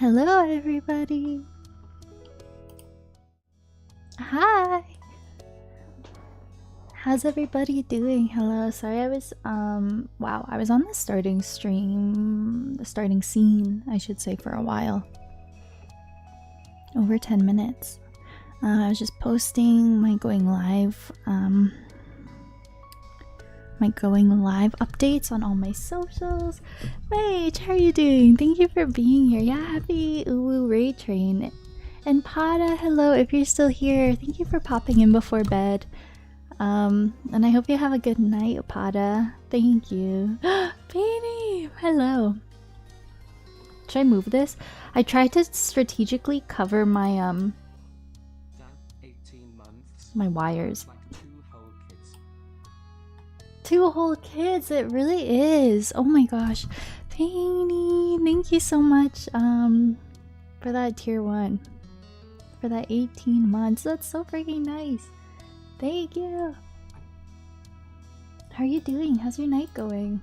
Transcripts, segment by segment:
Hello, everybody. Hi. How's everybody doing? Hello. Sorry, I was wow, I was on the starting scene, I should say, for a while. Over 10 minutes. I was just posting my going live updates on all my socials. Rach, how are you doing? Thank you for being here. Yeah, happy Uwu Raid Train. And Pada, hello, if you're still here. Thank you for popping in before bed. And I hope you have a good night, Pada. Thank you. Beanie, hello. Should I move this? I tried to strategically cover my my wires. Two whole kids, it really is. Oh my gosh. Beanie, thank you so much for that tier 1. For that 18 months. That's so freaking nice. Thank you. How are you doing? How's your night going?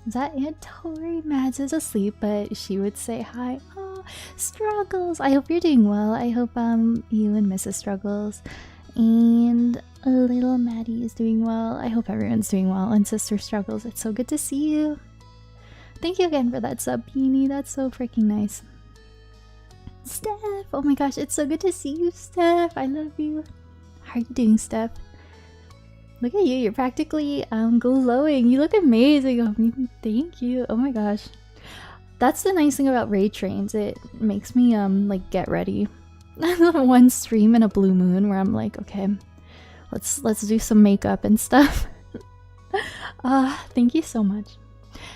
Is that Aunt Tori? Mads is asleep, but she would say hi. Oh, Struggles. I hope you're doing well. I hope you and Mrs. Struggles and little Maddie is doing well. I hope everyone's doing well. And Sister Struggles, it's so good to see you. Thank you again for that sub, Beanie. That's so freaking nice. Steph, oh my gosh, it's so good to see you, Steph. I love you. How are you doing, Steph? Look at you, you're practically glowing. You look amazing. Oh, thank you. Oh my gosh. That's the nice thing about raid trains. It makes me like get ready. One stream in a blue moon where I'm like, okay, let's do some makeup and stuff. Thank you so much.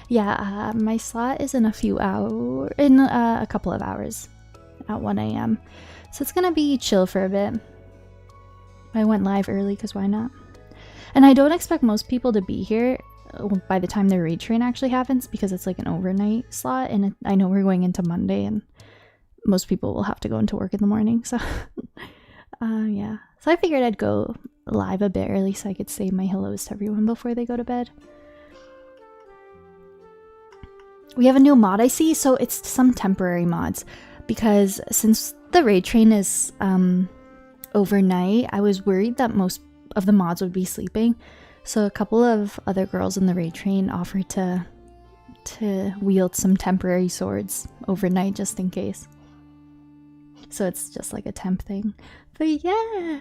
Yeah, my slot is in a couple of hours. At 1 AM. So it's gonna be chill for a bit. I went live early because why not? And I don't expect most people to be here by the time the raid train actually happens because it's like an overnight slot, and I know we're going into Monday and most people will have to go into work in the morning, so yeah. So I figured I'd go live a bit early so I could say my hellos to everyone before they go to bed. We have a new mod I see, so it's some temporary mods. Because since the raid train is overnight, I was worried that most of the mods would be sleeping. So a couple of other girls in the raid train offered to wield some temporary swords overnight just in case. So it's just like a temp thing. But yeah,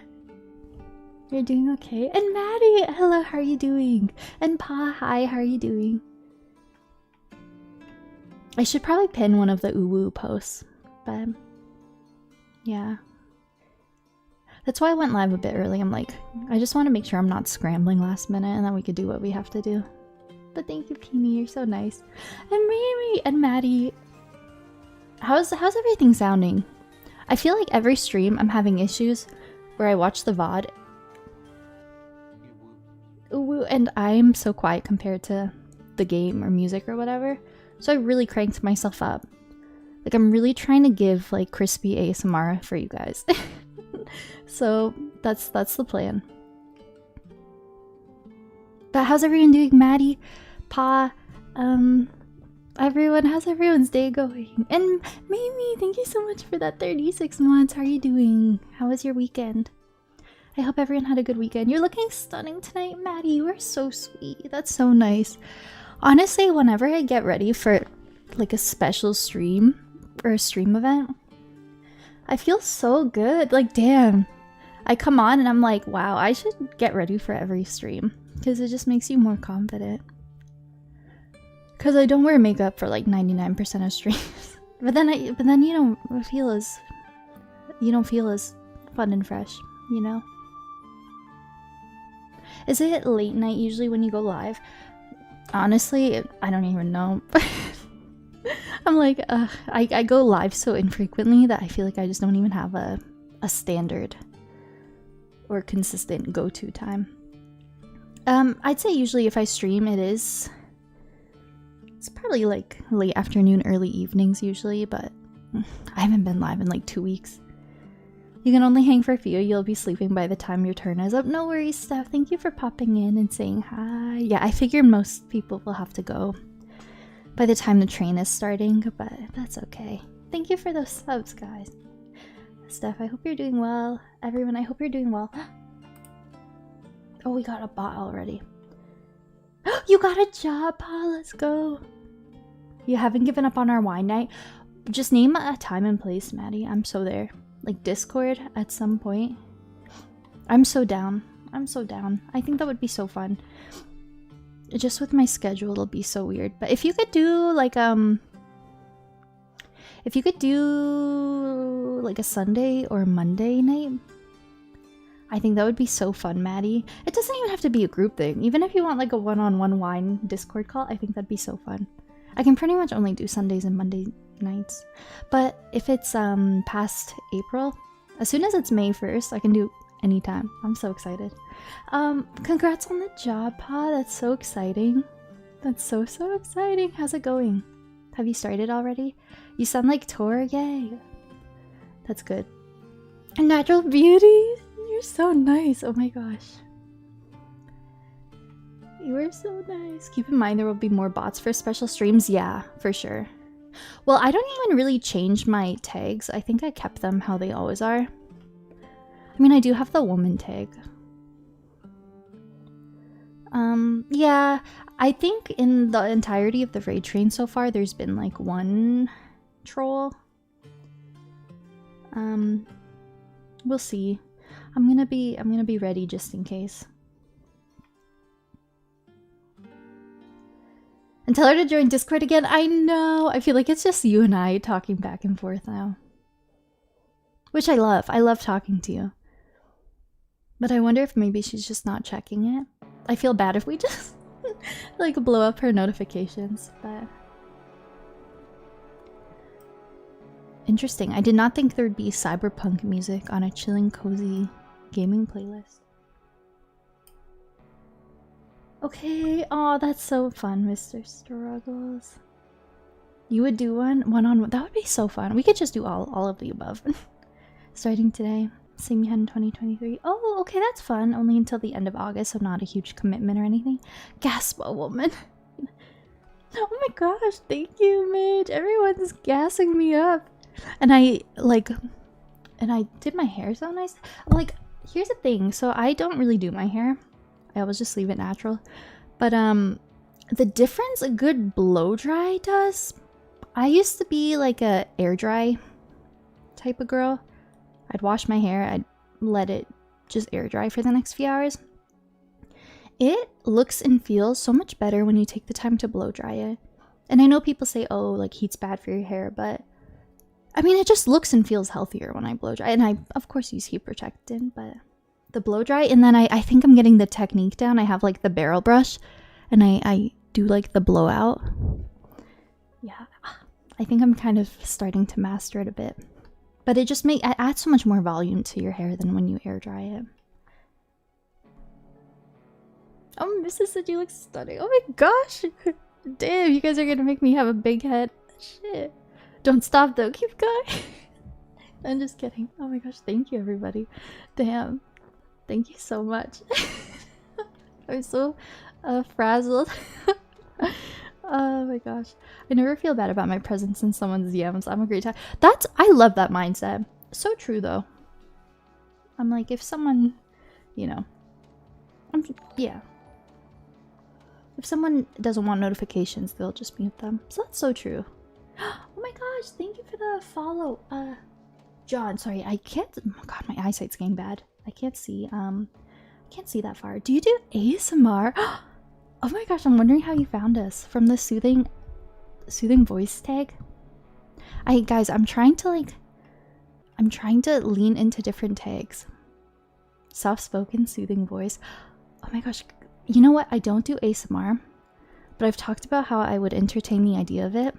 you're doing okay. And Maddie, hello, how are you doing? And Pa, hi, how are you doing? I should probably pin one of the Uwu posts. But yeah, that's why I went live a bit early. I'm like, I just want to make sure I'm not scrambling last minute and then we could do what we have to do. But thank you, Peony, you're so nice. And Mimi and Maddie, how's everything sounding? I feel like every stream I'm having issues where I watch the VOD and I'm so quiet compared to the game or music or whatever, so I really cranked myself up. Like, I'm really trying to give, like, crispy ASMR for you guys. So, that's the plan. But how's everyone doing? Maddie, Pa, everyone, how's everyone's day going? And Mimi, thank you so much for that 36 months. How are you doing? How was your weekend? I hope everyone had a good weekend. You're looking stunning tonight, Maddie. You are so sweet. That's so nice. Honestly, whenever I get ready for, like, a special stream, or a stream event, I feel so good. Like, damn, I come on and I'm like, wow, I should get ready for every stream because it just makes you more confident. Because I don't wear makeup for like 99% of streams. but then you don't feel as fun and fresh, you know. Is it late night usually when you go live? Honestly, I don't even know. I'm like, I go live so infrequently that I feel like I just don't even have a standard or consistent go-to time. I'd say usually if I stream, it's probably like late afternoon, early evenings usually, but I haven't been live in like 2 weeks. You can only hang for a few. You'll be sleeping by the time your turn is up. No worries, Steph. Thank you for popping in and saying hi. Yeah, I figure most people will have to go by the time the train is starting, but that's okay. Thank you for those subs, guys. Steph, I hope you're doing well. Everyone, I hope you're doing well. Oh, we got a bot already. You got a job, Pa. Let's go. You haven't given up on our wine night. Just name a time and place, Maddie. I'm so there. Like Discord at some point. I'm so down. I'm so down. I think that would be so fun. Just with my schedule, it'll be so weird. But if you could do like if you could do like a Sunday or Monday night, I think that would be so fun, Maddie. It doesn't even have to be a group thing. Even if you want like a one-on-one wine Discord call, I think that'd be so fun. I can pretty much only do Sundays and Monday nights. But if it's past April, as soon as it's May 1st, I can do anytime. I'm so excited. Congrats on the job, Pa. That's so exciting. That's so exciting. How's it going? Have you started already? You sound like Tor. Yay. That's good. A natural beauty. You're so nice. Oh my gosh. You are so nice. Keep in mind there will be more bots for special streams. Yeah, for sure. Well, I don't even really change my tags. I think I kept them how they always are. I mean, I do have the woman tag. Yeah, I think in the entirety of the raid train so far, there's been like one troll. We'll see. I'm gonna be ready just in case. And tell her to join Discord again. I know. I feel like it's just you and I talking back and forth now. Which I love. I love talking to you. But I wonder if maybe she's just not checking it. I feel bad if we just like blow up her notifications, but interesting. I did not think there'd be cyberpunk music on a chilling, cozy gaming playlist. Okay. Oh, that's so fun, Mr. Struggles. You would do one-on-one. That would be so fun. We could just do all of the above. Starting today. Same you had in 2023. Oh, okay, that's fun. Only until the end of August, so not a huge commitment or anything. Gasp, a woman. Oh my gosh, thank you, Midge. Everyone's gassing me up. And I did my hair so nice. Like, here's the thing. So I don't really do my hair. I always just leave it natural. But the difference a good blow dry does. I used to be like a air dry type of girl. I'd wash my hair, I'd let it just air dry for the next few hours. It looks and feels so much better when you take the time to blow dry it. And I know people say, oh, like heat's bad for your hair, but I mean, it just looks and feels healthier when I blow dry. And I, of course, use heat protectant, but the blow dry, and then I think I'm getting the technique down. I have like the barrel brush, and I do like the blowout. Yeah, I think I'm kind of starting to master it a bit. But it just adds so much more volume to your hair than when you air dry it. Oh, Mrs. said you look stunning. Oh my gosh. Damn, you guys are gonna make me have a big head. Shit. Don't stop though, keep going. I'm just kidding. Oh my gosh, thank you everybody. Damn. Thank you so much. I'm so frazzled. Oh my gosh. I never feel bad about my presence in someone's DMs. I'm a great time. I love that mindset. So true though. I'm like, if someone, you know, yeah. If someone doesn't want notifications, they'll just mute them. So that's so true. Oh my gosh, thank you for the follow. John, sorry, I can't, oh god, my eyesight's getting bad. I can't see that far. Do you do ASMR? Oh my gosh, I'm wondering how you found us. From the soothing voice tag? Guys, I'm trying to lean into different tags. Soft-spoken, soothing voice. Oh my gosh. You know what? I don't do ASMR, but I've talked about how I would entertain the idea of it.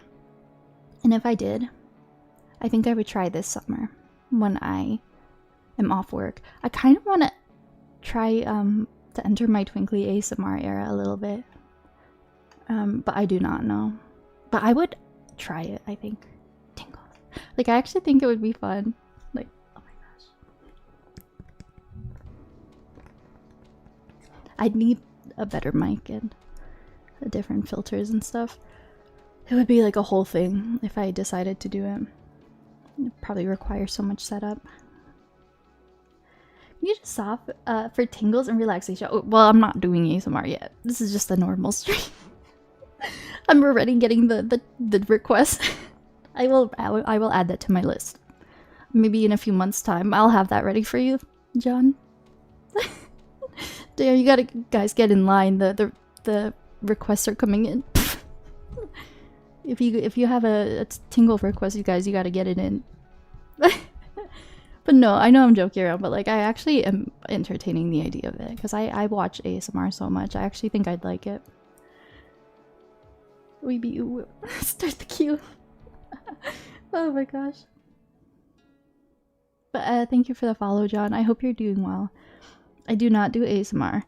And if I did, I think I would try this summer when I am off work. I kind of want to try to enter my Twinkly ASMR era a little bit. But I do not know. But I would try it, I think. Tingles. Like, I actually think it would be fun. Like, oh my gosh. I'd need a better mic and different filters and stuff. It would be like a whole thing if I decided to do it. It'd probably require so much setup. You just stop for tingles and relaxation. Oh, well, I'm not doing ASMR yet. This is just a normal stream. I'm already getting the request. I will add that to my list. Maybe in a few months' time, I'll have that ready for you, John. Damn, you gotta guys get in line. The requests are coming in. If you have a tingle request, you guys, you gotta get it in. But no, I know I'm joking around, but like I actually am entertaining the idea of it because I watch ASMR so much. I actually think I'd like it. We be start the queue. Oh my gosh. But thank you for the follow, John. I hope you're doing well. I do not do ASMR.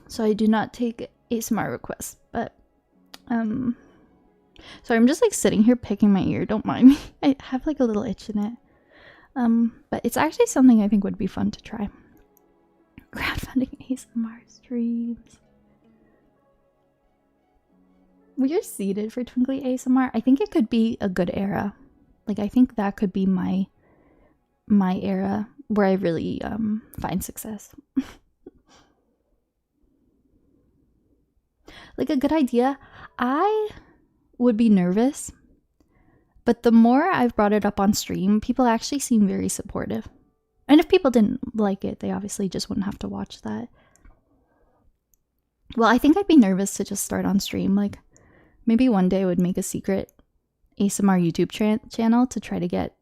So I do not take ASMR requests, but so I'm just like sitting here picking my ear, don't mind me. I have like a little itch in it. But it's actually something I think would be fun to try. Crowdfunding ASMR streams. We are seated for Twinkly ASMR. I think it could be a good era. Like I think that could be my era where I really find success. Like a good idea. I would be nervous, but the more I've brought it up on stream, people actually seem very supportive. And if people didn't like it, they obviously just wouldn't have to watch that. Well, I think I'd be nervous to just start on stream. Like maybe one day I would make a secret ASMR YouTube channel to try to get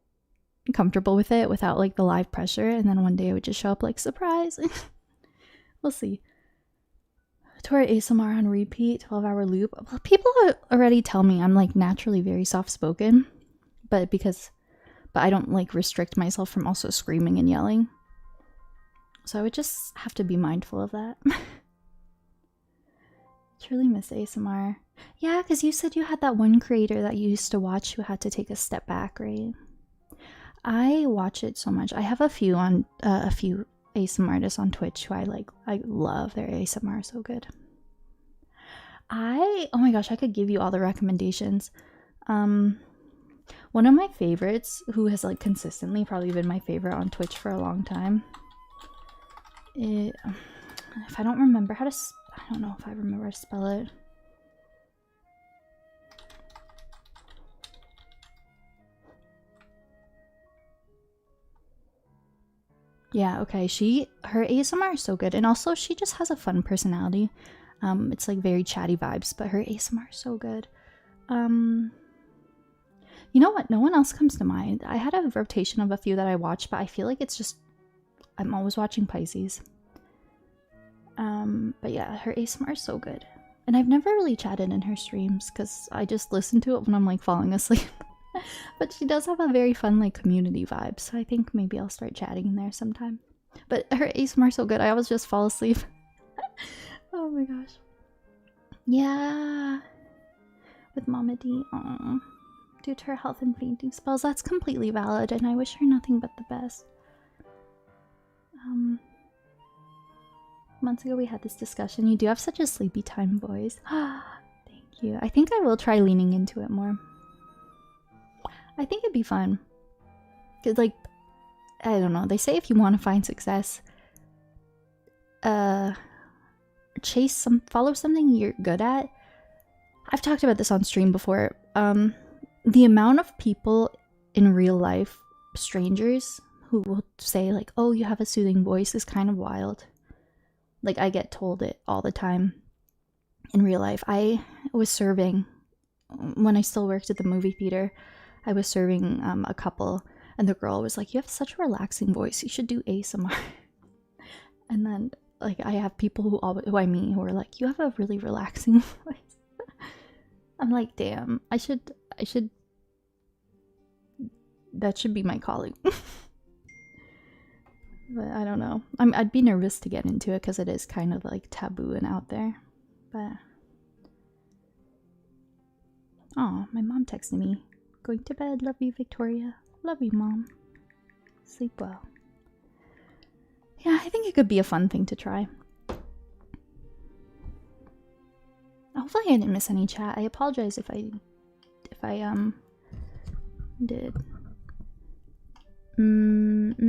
comfortable with it without like the live pressure, and then one day I would just show up like surprise. We'll see. Tor ASMR on repeat, 12-hour loop. Well, people already tell me I'm like naturally very soft-spoken, but I don't like restrict myself from also screaming and yelling. So I would just have to be mindful of that. Truly miss ASMR. Yeah, because you said you had that one creator that you used to watch who had to take a step back, right? I watch it so much. I have a few ASMR artists on Twitch who I love. Their ASMR so good. Oh my gosh, I could give you all the recommendations. One of my favorites, who has like consistently probably been my favorite on Twitch for a long time. If I don't remember how to, I don't know if I remember how to spell it. Yeah, okay, her ASMR is so good, and also she just has a fun personality. It's like very chatty vibes, but her ASMR is so good. You know what? No one else comes to mind. I had a rotation of a few that I watched, but I feel like it's just I'm always watching Pisces. But yeah, her ASMR is so good. And I've never really chatted in her streams because I just listen to it when I'm like falling asleep. But she does have a very fun like community vibe, so I think maybe I'll start chatting in there sometime. But her ASMR is so good, I always just fall asleep. Oh my gosh. Yeah. With Mama D. Aww. Due to her health and fainting spells, that's completely valid, and I wish her nothing but the best. Months ago we had this discussion. You do have such a sleepy time voice. Thank you. I think I will try leaning into it more. I think it'd be fun. Cause like, I don't know. They say if you want to find success, follow something you're good at. I've talked about this on stream before. The amount of people in real life, strangers, who will say like, "Oh, you have a soothing voice," is kind of wild. Like I get told it all the time. In real life, I was serving when I still worked at the movie theater. I was serving a couple, and the girl was like, "You have such a relaxing voice. You should do ASMR." And then, like, I have people who I meet who are like, "You have a really relaxing voice." I'm like, "Damn, I should. That should be my calling." But I don't know. I'd be nervous to get into it because it is kind of like taboo and out there. But oh, my mom texted me. Going to bed. Love you, Victoria. Love you, Mom. Sleep well. Yeah, I think it could be a fun thing to try. Oh, Hopefully I didn't miss any chat. I apologize if I did. Been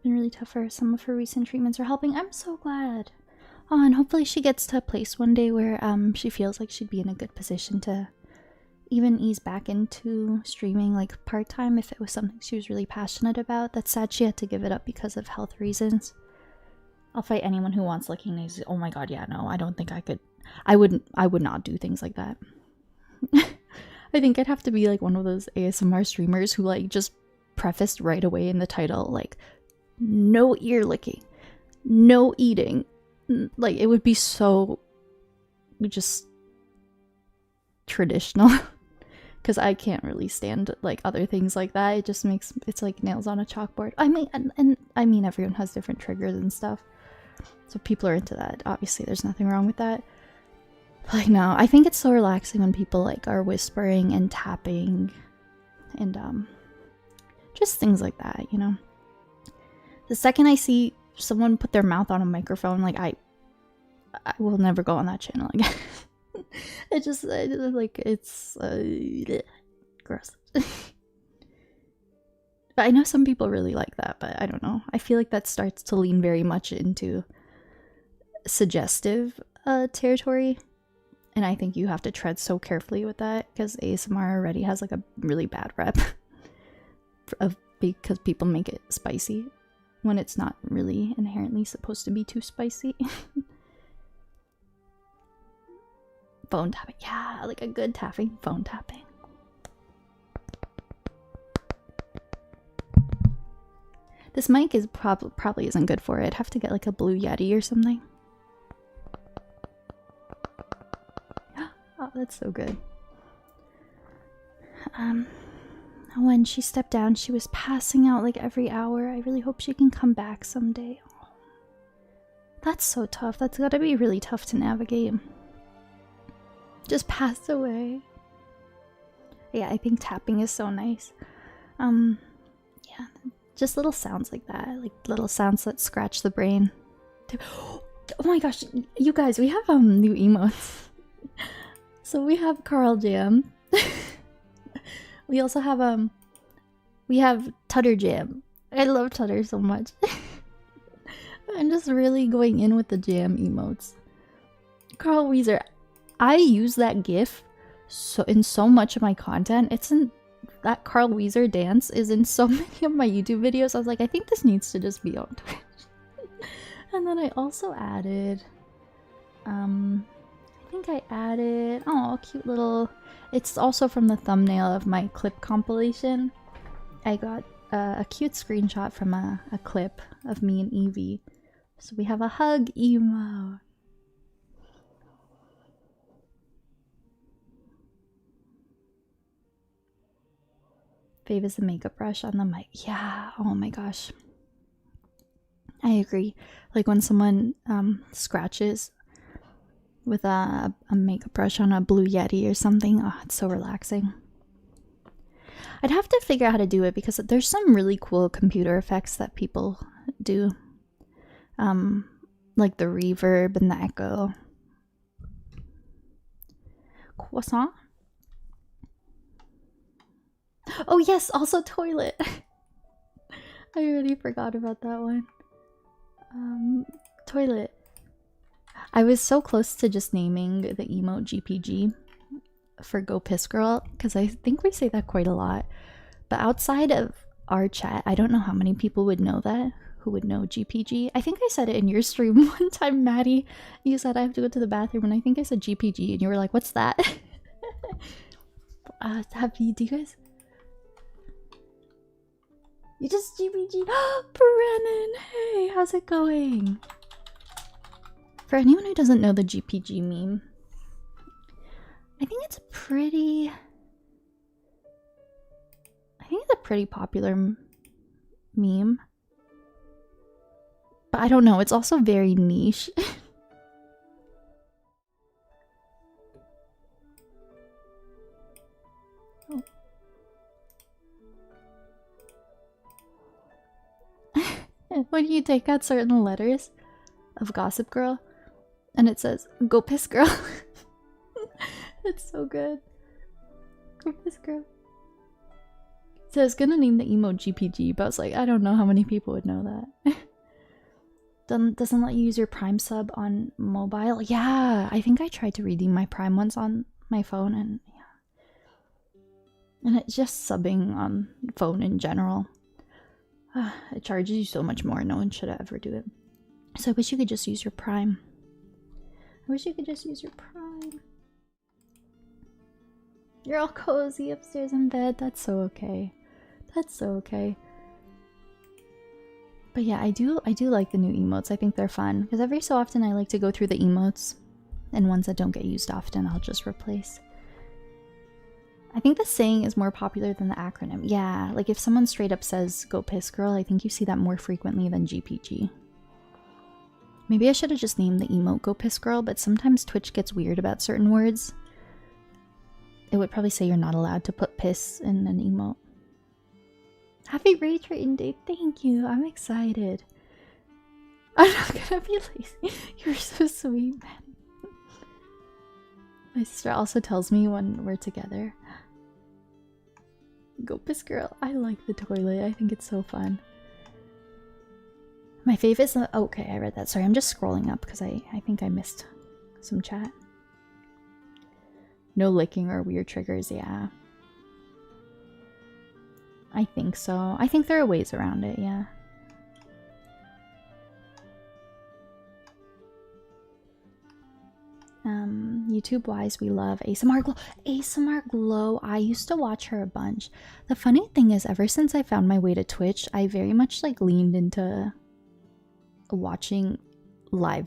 really tough for her. Some of her recent treatments are helping. I'm so glad. Oh, and hopefully she gets to a place one day where she feels like she'd be in a good position to even ease back into streaming like part-time if it was something she was really passionate about. That's sad she had to give it up because of health reasons. I'll fight anyone who wants licking nails. Oh my god, yeah, no, I don't think I could. I would not do things like that. I think I'd have to be like one of those ASMR streamers who like just prefaced right away in the title like no ear licking, no eating. Like it would be so just traditional. Because I can't really stand like other things like that. It just makes it's like nails on a chalkboard. I mean, and I mean everyone has different triggers and stuff, so people are into that. Obviously, there's nothing wrong with that. But, like no, I think it's so relaxing when people like are whispering and tapping, and just things like that. You know, the second I see someone put their mouth on a microphone, like I will never go on that channel again. It just like it's gross. But I know some people really like that, but I don't know. I feel like that starts to lean very much into suggestive territory, and I think you have to tread so carefully with that because ASMR already has like a really bad rep because people make it spicy when it's not really inherently supposed to be too spicy. Phone tapping, yeah, like a good tapping phone tapping. This mic is probably isn't good for it. I'd have to get like a Blue Yeti or something. Oh, that's so good. When she stepped down, she was passing out like every hour. I really hope she can come back someday. Oh, that's so tough. That's gotta be really tough to navigate. Just passed away. Yeah, I think tapping is so nice. Yeah, just little sounds like that, like little sounds that scratch the brain. Oh my gosh, you guys, we have new emotes. So we have Carl Jam. We also have we have Tutter Jam. I love Tutter so much. I'm just really going in with the jam emotes. Carl Weezer. I use that GIF in so much of my content. It's in that Carl Weezer dance is in so many of my YouTube videos. I was like, I think this needs to just be on Twitch. And then I also added, I think I added, oh, cute little. It's also from the thumbnail of my clip compilation. I got a cute screenshot from a clip of me and Evie. So we have a hug emote. Fave is the makeup brush on the mic. Yeah, oh my gosh. I agree. Like when someone scratches with a makeup brush on a Blue Yeti or something, oh, it's so relaxing. I'd have to figure out how to do it because there's some really cool computer effects that people do. Like the reverb and the echo. Croissant? Oh yes, also toilet. I already forgot about that one. Toilet. I was so close to just naming the emote GPG for Go Piss Girl because I think we say that quite a lot. But outside of our chat, I don't know how many people would know that, who would know GPG. I think I said it in your stream one time, Maddie. You said I have to go to the bathroom, and I think I said GPG, and you were like, "What's that?" Do you guys? You just GPG. Brennan, hey, how's it going? For anyone who doesn't know the GPG meme, I think it's a pretty popular meme. But I don't know, it's also very niche. Oh. when you take out certain letters of Gossip Girl and it says, go piss girl. It's so good. Go piss girl. So I was gonna name the emote GPG, but I was like, I don't know how many people would know that. Doesn't let you use your Prime sub on mobile. Yeah, I think I tried to redeem my Prime once on my phone, and yeah. And it's just subbing on phone in general. It charges you so much more. No one should ever do it. So I wish you could just use your Prime. I wish you could just use your Prime. You're all cozy upstairs in bed. That's so okay. That's so okay. But yeah, I do like the new emotes. I think they're fun because every so often I like to go through the emotes, and ones that don't get used often I'll just replace. I think the saying is more popular than the acronym. Yeah, like if someone straight up says go piss girl, I think you see that more frequently than GPG. Maybe I should have just named the emote go piss girl, but sometimes Twitch gets weird about certain words. It would probably say you're not allowed to put piss in an emote. Happy Ray Trading Day, thank you. I'm excited. I'm not gonna be lazy. You're so sweet, man. My sister also tells me when we're together. Go piss girl. I like the toilet. I think it's so fun. My fave is okay, I read that. Sorry, I'm just scrolling up because I think I missed some chat. No licking or weird triggers, yeah. I think so. I think there are ways around it, yeah. YouTube-wise, we love ASMR Glow. ASMR Glow, I used to watch her a bunch. The funny thing is, ever since I found my way to Twitch, I very much like leaned into watching live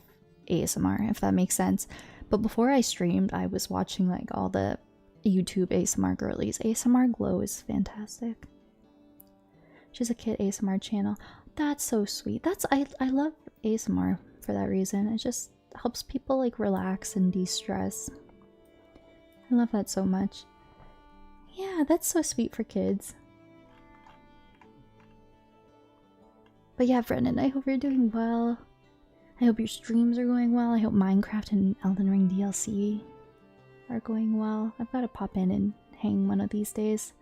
ASMR, if that makes sense. But before I streamed, I was watching like all the YouTube ASMR girlies. ASMR Glow is fantastic. She's a kid ASMR channel. That's so sweet. I love ASMR for that reason. It just helps people like relax and de-stress. I love that so much. Yeah, that's so sweet for kids. But yeah, Brennan, I hope you're doing well. I hope your streams are going well. I hope Minecraft and Elden Ring DLC are going well. I've got to pop in and hang one of these days.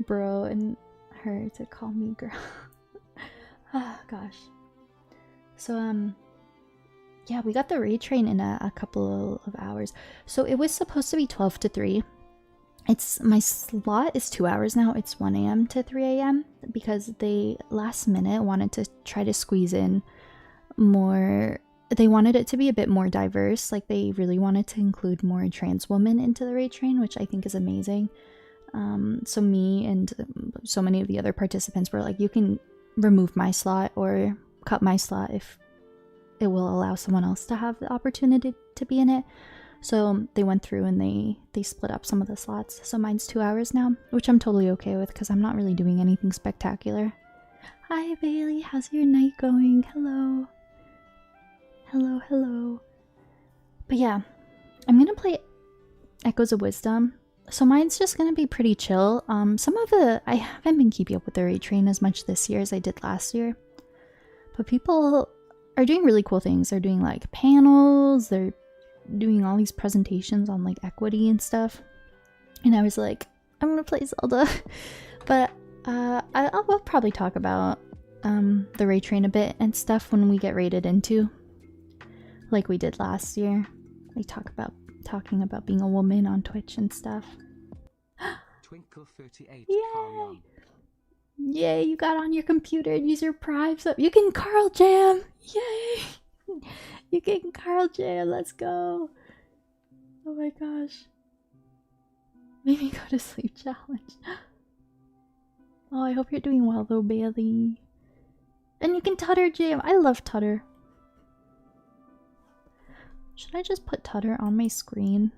Bro, and her to call me girl. Ah, gosh. So, yeah, we got the raid train in a couple of hours. So it was supposed to be 12 to 3. My slot is 2 hours now. It's 1 a.m. to 3 a.m. because they last minute wanted to try to squeeze in more. They wanted it to be a bit more diverse. Like they really wanted to include more trans women into the raid train, which I think is amazing. So me and so many of the other participants were like, you can remove my slot or cut my slot if it will allow someone else to have the opportunity to be in it. So they went through and they split up some of the slots. So mine's 2 hours now, which I'm totally okay with because I'm not really doing anything spectacular. Hi Bailey, how's your night going? Hello. Hello, hello. But yeah, I'm gonna play Echoes of Wisdom. So mine's just gonna be pretty chill. I haven't been keeping up with the raid train as much this year as I did last year. But people are doing really cool things. They're doing like panels, they're doing all these presentations on like equity and stuff. And I was like, I'm gonna play Zelda. But I'll probably talk about the raid train a bit and stuff when we get raided into. Like we did last year. We talking about being a woman on Twitch and stuff. Twinkle38. Yay! Yay, you got on your computer and use your Prime sub. You can Carl Jam! Yay! You can Carl Jam, let's go! Oh my gosh. Made me go to sleep challenge. Oh, I hope you're doing well though, Bailey. And you can Tutter Jam! I love Tutter. Should I just put Tutter on my screen?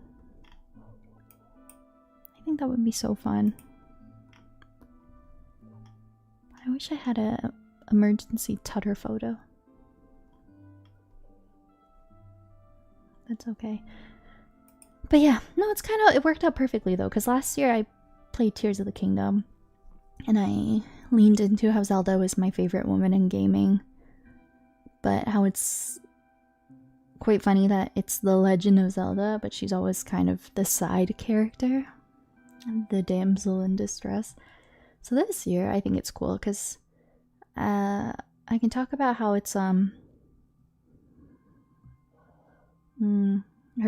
I think that would be so fun. I wish I had a emergency Tutter photo. That's okay. But yeah, no, it worked out perfectly though, because last year I played Tears of the Kingdom and I leaned into how Zelda was my favorite woman in gaming, but how it's quite funny that it's the Legend of Zelda, but she's always kind of the side character, the damsel in distress. So this year I think it's cool because I can talk about how it's her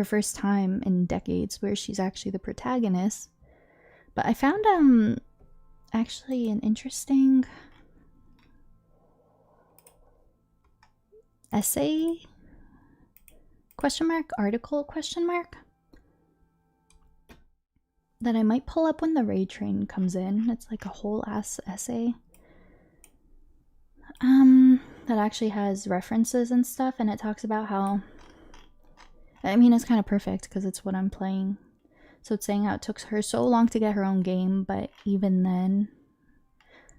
first time in decades where she's actually the protagonist. But I found actually an interesting essay article that I might pull up when the raid train comes in. It's like a whole ass essay that actually has references and stuff, and it talks about how, I mean, it's kind of perfect because it's what I'm playing. So it's saying how it took her so long to get her own game, but even then,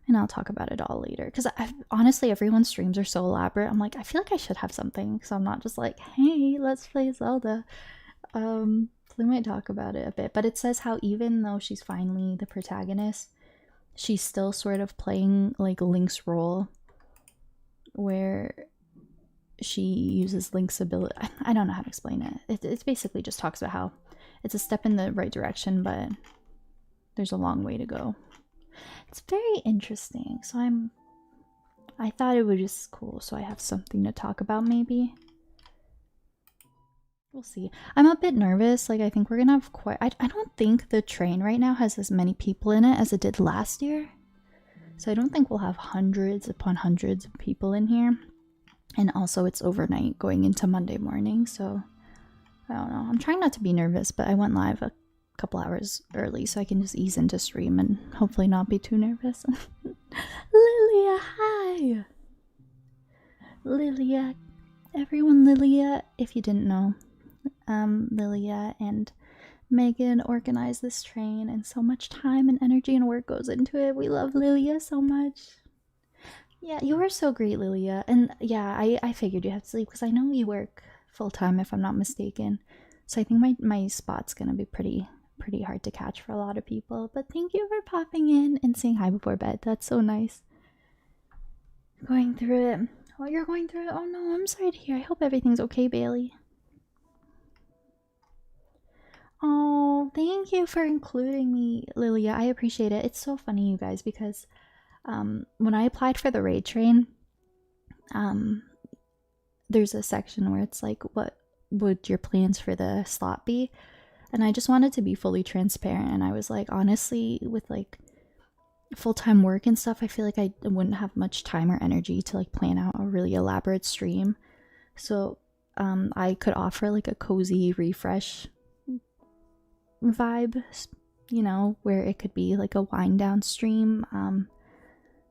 and I'll talk about it all later, because honestly, everyone's streams are so elaborate. I'm like, I feel like I should have something, so I'm not just like, hey, let's play Zelda. So we might talk about it a bit, but it says how even though she's finally the protagonist, she's still sort of playing like Link's role, where she uses Link's ability. I don't know how to explain it. It basically just talks about how it's a step in the right direction, but there's a long way to go. It's very interesting. So I thought it was just cool, so I have something to talk about maybe. We'll see. I'm a bit nervous. Like, I think we're gonna have quite... I don't think the train right now has as many people in it as it did last year. So I don't think we'll have hundreds upon hundreds of people in here. And also it's overnight going into Monday morning, so I don't know. I'm trying not to be nervous, but I went live a couple hours early so I can just ease into stream and hopefully not be too nervous. Lilia, hi! Lilia. Everyone, Lilia, if you didn't know, Lilia and Megan organized this train, and so much time and energy and work goes into it. We love Lilia so much. Yeah, you were so great, Lilia. And yeah, I figured you have to sleep because I know you work full-time if I'm not mistaken. So I think my spot's gonna be pretty hard to catch for a lot of people. But thank you for popping in and saying hi before bed. That's so nice. Going through it. Oh, you're going through it? Oh no, I'm sorry to hear. I hope everything's okay, Bailey. Oh, thank you for including me, Lilia. I appreciate it. It's so funny, you guys, because when I applied for the raid train, there's a section where it's like, what would your plans for the slot be? And I just wanted to be fully transparent, and I was like, honestly, with like full-time work and stuff, I feel like I wouldn't have much time or energy to like plan out a really elaborate stream. So I could offer like a cozy refresh vibe, you know, where it could be like a wind down stream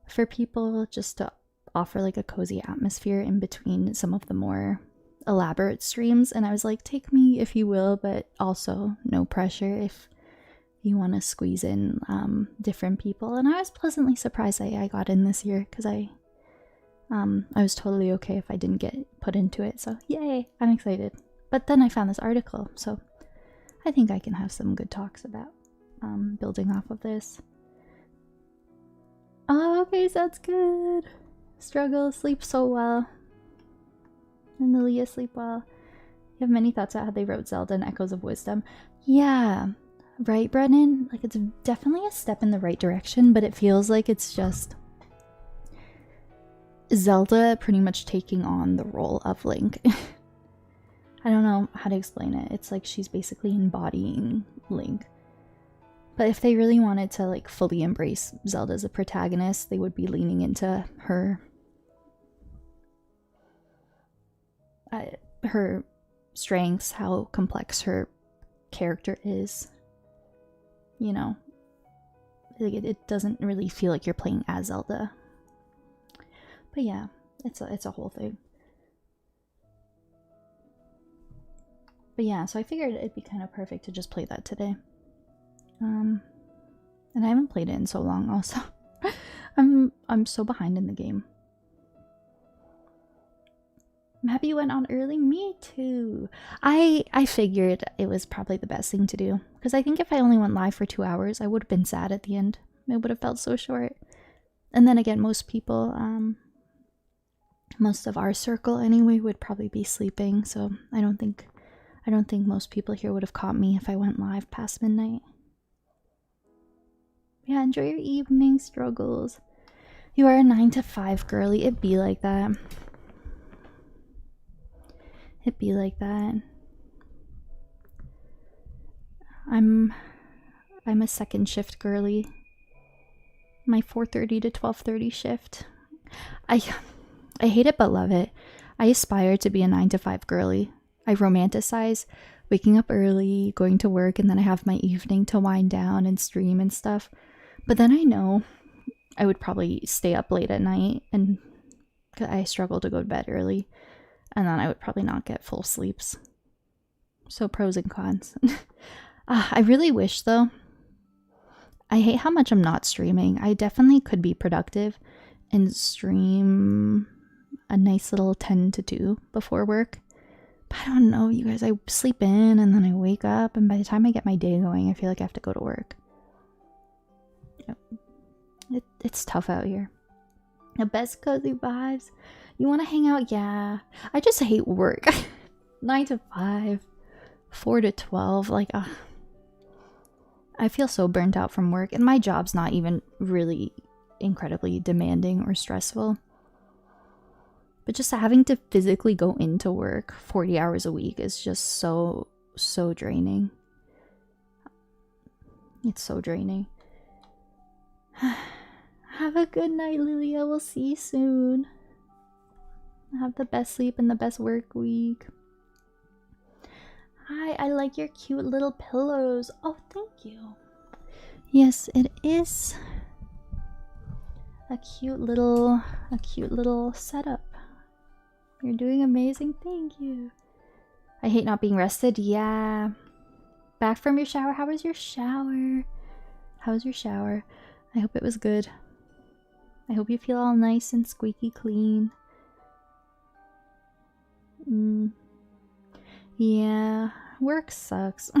for people, just to offer like a cozy atmosphere in between some of the more elaborate streams. And I was like, take me if you will, but also no pressure if you want to squeeze in different people. And I was pleasantly surprised I got in this year, because I was totally okay if I didn't get put into it. So yay, I'm excited. But then I found this article, so I think I can have some good talks about building off of this. Oh, okay, sounds good. Struggle, sleep so well. And Lilia, sleep well. You have many thoughts about how they wrote Zelda and Echoes of Wisdom. Yeah, right, Brennan? Like, it's definitely a step in the right direction, but it feels like it's just Zelda pretty much taking on the role of Link. I don't know how to explain it. It's like she's basically embodying Link. But if they really wanted to like fully embrace Zelda as a protagonist, they would be leaning into her strengths, how complex her character is. You know, like it doesn't really feel like you're playing as Zelda. But yeah, it's a whole thing. But yeah, so I figured it'd be kind of perfect to just play that today. And I haven't played it in so long also. I'm so behind in the game. I'm happy you went on early. Me too. I figured it was probably the best thing to do, because I think if I only went live for 2 hours, I would have been sad at the end. It would have felt so short. And then again, most people, most of our circle anyway, would probably be sleeping. So I don't think most people here would have caught me if I went live past midnight. Yeah, enjoy your evening, Struggles. You are a 9 to 5 girly. It be like that. It be like that. I'm a second shift girly. My 4:30 to 12:30 shift. I hate it but love it. I aspire to be a 9 to 5 girly. I romanticize waking up early, going to work, and then I have my evening to wind down and stream and stuff. But then I know I would probably stay up late at night, and I struggle to go to bed early, and then I would probably not get full sleeps. So pros and cons. I really wish though. I hate how much I'm not streaming. I definitely could be productive and stream a nice little 10 to 2 before work. But I don't know, you guys. I sleep in and then I wake up, and by the time I get my day going, I feel like I have to go to work. It's tough out here. The best cozy vibes. You want to hang out? Yeah. I just hate work. 9 to 5, 4 to 12. Like, I feel so burnt out from work, and my job's not even really incredibly demanding or stressful. But just having to physically go into work 40 hours a week is just so draining. It's so draining. Have a good night, Lilia. We'll see you soon. Have the best sleep and the best work week. Hi, I like your cute little pillows. Oh, thank you. Yes, it is a cute little setup. You're doing amazing. Thank you. I hate not being rested. Yeah. Back from your shower. How was your shower? How was your shower? I hope it was good. I hope you feel all nice and squeaky clean. Yeah, work sucks.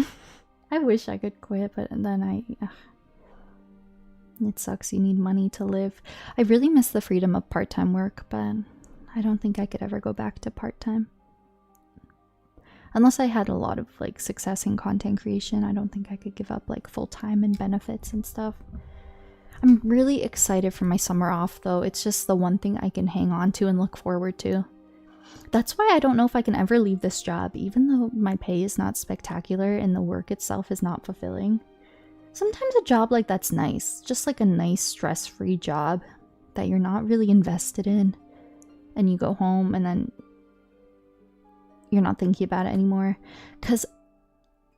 I wish I could quit, but then it sucks. You need money to live. I really miss the freedom of part-time work, but I don't think I could ever go back to part-time. Unless I had a lot of like success in content creation, I don't think I could give up like full-time and benefits and stuff. I'm really excited for my summer off though. It's just the one thing I can hang on to and look forward to. That's why I don't know if I can ever leave this job, even though my pay is not spectacular and the work itself is not fulfilling. Sometimes a job like that's nice, just like a nice stress-free job that you're not really invested in, and you go home and then you're not thinking about it anymore. Because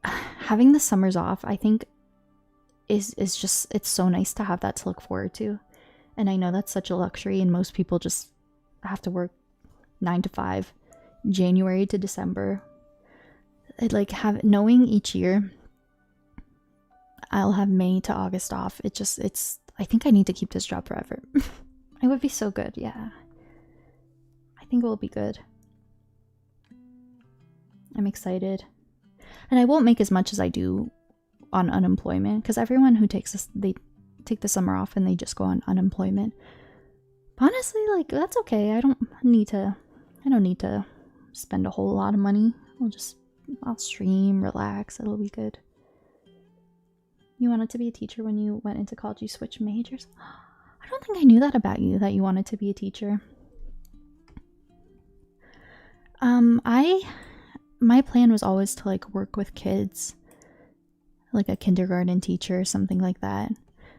having the summers off, I think is just, it's so nice to have that to look forward to. And I know that's such a luxury, and most people just have to work 9 to 5, January to December. Knowing each year I'll have May to August off. I think I need to keep this job forever. It would be so good. Yeah, I think it will be good. I'm excited, and I won't make as much as I do on unemployment, because everyone who takes this, they take the summer off and they just go on unemployment. Honestly, like, that's okay. I don't need to spend a whole lot of money. I'll stream, relax, it'll be good. You wanted to be a teacher when you went into college, you switched majors? I don't think I knew that about you, that you wanted to be a teacher. My plan was always to like work with kids, like a kindergarten teacher or something like that.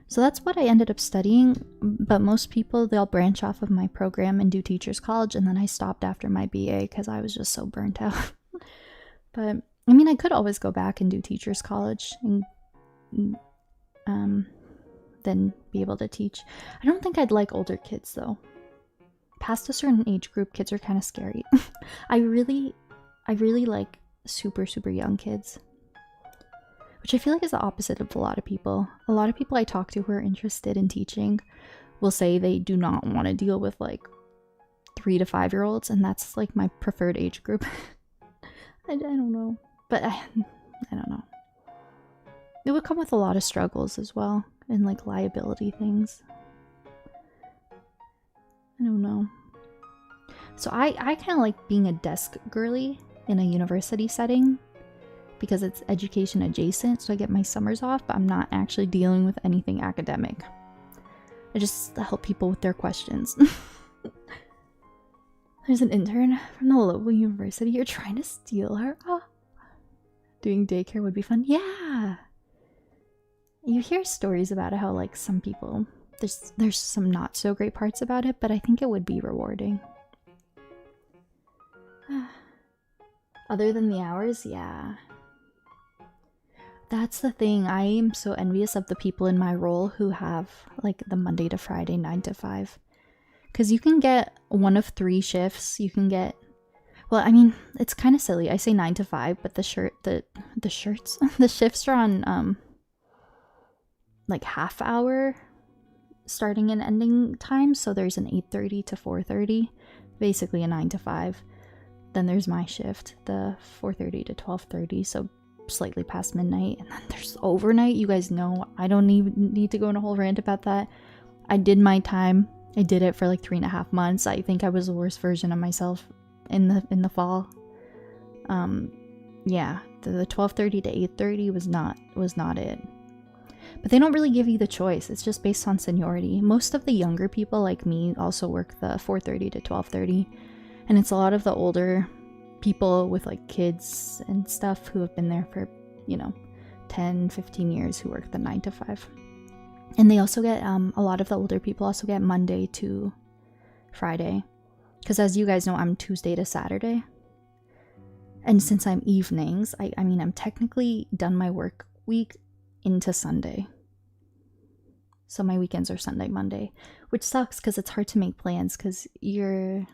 So that's what I ended up studying, but most people, they'll branch off of my program and do teachers college, and then I stopped after my BA because I was just so burnt out. But I mean, I could always go back and do teachers college and then be able to teach. I don't think I'd like older kids though. Past a certain age group, kids are kind of scary. I really like super young kids, which I feel like is the opposite of a lot of people. A lot of people I talk to who are interested in teaching will say they do not want to deal with like 3 to 5 year olds, and that's like my preferred age group. I don't know, but I don't know. It would come with a lot of struggles as well, and like liability things. I don't know. So I kind of like being a desk girly in a university setting because it's education adjacent, so I get my summers off, but I'm not actually dealing with anything academic. I just help people with their questions. There's an intern from the local university. You're trying to steal her? Oh. Doing daycare would be fun. Yeah! You hear stories about it, how like some people, there's some not so great parts about it, but I think it would be rewarding. Other than the hours, yeah. That's the thing. I am so envious of the people in my role who have like the Monday to Friday 9 to 5. Because you can get one of 3 shifts. You can get, well, I mean, it's kind of silly. I say 9 to 5, but the shifts are on like half hour starting and ending time. So there's an 8:30 to 4:30, basically a 9 to 5. Then there's my shift, the 4:30 to 12:30, so slightly past midnight. And then there's overnight. You guys know I don't even need to go on a whole rant about that. I did my time. I did it for like 3.5 months. I think I was the worst version of myself in the fall. Yeah, the 12:30 to 8:30 was not it. But they don't really give you the choice. It's just based on seniority. Most of the younger people like me also work the 4:30 to 12:30. And it's a lot of the older people with like kids and stuff who have been there for, 10, 15 years who work the 9 to 5. And they also get, a lot of the older people also get Monday to Friday. Because as you guys know, I'm Tuesday to Saturday. And since I'm evenings, I mean, I'm technically done my work week into Sunday. So my weekends are Sunday, Monday. Which sucks because it's hard to make plans because you're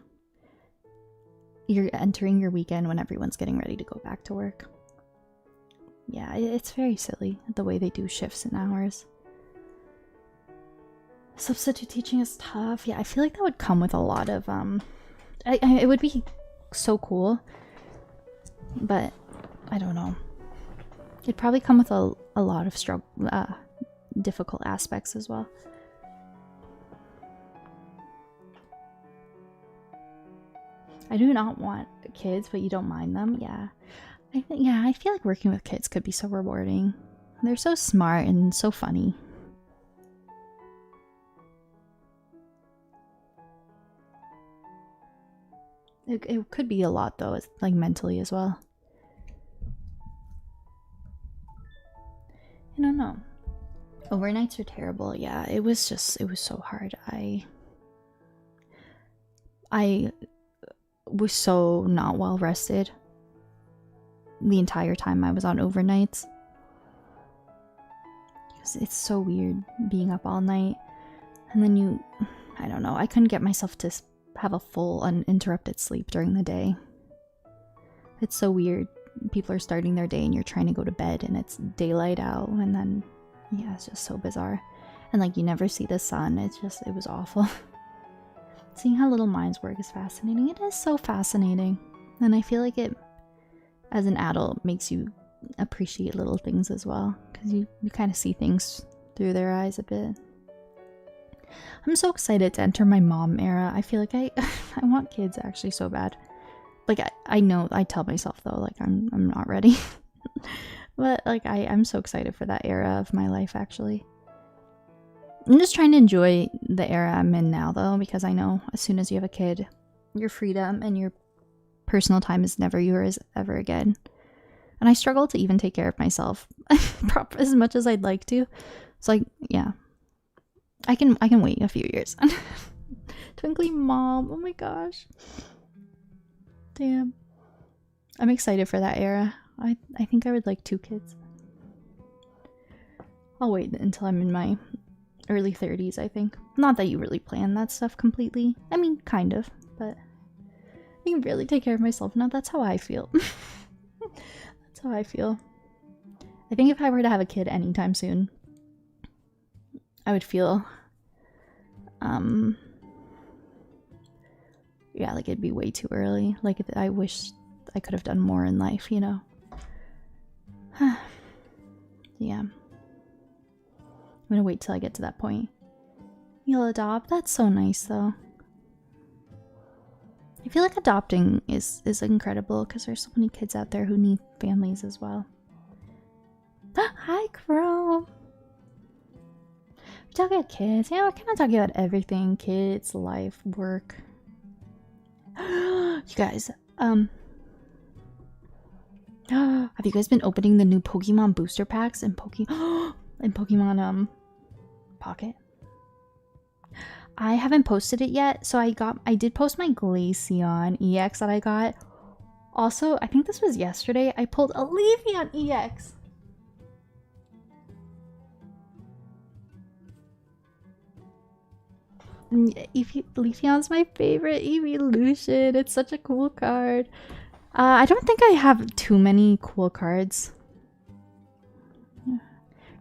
entering your weekend when everyone's getting ready to go back to work. Yeah, it's very silly the way they do shifts and hours. Substitute teaching is tough. Yeah, I feel like that would come with a lot of it would be so cool, but I don't know. It'd probably come with a lot of difficult aspects as well. I do not want kids, but you don't mind them. Yeah. I feel like working with kids could be so rewarding. They're so smart and so funny. It could be a lot though, like mentally as well. I don't know. Overnights are terrible. Yeah, it was so hard. I was so not well rested the entire time I was on overnights. It's so weird being up all night. And then I don't know, I couldn't get myself to have a full uninterrupted sleep during the day. It's so weird. People are starting their day and you're trying to go to bed and it's daylight out, and then yeah, it's just so bizarre. And like you never see the sun. It was awful. Seeing how little minds work is fascinating. It is so fascinating. And I feel like it, as an adult, makes you appreciate little things as well. Because you kind of see things through their eyes a bit. I'm so excited to enter my mom era. I feel like I want kids actually so bad. Like I know, I tell myself though, like I'm not ready. But like I'm so excited for that era of my life actually. I'm just trying to enjoy the era I'm in now though, because I know as soon as you have a kid, your freedom and your personal time is never yours ever again. And I struggle to even take care of myself as much as I'd like to. It's like, yeah, I can wait a few years. Twinkly mom, oh my gosh. Damn. I'm excited for that era. I think I would like 2 kids. I'll wait until I'm in my early 30s, I think. Not that you really plan that stuff completely. I mean, kind of, but I can really take care of myself now. That's how I feel. That's how I feel. I think if I were to have a kid anytime soon, I would feel, yeah, like it'd be way too early. Like I wish I could have done more in life, you know? Yeah. I'm gonna wait till I get to that point. You'll adopt? That's so nice, though. feel like adopting is incredible because there's so many kids out there who need families as well. Hi, Chrome. We're talking about kids. Yeah, we're kind of talking about everything. Kids, life, work. You guys, have you guys been opening the new Pokemon booster packs in Pokemon Pocket? I haven't posted it yet, so I did post my Glaceon EX that I got. Also, I think this was yesterday, I pulled a Leafeon EX. Leafeon's my favorite evolution. It's such a cool card. I don't think I have too many cool cards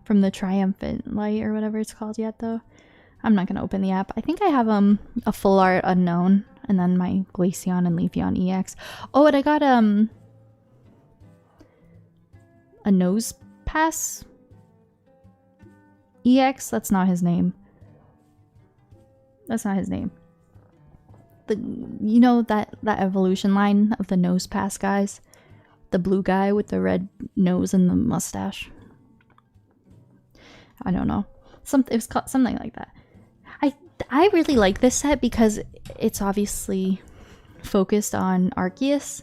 from the Triumphant Light or whatever it's called yet, though. I'm not gonna open the app. I think I have a full art unknown, and then my Glaceon and Leafeon EX. Oh, and I got a Nose Pass EX. That's not his name. That's not his name. You know that evolution line of the Nose Pass guys? The blue guy with the red nose and the mustache. I don't know. It was called something like that. I really like this set because it's obviously focused on Arceus.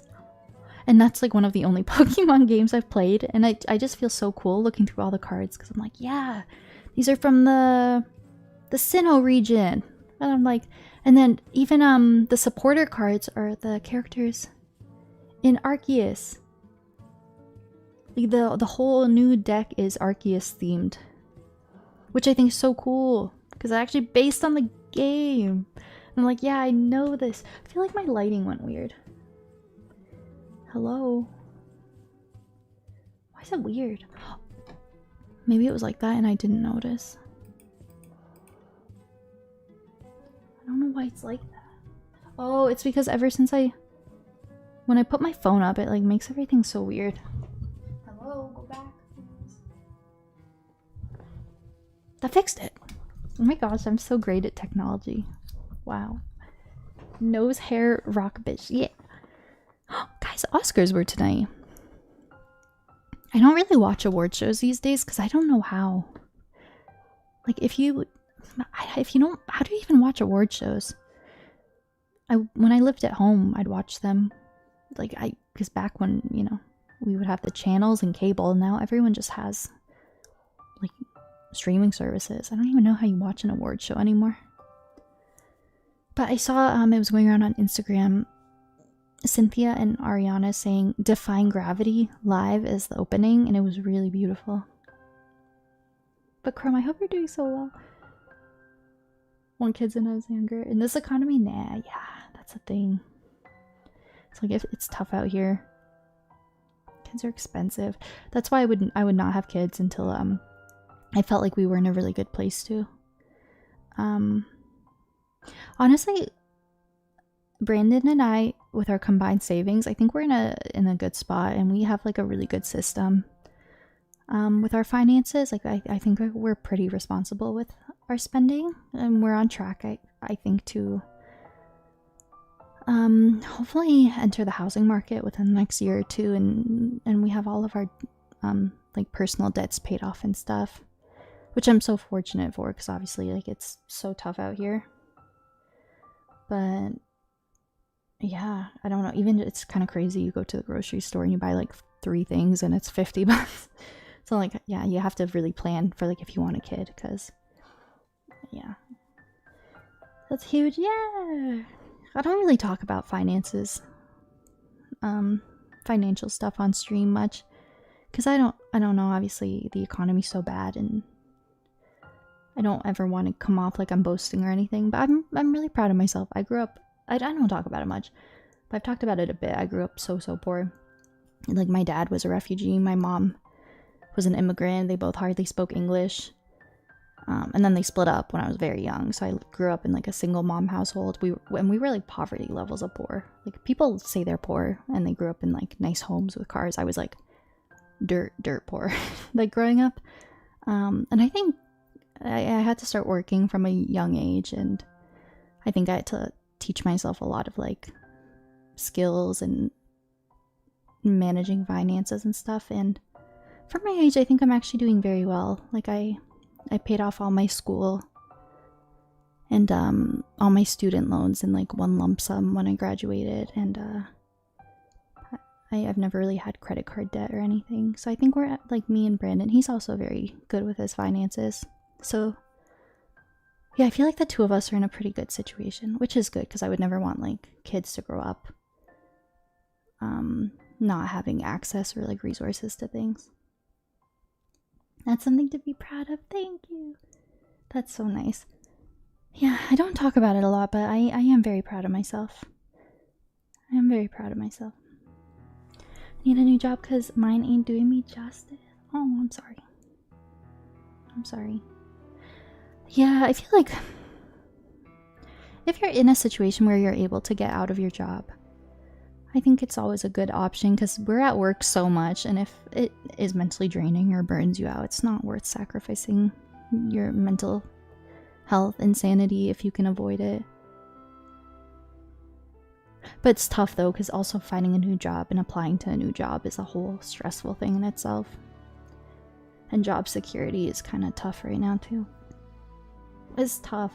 And that's like one of the only Pokemon games I've played. And I just feel so cool looking through all the cards because I'm like, yeah, these are from the Sinnoh region. And I'm like, and then even the supporter cards are the characters in Arceus. Like the whole new deck is Arceus themed, which I think is so cool because it's actually based on the game. And I'm like, yeah, I know this. I feel like my lighting went weird. Hello? Why is it weird? Maybe it was like that and I didn't notice. I don't know why it's like that. Oh, it's because ever since when I put my phone up, it like makes everything so weird. Hello, go back. That fixed it. Oh my gosh, I'm so great at technology. Wow. Nose hair rock bitch. Yeah. Guys, Oscars were tonight. I don't really watch award shows these days because I don't know how. Like if you don't, how do you even watch award shows? When I lived at home, I'd watch them. Like because back when, you know, we would have the channels and cable, and now everyone just has like streaming services. I don't even know how you watch an award show anymore. But I saw it was going around on Instagram, Cynthia and Ariana saying Defying Gravity live as the opening, and it was really beautiful. But Chrome, I hope you're doing so well. One kid's in as younger. In this economy, nah, yeah, that's a thing. It's like it's tough out here. Kids are expensive. That's why I would not have kids until I felt like we were in a really good place too. Honestly, Brandon and I, with our combined savings, I think we're in a good spot, and we have like a really good system with our finances. Like I think we're pretty responsible with our spending, and we're on track. I think to hopefully enter the housing market within the next year or two, and we have all of our like personal debts paid off and stuff, which I'm so fortunate for because obviously like it's so tough out here. But yeah, I don't know, even it's kind of crazy. You go to the grocery store and you buy like 3 things and it's $50. So like, yeah, you have to really plan for like if you want a kid, because yeah, that's huge. Yeah, I don't really talk about finances, financial stuff on stream much, because I don't know, obviously the economy's so bad, and I don't ever want to come off like I'm boasting or anything, but I'm really proud of myself. I grew up, I don't talk about it much, but I've talked about it a bit. I grew up so poor. Like my dad was a refugee, my mom was an immigrant. They both hardly spoke English. And then they split up when I was very young, so I grew up in like a single mom household. We were like poverty levels of poor. Like people say they're poor and they grew up in like nice homes with cars. I was like dirt poor like growing up. And I think I had to start working from a young age, and I think I had to teach myself a lot of like skills and managing finances and stuff. And for my age, I think I'm actually doing very well. Like I paid off all my school and all my student loans in like one lump sum when I graduated, and I've never really had credit card debt or anything. So I think we're at, like, me and Brandon, he's also very good with his finances. So yeah, I feel like the two of us are in a pretty good situation, which is good because I would never want like kids to grow up not having access or like resources to things. That's something to be proud of. Thank you. That's so nice. Yeah, I don't talk about it a lot, but I am very proud of myself. I am very proud of myself. Need a new job because mine ain't doing me justice. Oh, I'm sorry. I'm sorry. Yeah, I feel like if you're in a situation where you're able to get out of your job, I think it's always a good option because we're at work so much, and if it is mentally draining or burns you out, it's not worth sacrificing your mental health and sanity if you can avoid it. But it's tough though, because also finding a new job and applying to a new job is a whole stressful thing in itself. And job security is kind of tough right now too. It's tough.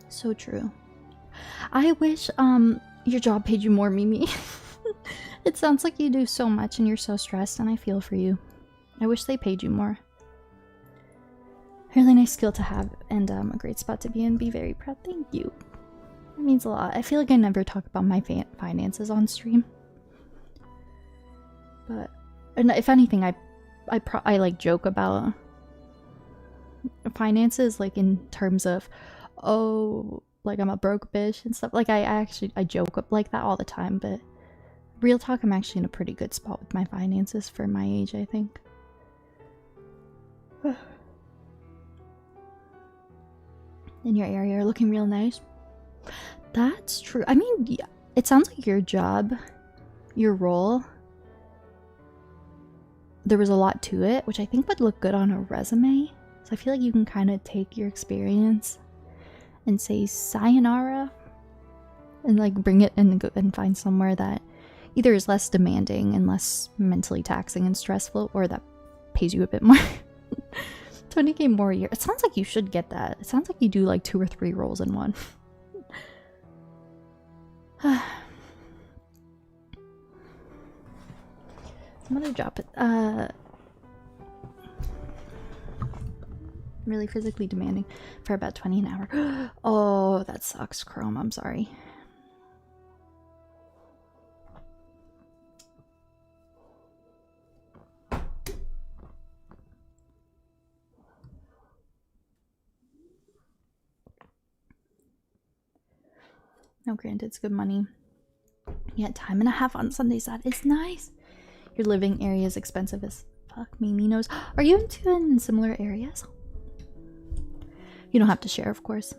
So true. I wish your job paid you more, Mimi. It sounds like you do so much and you're so stressed, and I feel for you. I wish they paid you more. Really nice skill to have, and a great spot to be in. Be very proud. Thank you. It means a lot. I feel like I never talk about my finances on stream. But if anything, I like joke about finances, like in terms of, oh, like I'm a broke bitch and stuff. Like I joke up like that all the time, but real talk, I'm actually in a pretty good spot with my finances for my age, I think. In your area are looking real nice. That's true. I mean, yeah, it sounds like your job, your role, there was a lot to it, which I think would look good on a resume. So I feel like you can kind of take your experience and say sayonara and like bring it and go and find somewhere that either is less demanding and less mentally taxing and stressful, or that pays you a bit more. 20k more a year. It sounds like you should get that. It sounds like you do like 2 or 3 roles in one. I'm gonna drop it. Really physically demanding for about 20 an hour. Oh, that sucks, Chrome. I'm sorry. No, granted, it's good money. Yeah, time and a half on Sundays. That is nice. Your living area is expensive as fuck. Mimi knows. Are you in similar areas? You don't have to share, of course.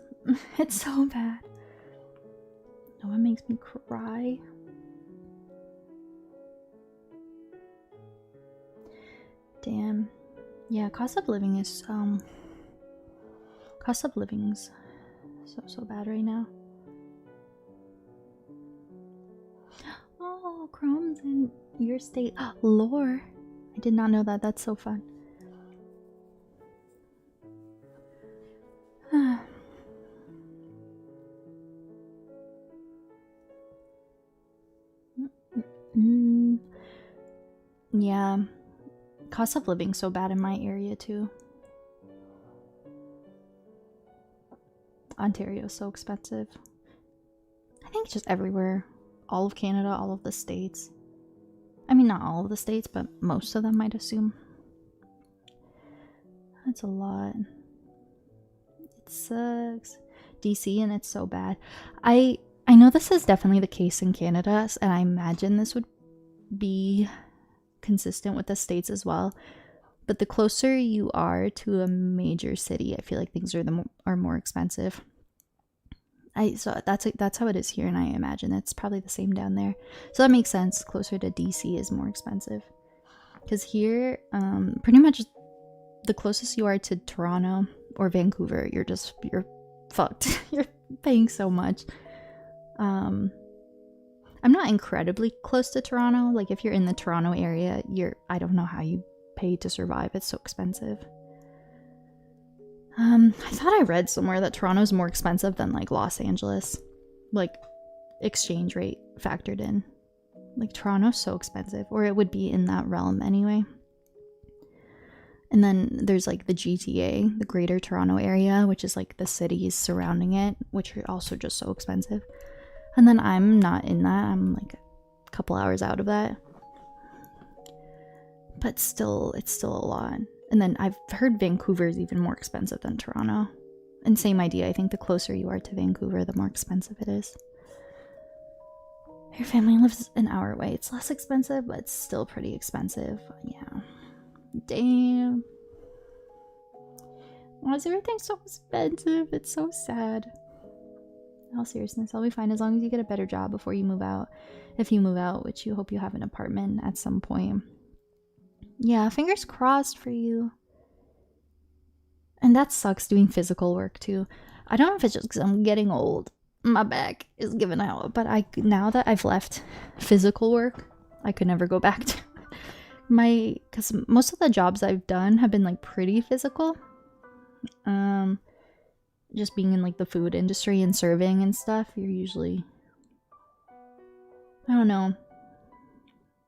It's so bad. No, it makes me cry. Damn. Yeah, cost of living's so bad right now. Oh, Chrome's in your state. Lore. I did not know that. That's so fun. Yeah. Cost of living's so bad in my area too. Ontario's so expensive. I think just everywhere. All of Canada, all of the states. I mean, not all of the states, but most of them, I'd assume. That's a lot. It sucks. DC, and it's so bad. I know this is definitely the case in Canada, and I imagine this would be consistent with the states as well. But the closer you are to a major city, I feel like things are more expensive. So that's how it is here, and I imagine it's probably the same down there. So that makes sense. Closer to DC is more expensive, because here, pretty much the closest you are to Toronto or Vancouver, you're fucked. You're paying so much. I'm not incredibly close to Toronto. Like if you're in the Toronto area, I don't know how you pay to survive. It's so expensive. I thought I read somewhere that Toronto's more expensive than like Los Angeles. Like exchange rate factored in. Like Toronto's so expensive, or it would be in that realm anyway. And then there's like the GTA, the Greater Toronto Area, which is like the cities surrounding it, which are also just so expensive. And then I'm not in that. I'm like a couple hours out of that. But still, it's still a lot. And then I've heard Vancouver is even more expensive than Toronto. And same idea. I think the closer you are to Vancouver, the more expensive it is. Your family lives an hour away. It's less expensive, but it's still pretty expensive. Yeah. Damn. Why is everything so expensive? It's so sad. In all seriousness, I'll be fine as long as you get a better job before you move out. If you move out, which you hope you have an apartment at some point. Yeah, fingers crossed for you. And that sucks doing physical work too. I don't know if it's just because I'm getting old. My back is giving out. But now that I've left physical work, I could never go back to because most of the jobs I've done have been like pretty physical. Just being in like the food industry and serving and stuff, you're usually, I don't know,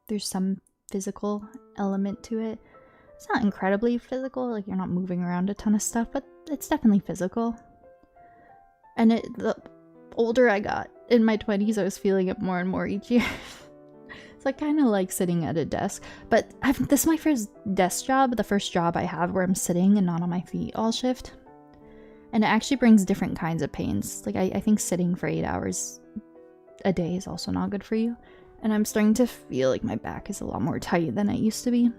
there's some physical element to it. It's not incredibly physical, like you're not moving around a ton of stuff, but it's definitely physical. And the older I got in my 20s, I was feeling it more and more each year. So I kind of like sitting at a desk, but this is my first desk job, the first job I have where I'm sitting and not on my feet all shift. And it actually brings different kinds of pains. Like I think sitting for 8 hours a day is also not good for you. And I'm starting to feel like my back is a lot more tight than it used to be.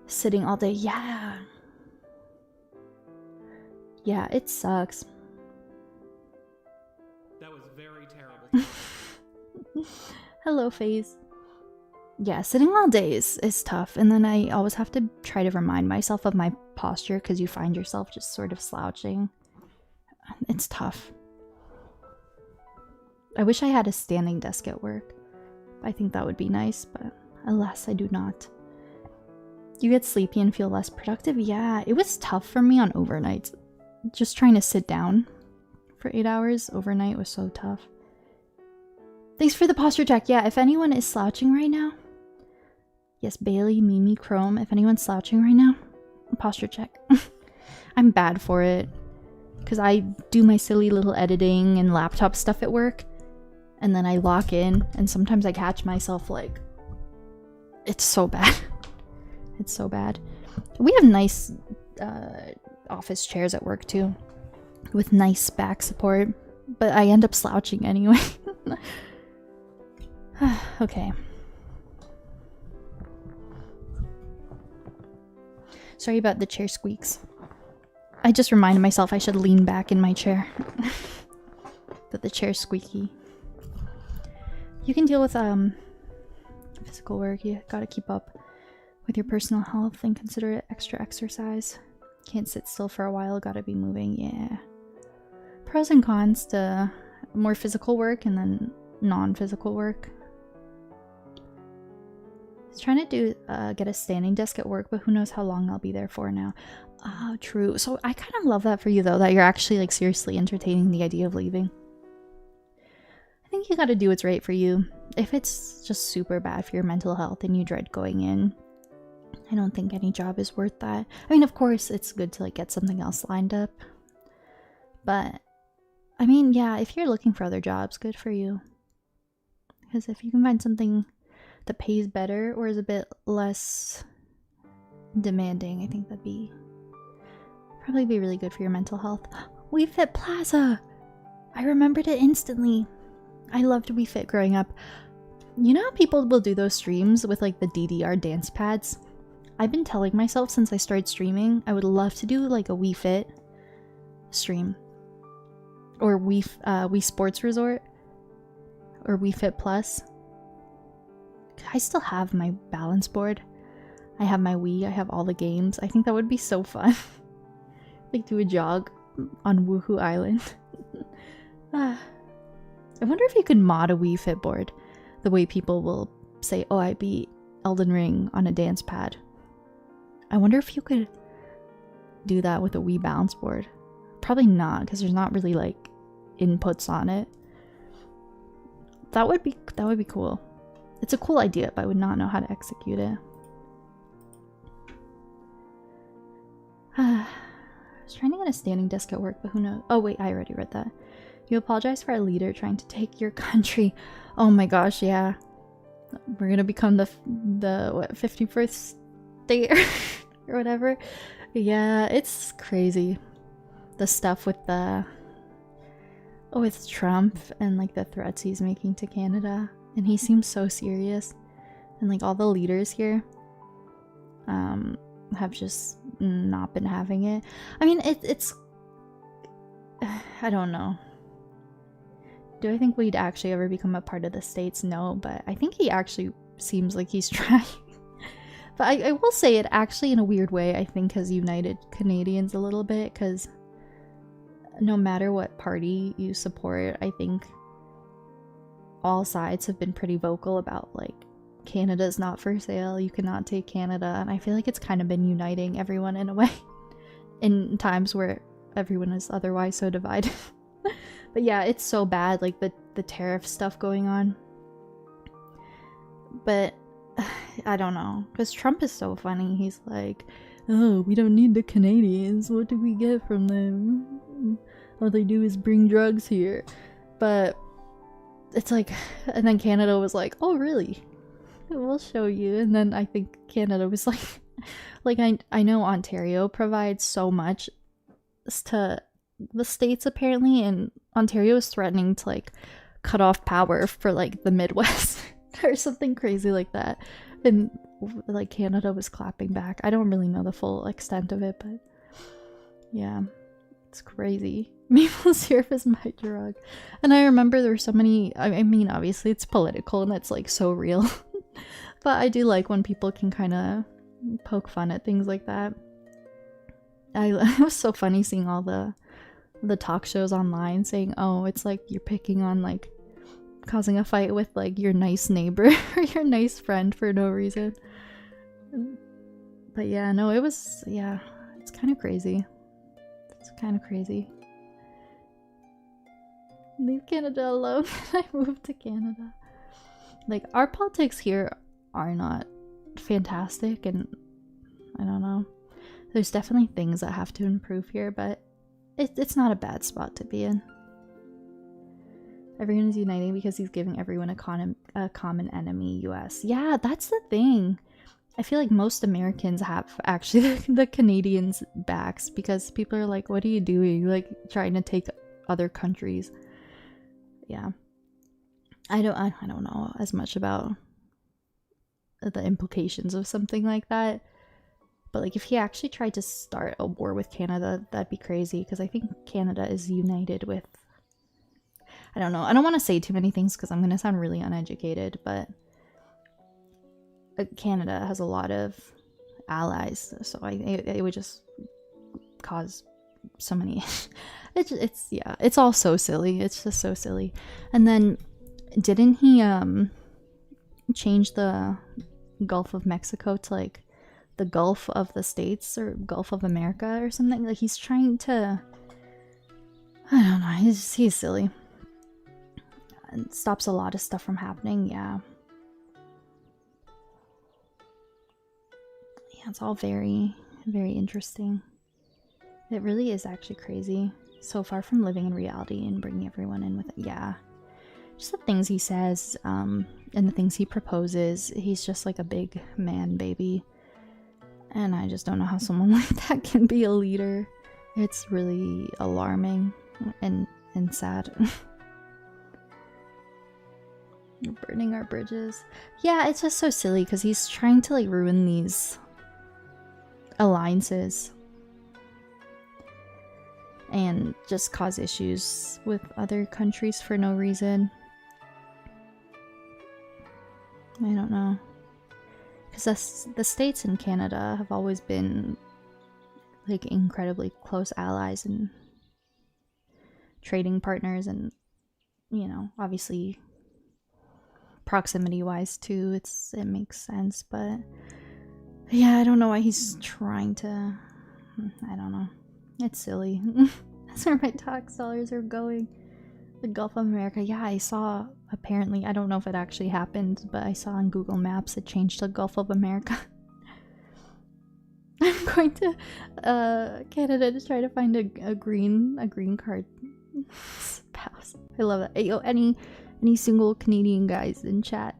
Sitting all day, yeah. Yeah, it sucks. That was very terrible. Hello, FaZe. Yeah, sitting all day is tough. And then I always have to try to remind myself of my posture because you find yourself just sort of slouching. It's tough. I wish I had a standing desk at work. I think that would be nice, but alas, I do not. You get sleepy and feel less productive? Yeah, it was tough for me on overnights. Just trying to sit down for 8 hours overnight was so tough. Thanks for the posture check. Yeah, if anyone is slouching right now, yes, Bailey, Mimi, Chrome, if anyone's slouching right now, posture check. I'm bad for it because I do my silly little editing and laptop stuff at work, and then I lock in, and sometimes I catch myself like, it's so bad. It's so bad. We have nice office chairs at work too, with nice back support, but I end up slouching anyway. Okay. Sorry about the chair squeaks. I just reminded myself I should lean back in my chair. But the chair's squeaky. You can deal with physical work. You gotta keep up with your personal health and consider it extra exercise. Can't sit still for a while, gotta be moving, yeah. Pros and cons to more physical work and then non-physical work. I was trying to get a standing desk at work, but who knows how long I'll be there for now. Oh, true. So I kind of love that for you though, that you're actually like seriously entertaining the idea of leaving. I think you gotta do what's right for you. If it's just super bad for your mental health and you dread going in, I don't think any job is worth that. I mean, of course, it's good to like get something else lined up. But, I mean, yeah, if you're looking for other jobs, good for you. Because if you can find something that pays better or is a bit less demanding, I think that'd probably be really good for your mental health. We Fit Plaza! I remembered it instantly. I loved We Fit growing up. You know how people will do those streams with like the DDR dance pads? I've been telling myself since I started streaming, I would love to do like a We Fit stream. Or Wii Sports Resort. Or We Fit Plus. I still have my balance board. I have my Wii, I have all the games. I think that would be so fun. Like do a jog on Woohoo Island. I wonder if you could mod a Wii Fit board the way people will say, oh, I beat Elden Ring on a dance pad. I wonder if you could do that with a Wii balance board. Probably not, because there's not really like inputs on it. That would be cool. It's a cool idea, but I would not know how to execute it. I was trying to get a standing desk at work, but who knows? Oh wait, I already read that. You apologize for our leader trying to take your country. Oh my gosh, yeah. We're gonna become the what, 51st state or whatever. Yeah, it's crazy. The stuff with the with Trump and like the threats he's making to Canada, and he seems so serious, and like all the leaders here have just not been having it. I mean, it's I don't know. Do I think we'd actually ever become a part of the States? No, but I think he actually seems like he's trying. But I will say it actually, in a weird way, I think has united Canadians a little bit, because no matter what party you support, I think all sides have been pretty vocal about like Canada's not for sale, you cannot take Canada, and I feel like it's kind of been uniting everyone in a way in times where everyone is otherwise so divided. But yeah, it's so bad, like the tariff stuff going on. But I don't know, because Trump is so funny. He's like, oh, we don't need the Canadians, what do we get from them? All they do is bring drugs here. But it's like, and then Canada was like, oh really? We'll show you. And then I think Canada was like I know Ontario provides so much to the States apparently, and Ontario is threatening to like cut off power for like the Midwest or something crazy like that, and like Canada was clapping back. I don't really know the full extent of it, but yeah, it's crazy. Maple syrup is my drug. And I remember there were so many, I mean obviously it's political and it's like so real, but I do like when people can kind of poke fun at things like that. It was so funny seeing all the talk shows online saying, oh, it's like you're picking on like causing a fight with like your nice neighbor or your nice friend for no reason. But yeah, no, it was, yeah, it's kind of crazy. It's kind of crazy. Leave Canada alone. I moved to Canada. Like, our politics here are not fantastic, and I don't know. There's definitely things that have to improve here, but it's not a bad spot to be in. Everyone is uniting because he's giving everyone a common enemy, US. Yeah, that's the thing. I feel like most Americans have actually the Canadians' backs, because people are like, what are you doing? Like, trying to take other countries. Yeah. I don't know as much about the implications of something like that. But like, if he actually tried to start a war with Canada, that'd be crazy, because I think Canada is united with, I don't know. I don't want to say too many things because I'm going to sound really uneducated, but Canada has a lot of allies, so it would just cause so many. it's yeah, it's all so silly. It's just so silly. And then didn't he change the Gulf of Mexico to like the Gulf of the States or Gulf of America or something? Like, he's trying to, I don't know, he's silly. It stops a lot of stuff from happening. Yeah, it's all very, very interesting. It really is actually crazy. So far from living in reality and bringing everyone in with it. Yeah, just the things he says and the things he proposes. He's just like a big man baby, and I just don't know how someone like that can be a leader. It's really alarming and sad. You're burning our bridges. Yeah, it's just so silly because he's trying to like ruin these alliances and just cause issues with other countries for no reason. I don't know, because the States and Canada have always been like incredibly close allies and trading partners, and you know, obviously proximity wise too, it makes sense, but yeah, I don't know why he's trying to. I don't know. It's silly. That's where my tax dollars are going. The Gulf of America. Yeah, I saw, apparently, I don't know if it actually happened, but I saw on Google Maps it changed to Gulf of America. I'm going to Canada to try to find a green card spouse. I love that. Yo, any single Canadian guys in chat.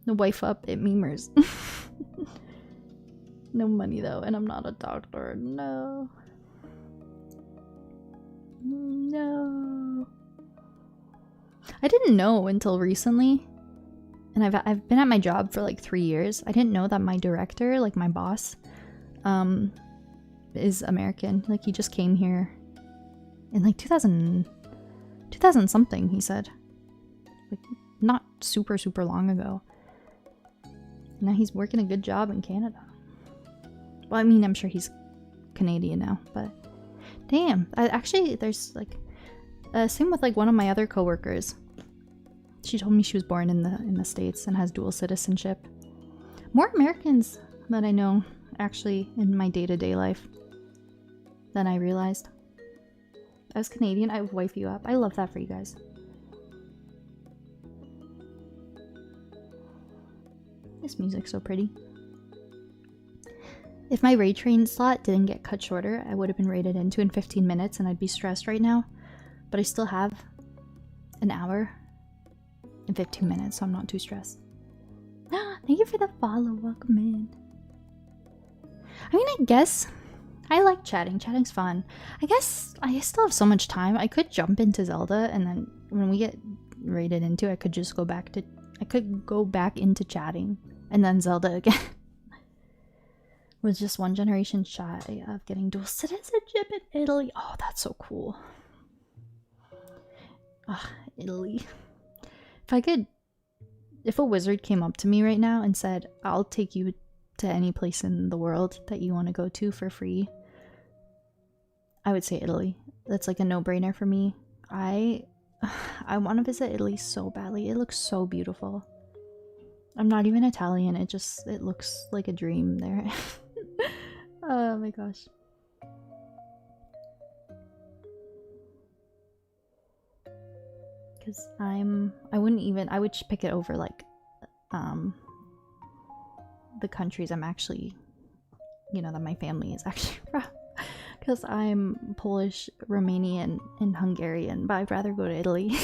The wife up at memers. No money though, and I'm not a doctor. No. No. I didn't know until recently, and I've been at my job for like 3 years. I didn't know that my director, like my boss, is American. Like he just came here in like 2000 something, he said. Like not super long ago. Now he's working a good job in Canada. Well, I mean, I'm sure he's Canadian now, but damn. Actually, there's like same with like one of my other coworkers. She told me she was born in the States and has dual citizenship. More Americans that I know actually in my day-to-day life than I realized. I was Canadian, I would wife you up. I love that for you guys. This music's so pretty. If my raid train slot didn't get cut shorter, I would have been raided into in 15 minutes and I'd be stressed right now. But I still have an hour and 15 minutes, so I'm not too stressed. Thank you for the follow. Welcome in. I mean, I guess I like chatting. Chatting's fun. I guess I still have so much time. I could jump into Zelda, and then when we get raided into, I could just go back into chatting, and then Zelda again. Was just one generation shy of getting dual citizenship in Italy. Oh, that's so cool. Ah, Italy. If a wizard came up to me right now and said, I'll take you to any place in the world that you want to go to for free, I would say Italy. That's like a no-brainer for me. I want to visit Italy so badly. It looks so beautiful. I'm not even Italian. It looks like a dream there. Oh my gosh. Because I would pick it over like the countries I'm actually, you know, that my family is actually from. Because I'm Polish, Romanian, and Hungarian, but I'd rather go to Italy.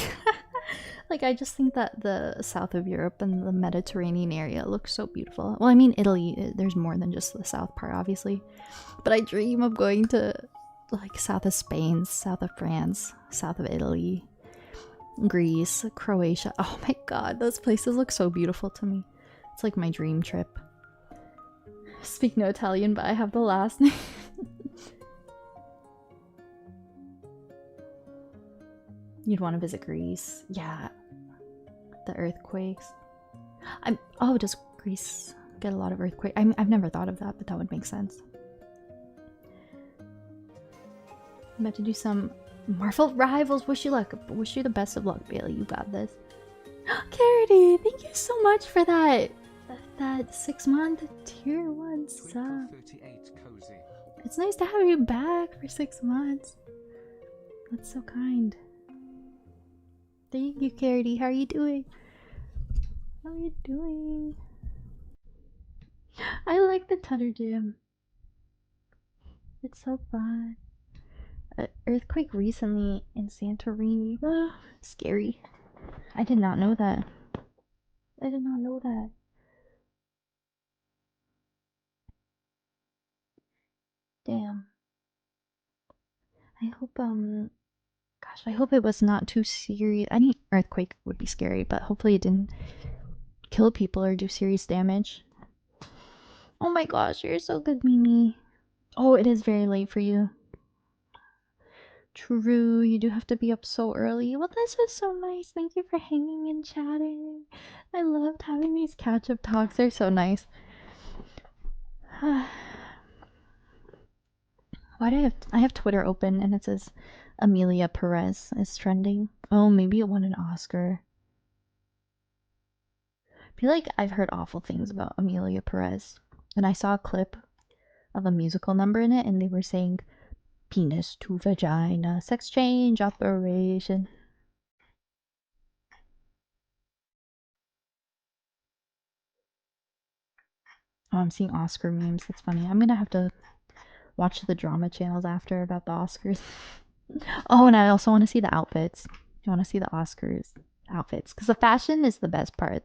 Like, I just think that the south of Europe and the Mediterranean area looks so beautiful. Well, I mean, Italy, there's more than just the south part, obviously. But I dream of going to, like, south of Spain, south of France, south of Italy, Greece, Croatia. Oh my god, those places look so beautiful to me. It's like my dream trip. I speak no Italian, but I have the last name. You'd want to visit Greece. Yeah. The earthquakes. Oh, does Greece get a lot of earthquakes? I've never thought of that, but that would make sense. I'm about to do some Marvel Rivals. Wish you luck. Wish you the best of luck, Bailey. You got this. Carity, thank you so much for that 6-month tier 1 sub. It's nice to have you back for 6 months. That's so kind. Thank you, Carity. How are you doing? How are you doing? I like the Tutter Gym. It's so fun. Earthquake recently in Santorini. Scary. I did not know that. I did not know that. Damn. I hope, gosh, I hope it was not too serious. Any earthquake would be scary, but hopefully it didn't kill people or do serious damage. Oh my gosh, you're so good, Mimi. Oh, it is very late for you. True, you do have to be up so early. Well, this was so nice. Thank you for hanging and chatting. I loved having these catch-up talks. They're so nice. Why do I have Twitter open and it says Amelia Perez is trending? Oh, maybe it won an Oscar. I feel like I've heard awful things about Amelia Perez. And I saw a clip of a musical number in it and they were saying penis to vagina, sex change operation. Oh, I'm seeing Oscar memes. That's funny. I'm gonna have to watch the drama channels after about the Oscars. Oh, and I also want to see the outfits. I want to see the Oscars outfits because the fashion is the best part.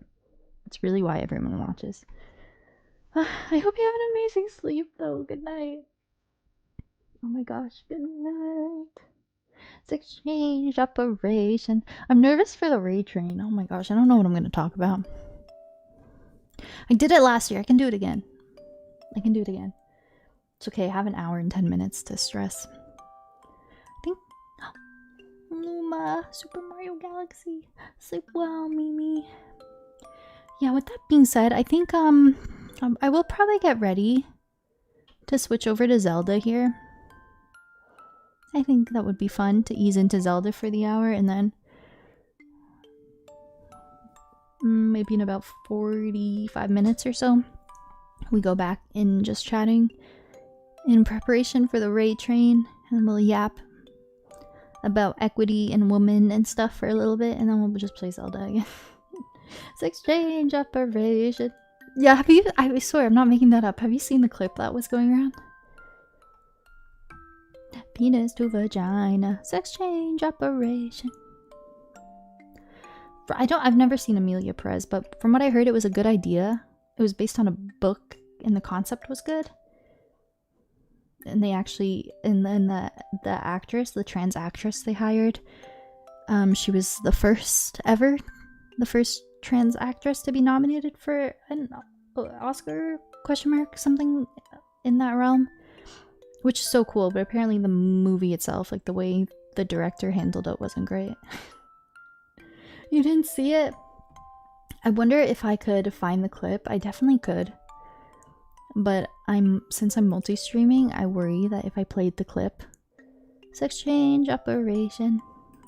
It's really why everyone watches. I hope you have an amazing sleep, though. Good night. Oh my gosh, good night. It's exchange operation. I'm nervous for the raid train. Oh my gosh, I don't know what I'm going to talk about. I did it last year. I can do it again. I can do it again. It's okay. I have an hour and 10 minutes to stress. I think... Luma, Super Mario Galaxy. Sleep well, Mimi. Yeah, with that being said, I think I will probably get ready to switch over to Zelda here. I think that would be fun to ease into Zelda for the hour and then maybe in about 45 minutes or so we go back in just chatting in preparation for the raid train, and we'll yap about equity and women and stuff for a little bit, and then we'll just play Zelda again. It's exchange operation. Yeah, have you? I swear I'm not making that up. Have you seen the clip that was going around? Penis to vagina, sex change operation. I've never seen Amelia Perez, but from what I heard, it was a good idea. It was based on a book, and the concept was good. And they actually, and then the actress, the trans actress they hired, she was the first trans actress to be nominated for an Oscar ? Something in that realm, which is so cool. But apparently the movie itself, like the way the director handled it, wasn't great. You didn't see it? I wonder if I could find the clip. I definitely could. But since I'm multi-streaming, I worry that if I played the clip, sex change operation,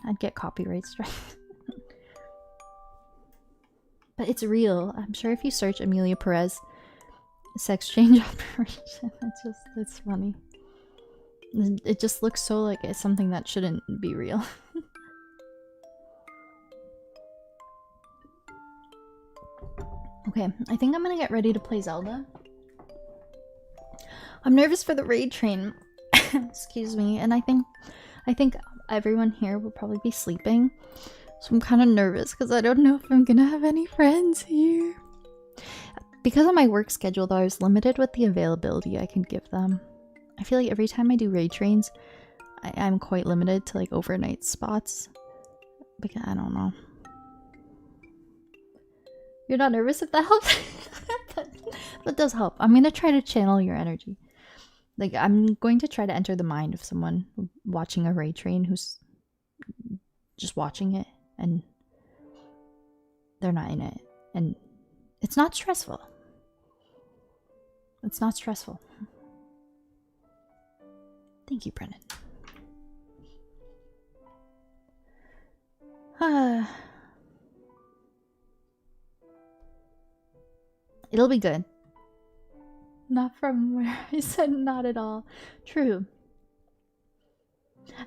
I'd get copyright strike. But it's real. I'm sure if you search Amelia Perez sex change operation, it's funny. It just looks so like it's something that shouldn't be real. Okay, I think I'm gonna get ready to play Zelda. I'm nervous for the raid train. Excuse me, and I think everyone here will probably be sleeping. So I'm kind of nervous because I don't know if I'm gonna have any friends here. Because of my work schedule though, I was limited with the availability I can give them. I feel like every time I do raid trains, I'm quite limited to like overnight spots. Because I don't know. You're not nervous if that helps? That does help. I'm gonna try to channel your energy. Like, I'm going to try to enter the mind of someone watching a raid train who's just watching it and they're not in it. And it's not stressful. It's not stressful. Thank you, Brennan. It'll be good. Not from where I said not at all. True.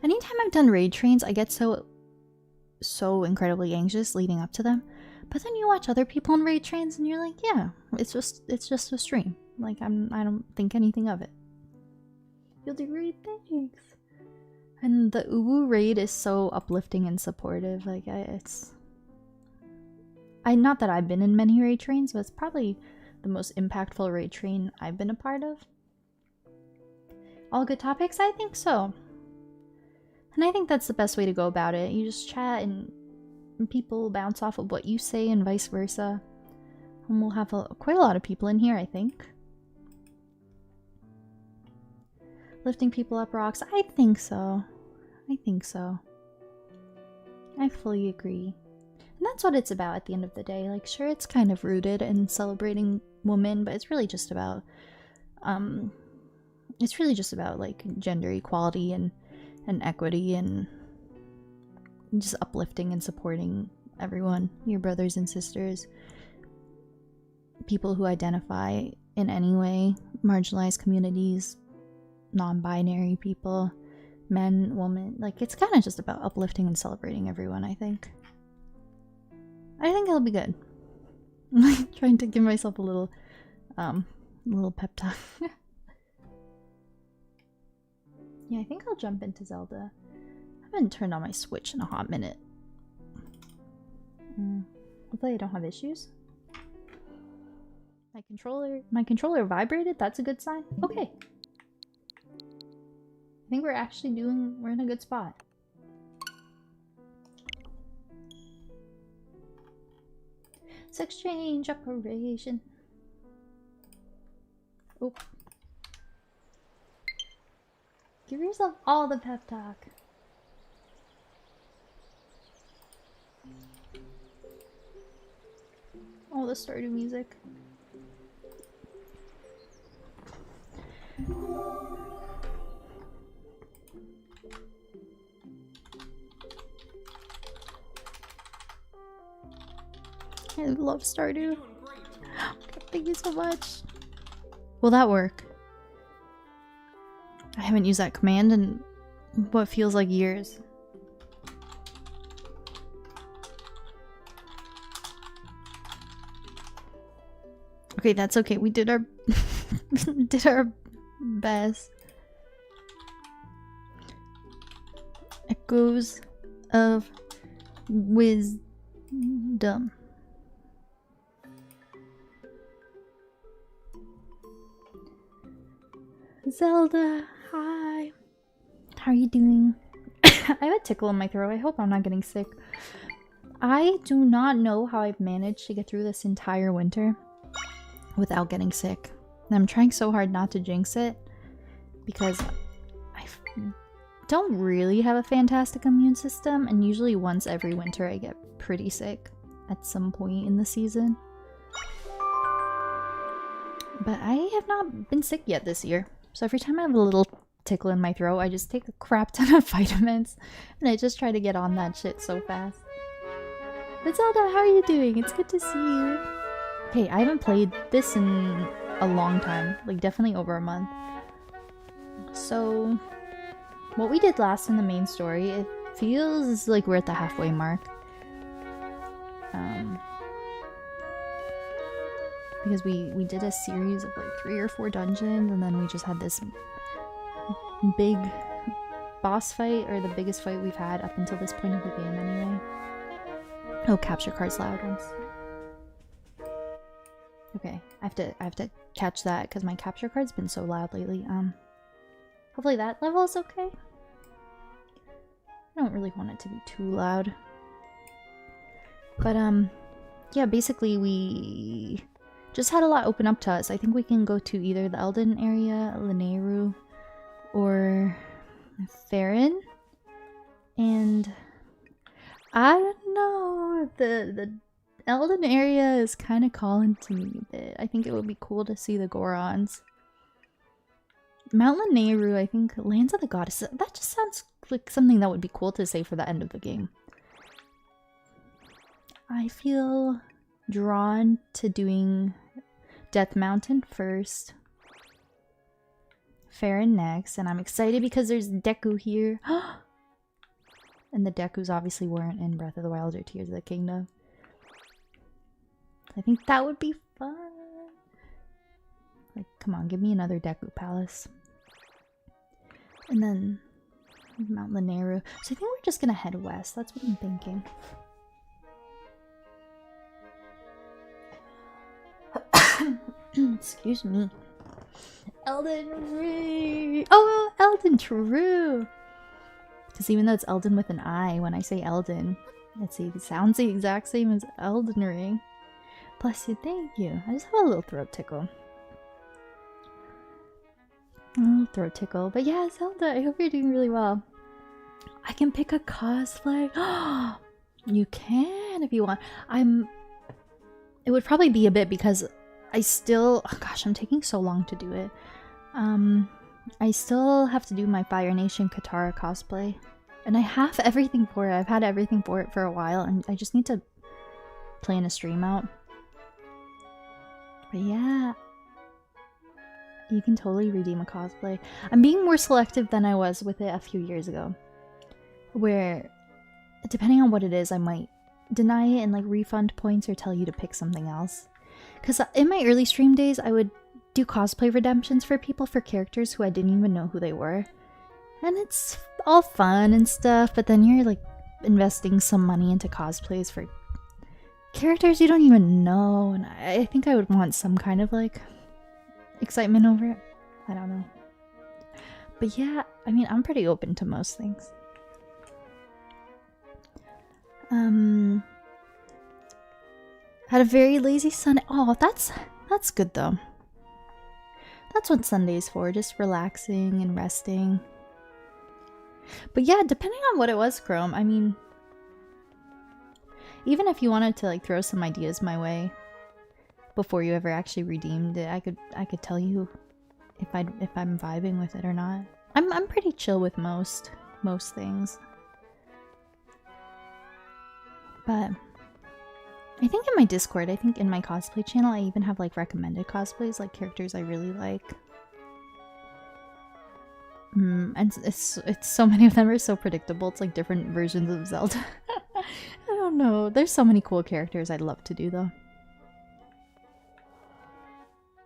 Anytime I've done raid trains, I get so incredibly anxious leading up to them. But then you watch other people on raid trains and you're like, yeah, it's just a stream. Like I don't think anything of it. You'll do great things. And the Uwu raid is so uplifting and supportive. Like not that I've been in many raid trains, but it's probably the most impactful raid train I've been a part of. All good topics? I think so. And I think that's the best way to go about it. You just chat and people bounce off of what you say and vice versa. And we'll have quite a lot of people in here, I think. Lifting people up rocks? I think so. I think so. I fully agree. And that's what it's about at the end of the day. Like, sure, it's kind of rooted in celebrating women, but it's really just about it's really just about like gender equality and equity and just uplifting and supporting everyone, your brothers and sisters, people who identify in any way, marginalized communities, non-binary people, men, women. Like, it's kind of just about uplifting and celebrating everyone, I think. I think it'll be good. I'm like trying to give myself a little pep talk. Yeah, I think I'll jump into Zelda. I haven't turned on my Switch in a hot minute. Hopefully I don't have issues. My controller vibrated? That's a good sign? Okay. I think we're in a good spot. Sex change operation. Oh. Give yourself all the pep talk. Oh, the Stardew music. I love Stardew. Thank you so much. Will that work? I haven't used that command in what feels like years. Okay, that's okay. We did our did our best. Echoes of wisdom. Zelda, hi. How are you doing? I have a tickle in my throat. I hope I'm not getting sick. I do not know how I've managed to get through this entire winter without getting sick. And I'm trying so hard not to jinx it because I don't really have a fantastic immune system, and usually once every winter I get pretty sick at some point in the season. But I have not been sick yet this year. So every time I have a little tickle in my throat, I just take a crap ton of vitamins and I just try to get on that shit so fast. But Zelda, how are you doing? It's good to see you. Okay, I haven't played this in a long time, like definitely over a month. So what we did last in the main story, it feels like we're at the halfway mark. Because we did a series of like 3 or 4 dungeons, and then we just had this big boss fight, or the biggest fight we've had up until this point of the game anyway. Oh, capture card's loud ones. Okay, I have to catch that because my capture card's been so loud lately. Hopefully that level is okay. I don't really want it to be too loud. But yeah, basically we just had a lot open up to us. I think we can go to either the Eldin area, Lanayru, or Farron. And I don't know, the Eldin area is kind of calling to me a bit. I think it would be cool to see the Gorons. Mount Lanayru, I think, Lands of the Goddesses. That just sounds like something that would be cool to say for the end of the game. I feel drawn to doing Death Mountain first, Farron next, and I'm excited because there's Deku here. And the Dekus obviously weren't in Breath of the Wild or Tears of the Kingdom. I think that would be fun. Like, come on, give me another Deku Palace. And then Mount Lanayru. So I think we're just gonna head west. That's what I'm thinking. Excuse me. Eldin Region. Oh, Eldin, true. Because even though it's Eldin with an I, when I say Eldin, it sounds the exact same as Elden Ring. Bless you, thank you. I just have a little throat tickle. A little throat tickle. But yeah, Zelda, I hope you're doing really well. I can pick a cosplay. You can if you want. It would probably be a bit because I still... Oh gosh, I'm taking so long to do it. I still have to do my Fire Nation Katara cosplay. And I have everything for it. I've had everything for it for a while, and I just need to plan a stream out. But yeah, you can totally redeem a cosplay. I'm being more selective than I was with it a few years ago, where depending on what it is, I might deny it and like refund points or tell you to pick something else. Because in my early stream days, I would do cosplay redemptions for people for characters who I didn't even know who they were. And it's all fun and stuff, but then you're like investing some money into cosplays for characters you don't even know, and I think I would want some kind of like excitement over it. I don't know. But yeah, I mean, I'm pretty open to most things. Had a very lazy Sunday. Oh, that's good though. That's what Sunday's for, just relaxing and resting. But yeah, depending on what it was, Chrome, I mean, even if you wanted to like throw some ideas my way before you ever actually redeemed it, I could tell you if I'm vibing with it or not. I'm pretty chill with most things. But I think in my Discord, I think in my cosplay channel, I even have like recommended cosplays, like characters I really like. And it's so many of them are so predictable. It's like different versions of Zelda. I don't know. There's so many cool characters I'd love to do though.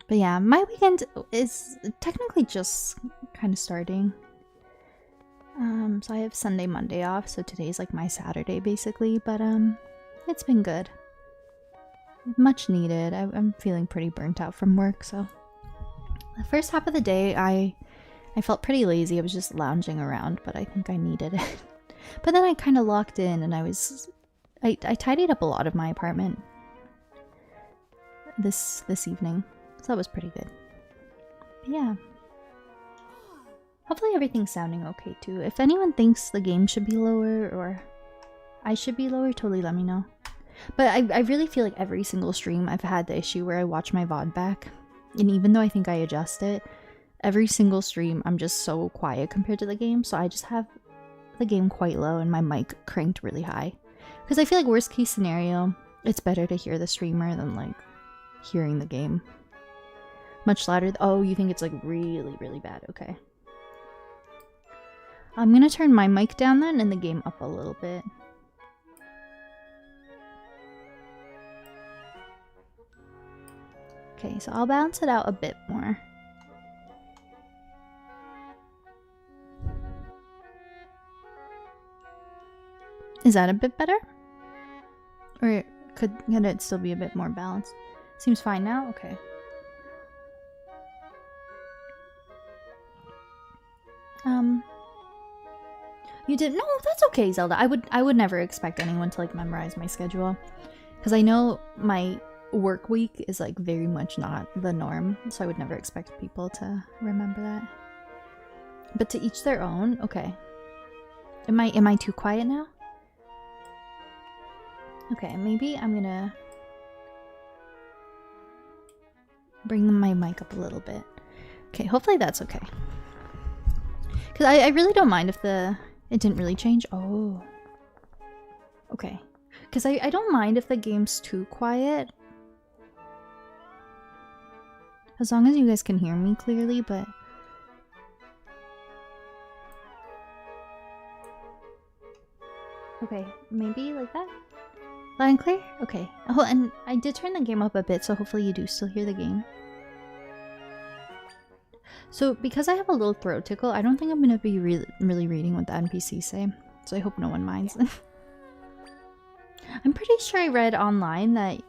But yeah, my weekend is technically just kind of starting. So I have Sunday, Monday off, so today's like my Saturday basically, but it's been good. Much needed. I'm feeling pretty burnt out from work, so the first half of the day I felt pretty lazy. I was just lounging around, but I think I needed it. But then I kind of locked in and I tidied up a lot of my apartment this evening, so that was pretty good. But yeah. Hopefully everything's sounding okay too. If anyone thinks the game should be lower or I should be lower, totally let me know. But I really feel like every single stream I've had the issue where I watch my VOD back, and even though I think I adjust it, every single stream I'm just so quiet compared to the game, so I just have the game quite low and my mic cranked really high. Because I feel like worst case scenario, it's better to hear the streamer than like hearing the game. Much louder. Oh, you think it's like really, really bad. Okay. I'm gonna turn my mic down then and the game up a little bit. Okay, so I'll balance it out a bit more. Is that a bit better? Or could it still be a bit more balanced? Seems fine now? Okay. You did no, that's okay, Zelda. I would never expect anyone to like memorize my schedule. Because I know my work week is like very much not the norm, so I would never expect people to remember that. But to each their own. Okay. Am I too quiet now? Okay, maybe I'm gonna bring my mic up a little bit. Okay, hopefully that's okay. Because I really don't mind if it didn't really change. Oh. Okay. Because I don't mind if the game's too quiet. As long as you guys can hear me clearly, but... Okay, maybe like that? Loud and clear? Okay. Oh, and I did turn the game up a bit, so hopefully you do still hear the game. So, because I have a little throat tickle, I don't think I'm going to be really reading what the NPCs say. So I hope no one minds. I'm pretty sure I read online that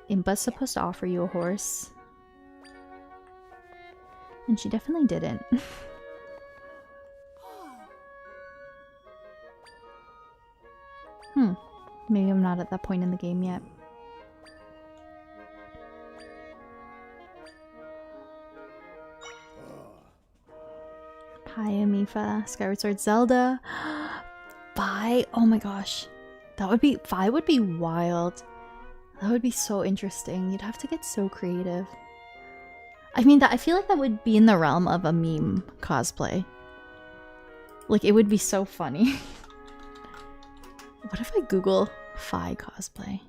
Impa's supposed to offer you a horse. And she definitely didn't. Maybe I'm not at that point in the game yet. Hi, Amifa. Skyward Sword Zelda. Fi. Oh my gosh. Fi would be wild. That would be so interesting. You'd have to get so creative. I mean, I feel like that would be in the realm of a meme cosplay. Like, it would be so funny. What if I Google Fi cosplay?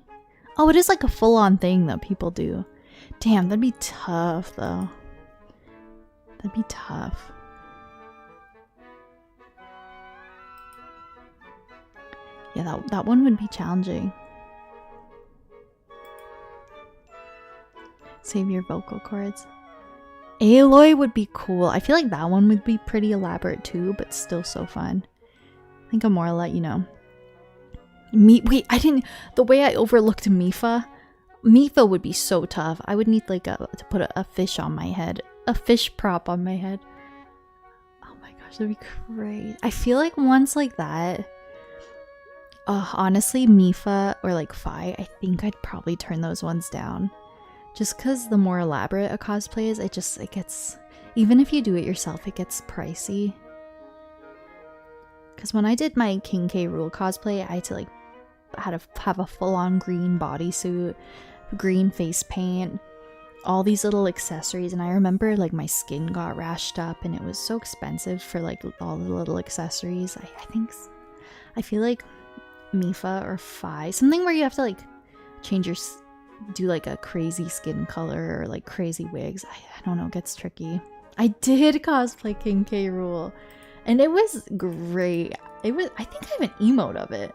Oh, it is like a full-on thing that people do. Damn, that'd be tough, though. That'd be tough. Yeah, that one would be challenging. Save your vocal cords. Aloy would be cool. I feel like that one would be pretty elaborate too, but still so fun. I think Amorla, you know. Wait, I didn't. The way I overlooked Mifa. Mifa would be so tough. I would need like to put a fish on my head. A fish prop on my head. Oh my gosh, that'd be great. I feel like ones like that. Honestly, Mifa or like Fi, I think I'd probably turn those ones down. Just because the more elaborate a cosplay is, it gets, even if you do it yourself, it gets pricey. Because when I did my King K. Rool cosplay, I had to like, have a full-on green bodysuit, green face paint, all these little accessories, and I remember like my skin got rashed up and it was so expensive for like all the little accessories. I feel like Mifa or Fi, something where you have to like change your do like a crazy skin color or like crazy wigs. I don't know, it gets tricky. I did cosplay King K. Rool and it was great. I think I have an emote of it.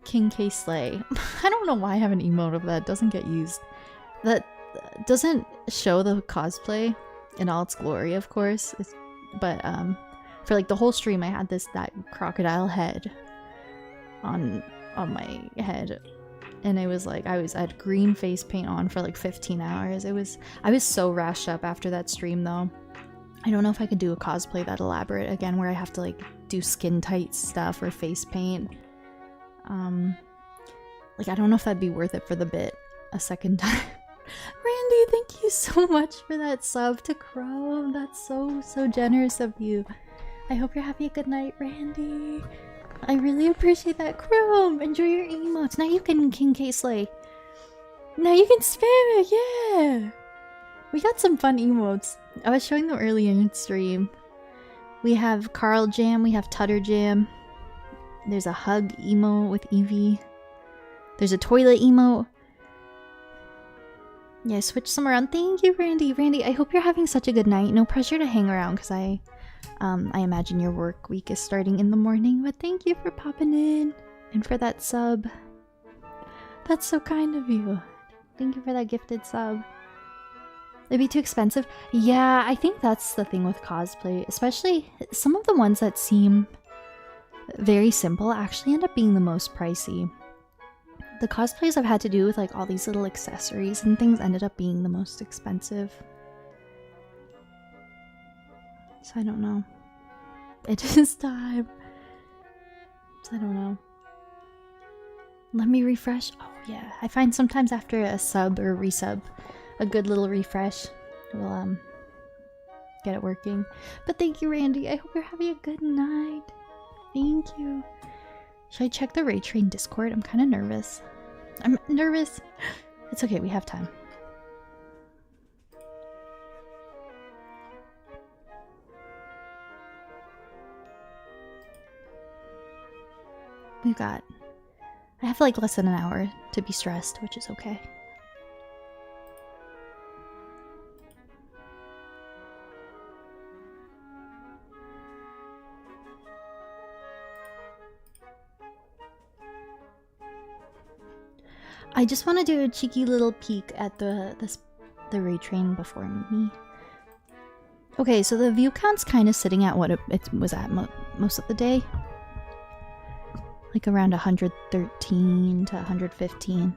King K. Slay. I don't know why I have an emote of that. It doesn't get used. That doesn't show the cosplay in all its glory, of course. But for like the whole stream I had that crocodile head on my head. And it was like I had green face paint on for like 15 hours. I was so rashed up after that stream though. I don't know if I could do a cosplay that elaborate again where I have to like do skin tight stuff or face paint. Like I don't know if that'd be worth it for the bit a second time. Randy, thank you so much for that sub to Chrome. That's so generous of you. I hope you're having a good night, Randy. I really appreciate that. Chrome, enjoy your emotes. Now you can King K Slay. Now you can spam it, yeah! We got some fun emotes. I was showing them earlier in stream. We have Carl Jam, we have Tutter Jam. There's a hug emote with Eevee. There's a toilet emote. Yeah, switch some around. Thank you, Randy. Randy, I hope you're having such a good night. No pressure to hang around because I imagine your work week is starting in the morning, but thank you for popping in and for that sub. That's so kind of you. Thank you for that gifted sub. It'd be too expensive. Yeah, I think that's the thing with cosplay, especially some of the ones that seem very simple actually end up being the most pricey. The cosplays I've had to do with like all these little accessories and things ended up being the most expensive. So I don't know. It is time. So I don't know. Let me refresh. Oh yeah. I find sometimes after a sub or resub, a good little refresh will get it working. But thank you, Randy. I hope you're having a good night. Thank you. Should I check the Ray Train Discord? I'm kind of nervous. I'm nervous. It's okay, we have time. I have like less than an hour to be stressed, which is okay. I just want to do a cheeky little peek at the Ray Train before me. Okay, so the view count's kind of sitting at what it was at most of the day. Like around 113 to 115.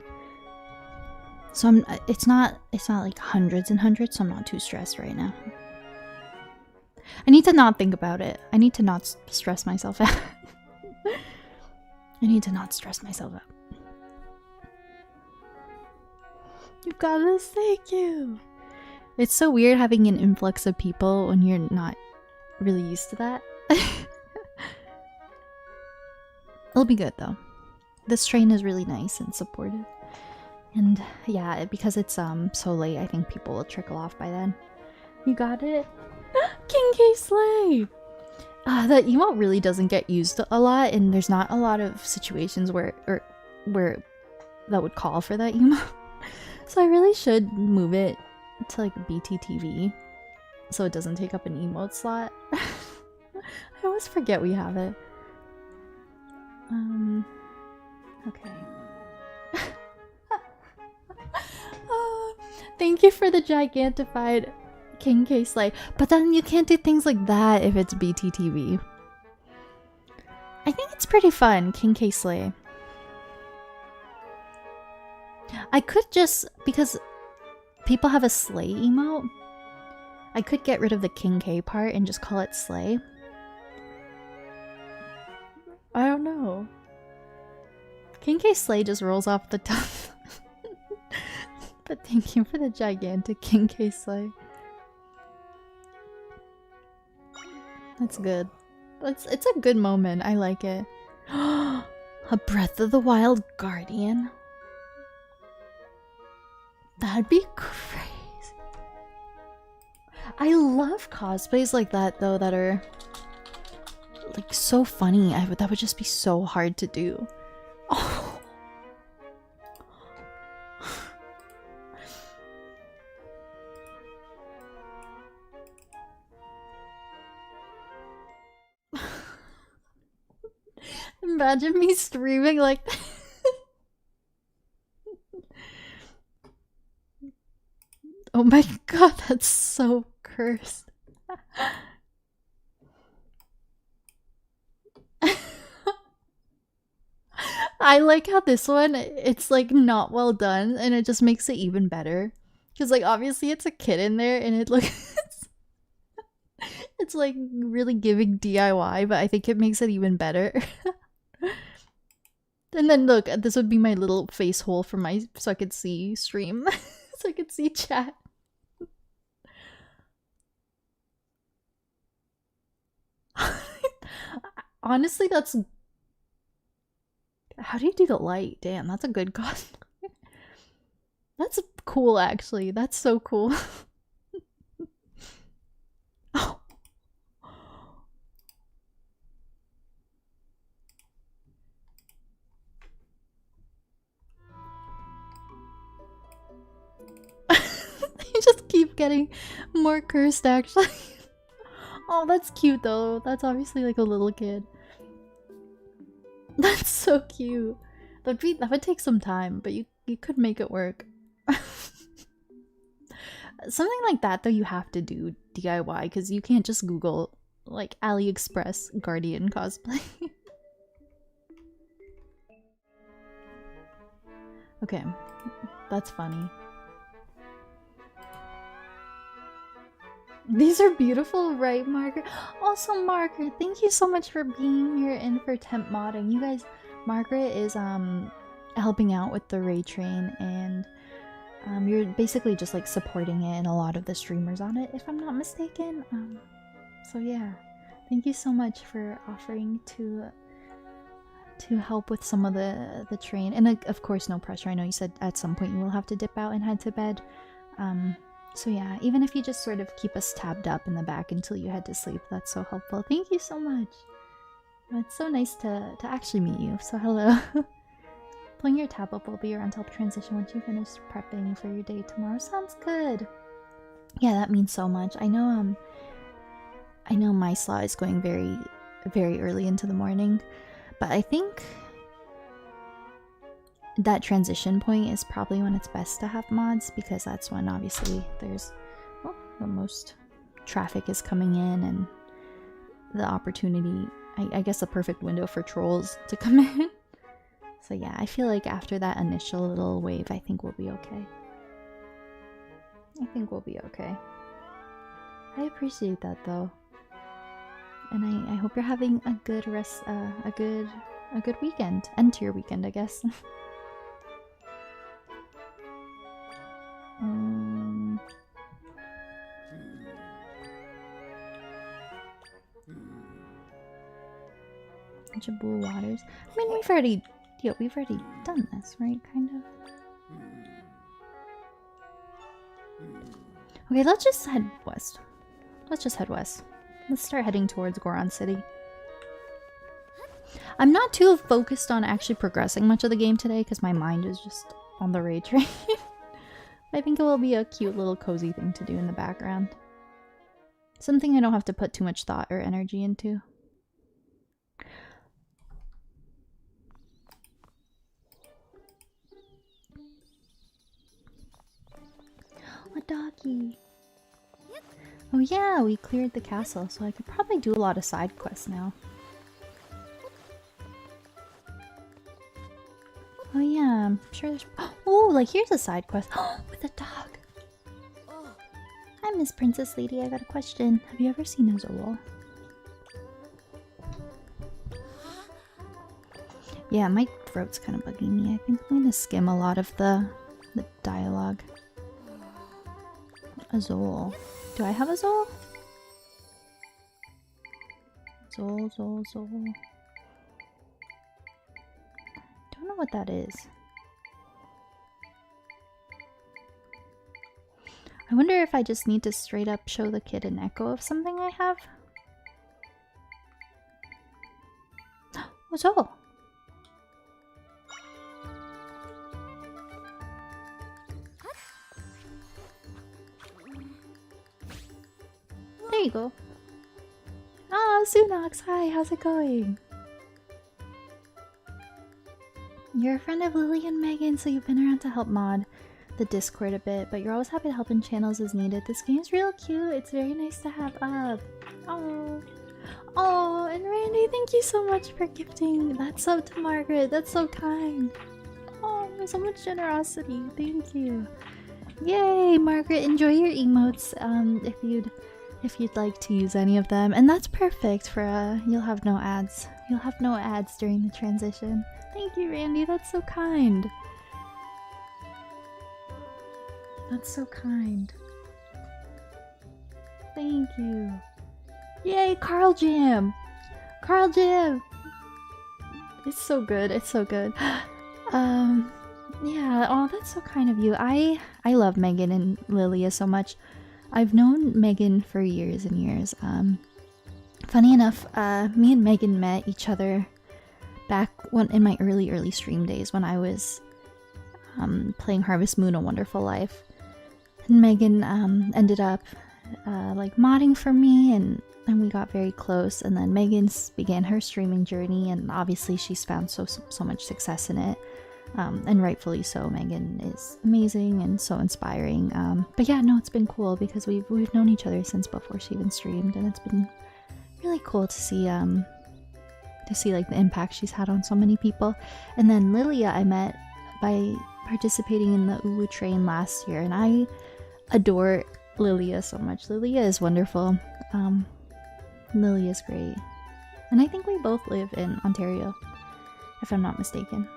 So it's not like hundreds and hundreds, so I'm not too stressed right now. I need to not think about it. I need to not stress myself out. I need to not stress myself out. You've got this, thank you. It's so weird having an influx of people when you're not really used to that. It'll be good though. This train is really nice and supportive. And yeah, because it's so late, I think people will trickle off by then. You got it? King K Slay! That emote really doesn't get used a lot, and there's not a lot of situations where that would call for that emote. So I really should move it to like BTTV so it doesn't take up an emote slot. I always forget we have it. Okay. Thank you for the gigantified King K Slay. But then you can't do things like that if it's BTTV. I think it's pretty fun, King K Slay. I could just, because people have a Slay emote, I could get rid of the King K part and just call it Slay. I don't know. King K Slay just rolls off the tongue. But thank you for the gigantic King K Slay. That's good. It's a good moment. I like it. A Breath of the Wild Guardian. That'd be crazy. I love cosplays like that though, that are like so funny. That would just be so hard to do. Oh. Imagine me streaming like oh my god, that's so cursed. I like how this one, it's like not well done and it just makes it even better. Because like obviously it's a kid in there and it looks it's like really giving DIY, but I think it makes it even better. And then look, this would be my little face hole for my, so I could see stream. So I could see chat. Honestly, that's... How do you do the light? Damn, that's a good costume. That's cool, actually. That's so cool. Oh. You just keep getting more cursed, actually. Oh, that's cute, though. That's obviously like a little kid. That's so cute. That would take some time, but you could make it work. Something like that, though, you have to do DIY because you can't just Google like AliExpress Guardian cosplay. Okay, that's funny. These are beautiful, right, Margaret? Also, Margaret, thank you so much for being here and for temp modding. You guys, Margaret is helping out with the Ray Train, and you're basically just like supporting it and a lot of the streamers on it, if I'm not mistaken. So yeah, thank you so much for offering to help with some of the train, and of course, no pressure. I know you said at some point you will have to dip out and head to bed. So yeah, even if you just sort of keep us tabbed up in the back until you head to sleep, that's so helpful. Thank you so much. It's so nice to actually meet you. So hello. Pulling your tab up will be your on-top transition once you finish prepping for your day tomorrow. Sounds good. Yeah, that means so much. I know my slot is going very, very early into the morning, but I think that transition point is probably when it's best to have mods, because that's when obviously there's, well, the most traffic is coming in and the opportunity, I guess a perfect window for trolls to come in. So yeah, I feel like after that initial little wave, I think we'll be okay. I think we'll be okay. I appreciate that though. And I hope you're having a good rest, a good weekend. End to your weekend, I guess. Jabul Waters. I mean, we've already done this, right? Kind of. Okay, let's just head west. Let's just head west. Let's start heading towards Goron City. I'm not too focused on actually progressing much of the game today because my mind is just on the raid train. I think it will be a cute little cozy thing to do in the background. Something I don't have to put too much thought or energy into. A doggy. Oh yeah, we cleared the castle, so I could probably do a lot of side quests now. Oh yeah, I'm sure there's... Oh, like here's a side quest. With a dog. Hi, Miss Princess Lady. I got a question. Have you ever seen a Zool? Yeah, my throat's kind of bugging me. I think I'm gonna skim a lot of the dialogue. A Zool. Do I have a Zool? Zool. Don't know what that is. I wonder if I just need to straight up show the kid an echo of something I have. What's all? There you go. Ah, Sunox, hi, how's it going? You're a friend of Lily and Megan, so you've been around to help mod the Discord a bit, but you're always happy to help in channels as needed. This game's real cute. It's very nice to have up. Oh, oh, and Randy, thank you so much for gifting that sub to Margaret. That's so kind. Oh, there's so much generosity. Thank you. Yay, Margaret! Enjoy your emotes. If you'd like to use any of them, and that's perfect for you'll have no ads. You'll have no ads during the transition. Thank you, Randy. That's so kind. That's so kind. Thank you. Yay, Carl Jam! Carl Jam! It's so good. It's so good. Yeah. Oh, that's so kind of you. I love Megan and Lilia so much. I've known Megan for years and years. Funny enough, me and Megan met each other back in my early stream days when I was playing Harvest Moon: A Wonderful Life. And Megan ended up like modding for me, and we got very close. And then Megan began her streaming journey, and obviously she's found so much success in it. And rightfully so. Megan is amazing and so inspiring. But yeah, no, it's been cool because we've known each other since before she even streamed, and it's been really cool to see like the impact she's had on so many people. And then Lilia I met by participating in the Ulu train last year, and I adore Lilia so much. Lilia is wonderful. Lilia is great. And I think we both live in Ontario, if I'm not mistaken.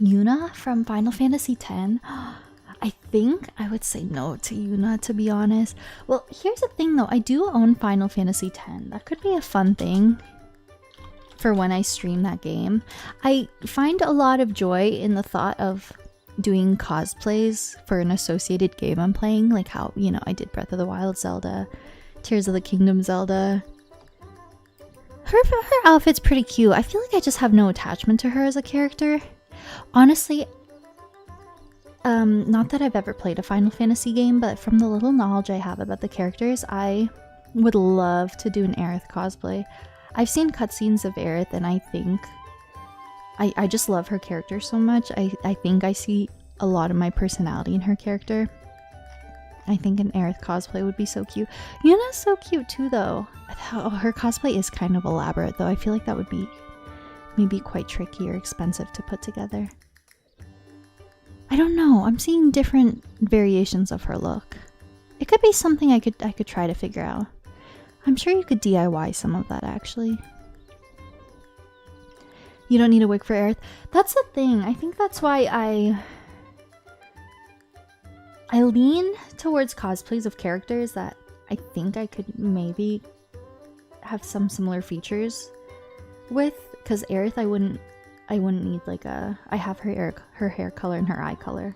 Yuna from Final Fantasy X? I think I would say no to Yuna, to be honest. Well, here's the thing though, I do own Final Fantasy X. That could be a fun thing for when I stream that game. I find a lot of joy in the thought of doing cosplays for an associated game I'm playing, like how, you know, I did Breath of the Wild Zelda, Tears of the Kingdom Zelda. Her outfit's pretty cute. I feel like I just have no attachment to her as a character. Honestly, not that I've ever played a Final Fantasy game, but from the little knowledge I have about the characters, I would love to do an Aerith cosplay. I've seen cutscenes of Aerith, and I think I just love her character so much. I think I see a lot of my personality in her character. I think an Aerith cosplay would be so cute. Yuna's so cute too, though. Oh, her cosplay is kind of elaborate, though. I feel like that would be maybe quite tricky or expensive to put together. I don't know. I'm seeing different variations of her look. It could be something I could try to figure out. I'm sure you could DIY some of that, actually. You don't need a wig for Aerith. That's the thing. I think that's why I lean towards cosplays of characters that I think I could maybe have some similar features with. Because Aerith, I wouldn't need like a... I have her hair color and her eye color.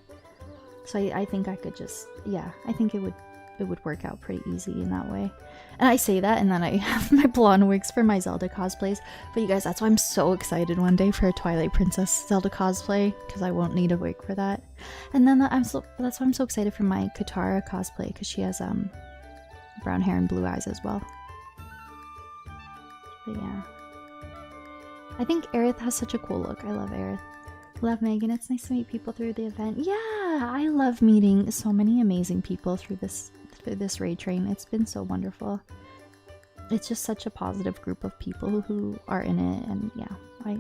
So I think I could just, yeah, I think it would work out pretty easy in that way. And I say that, and then I have my blonde wigs for my Zelda cosplays. But you guys, that's why I'm so excited one day for a Twilight Princess Zelda cosplay, because I won't need a wig for that. And then that's why I'm so excited for my Katara cosplay, because she has brown hair and blue eyes as well. But yeah, I think Aerith has such a cool look. I love Aerith. Love Megan. It's nice to meet people through the event. Yeah, I love meeting so many amazing people through this raid train. It's been so wonderful. It's just such a positive group of people who are in it, and yeah,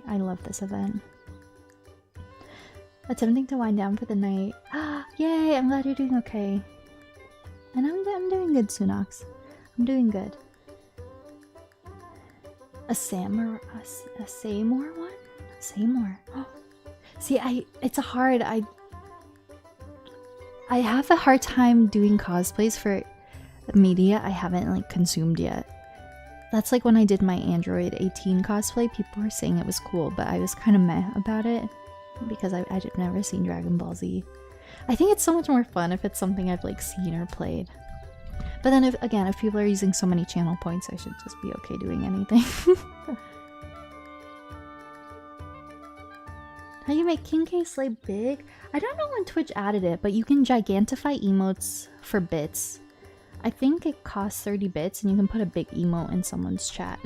I love this event. Attempting to wind down for the night. Ah, yay! I'm glad you're doing okay. And I'm doing good, Sunox. I'm doing good. A Seymour one? Seymour. See, it's a hard, I have a hard time doing cosplays for media I haven't like consumed yet. That's like when I did my Android 18 cosplay, people were saying it was cool, but I was kind of meh about it because I've never seen Dragon Ball Z. I think it's so much more fun if it's something I've like seen or played. But then if people are using so many channel points, I should just be okay doing anything. How you make King K Slay big? I don't know when Twitch added it, but you can gigantify emotes for bits. I think it costs 30 bits and you can put a big emote in someone's chat.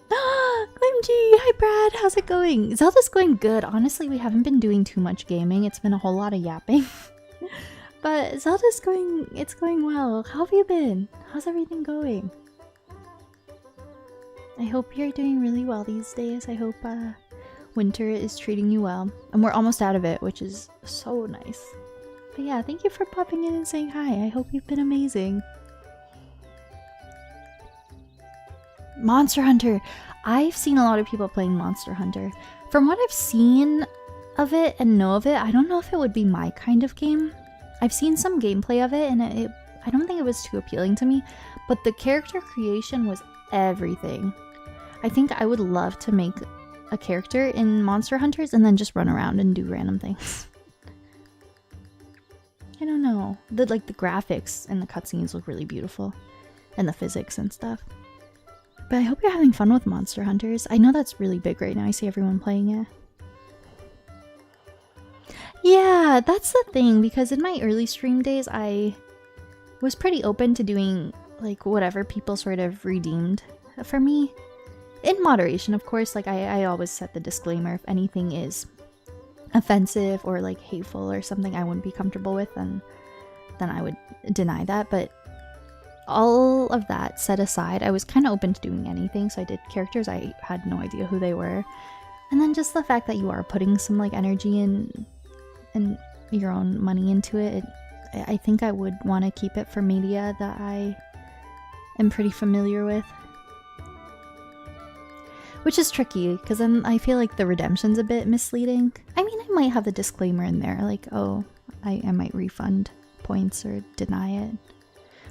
Glimg, hi Brad, how's it going? Zelda's going good. Honestly, we haven't been doing too much gaming. It's been a whole lot of yapping. But Zelda's it's going well. How have you been? How's everything going? I hope you're doing really well these days. I hope winter is treating you well. And we're almost out of it, which is so nice. But yeah, thank you for popping in and saying hi. I hope you've been amazing. Monster Hunter. I've seen a lot of people playing Monster Hunter. From what I've seen of it and know of it, I don't know if it would be my kind of game. I've seen some gameplay of it and I don't think it was too appealing to me, but the character creation was everything. I think I would love to make a character in Monster Hunters and then just run around and do random things. I don't know. The graphics and the cutscenes look really beautiful. And the physics and stuff. But I hope you're having fun with Monster Hunters. I know that's really big right now. I see everyone playing it. Yeah, that's the thing, because in my early stream days, I was pretty open to doing like whatever people sort of redeemed for me. In moderation, of course. Like I always set the disclaimer, if anything is offensive or like hateful or something I wouldn't be comfortable with, then I would deny that. But all of that set aside, I was kind of open to doing anything. So I did characters I had no idea who they were, and then just the fact that you are putting some like energy and your own money into it, I think I would want to keep it for media that I am pretty familiar with. Which is tricky, because then I feel like the redemption's a bit misleading. I mean, I might have a disclaimer in there, like, oh, I might refund points or deny it.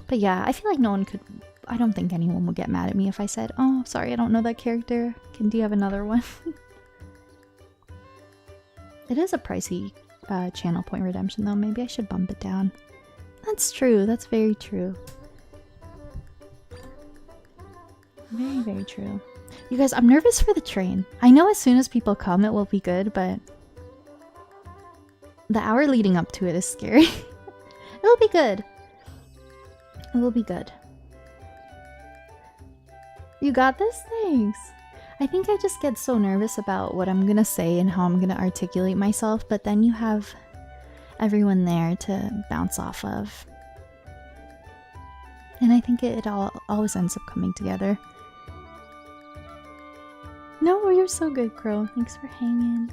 But yeah, I feel like no one could... I don't think anyone would get mad at me if I said, oh, sorry, I don't know that character. Do you have another one? It is a pricey channel point redemption, though. Maybe I should bump it down. That's true. That's very true. Very, very true. You guys, I'm nervous for the train. I know as soon as people come, it will be good, but the hour leading up to it is scary. It'll be good. It will be good. You got this? Thanks. I think I just get so nervous about what I'm gonna say and how I'm gonna articulate myself, but then you have everyone there to bounce off of. And I think it all always ends up coming together. No, you're so good, Crow. Thanks for hanging.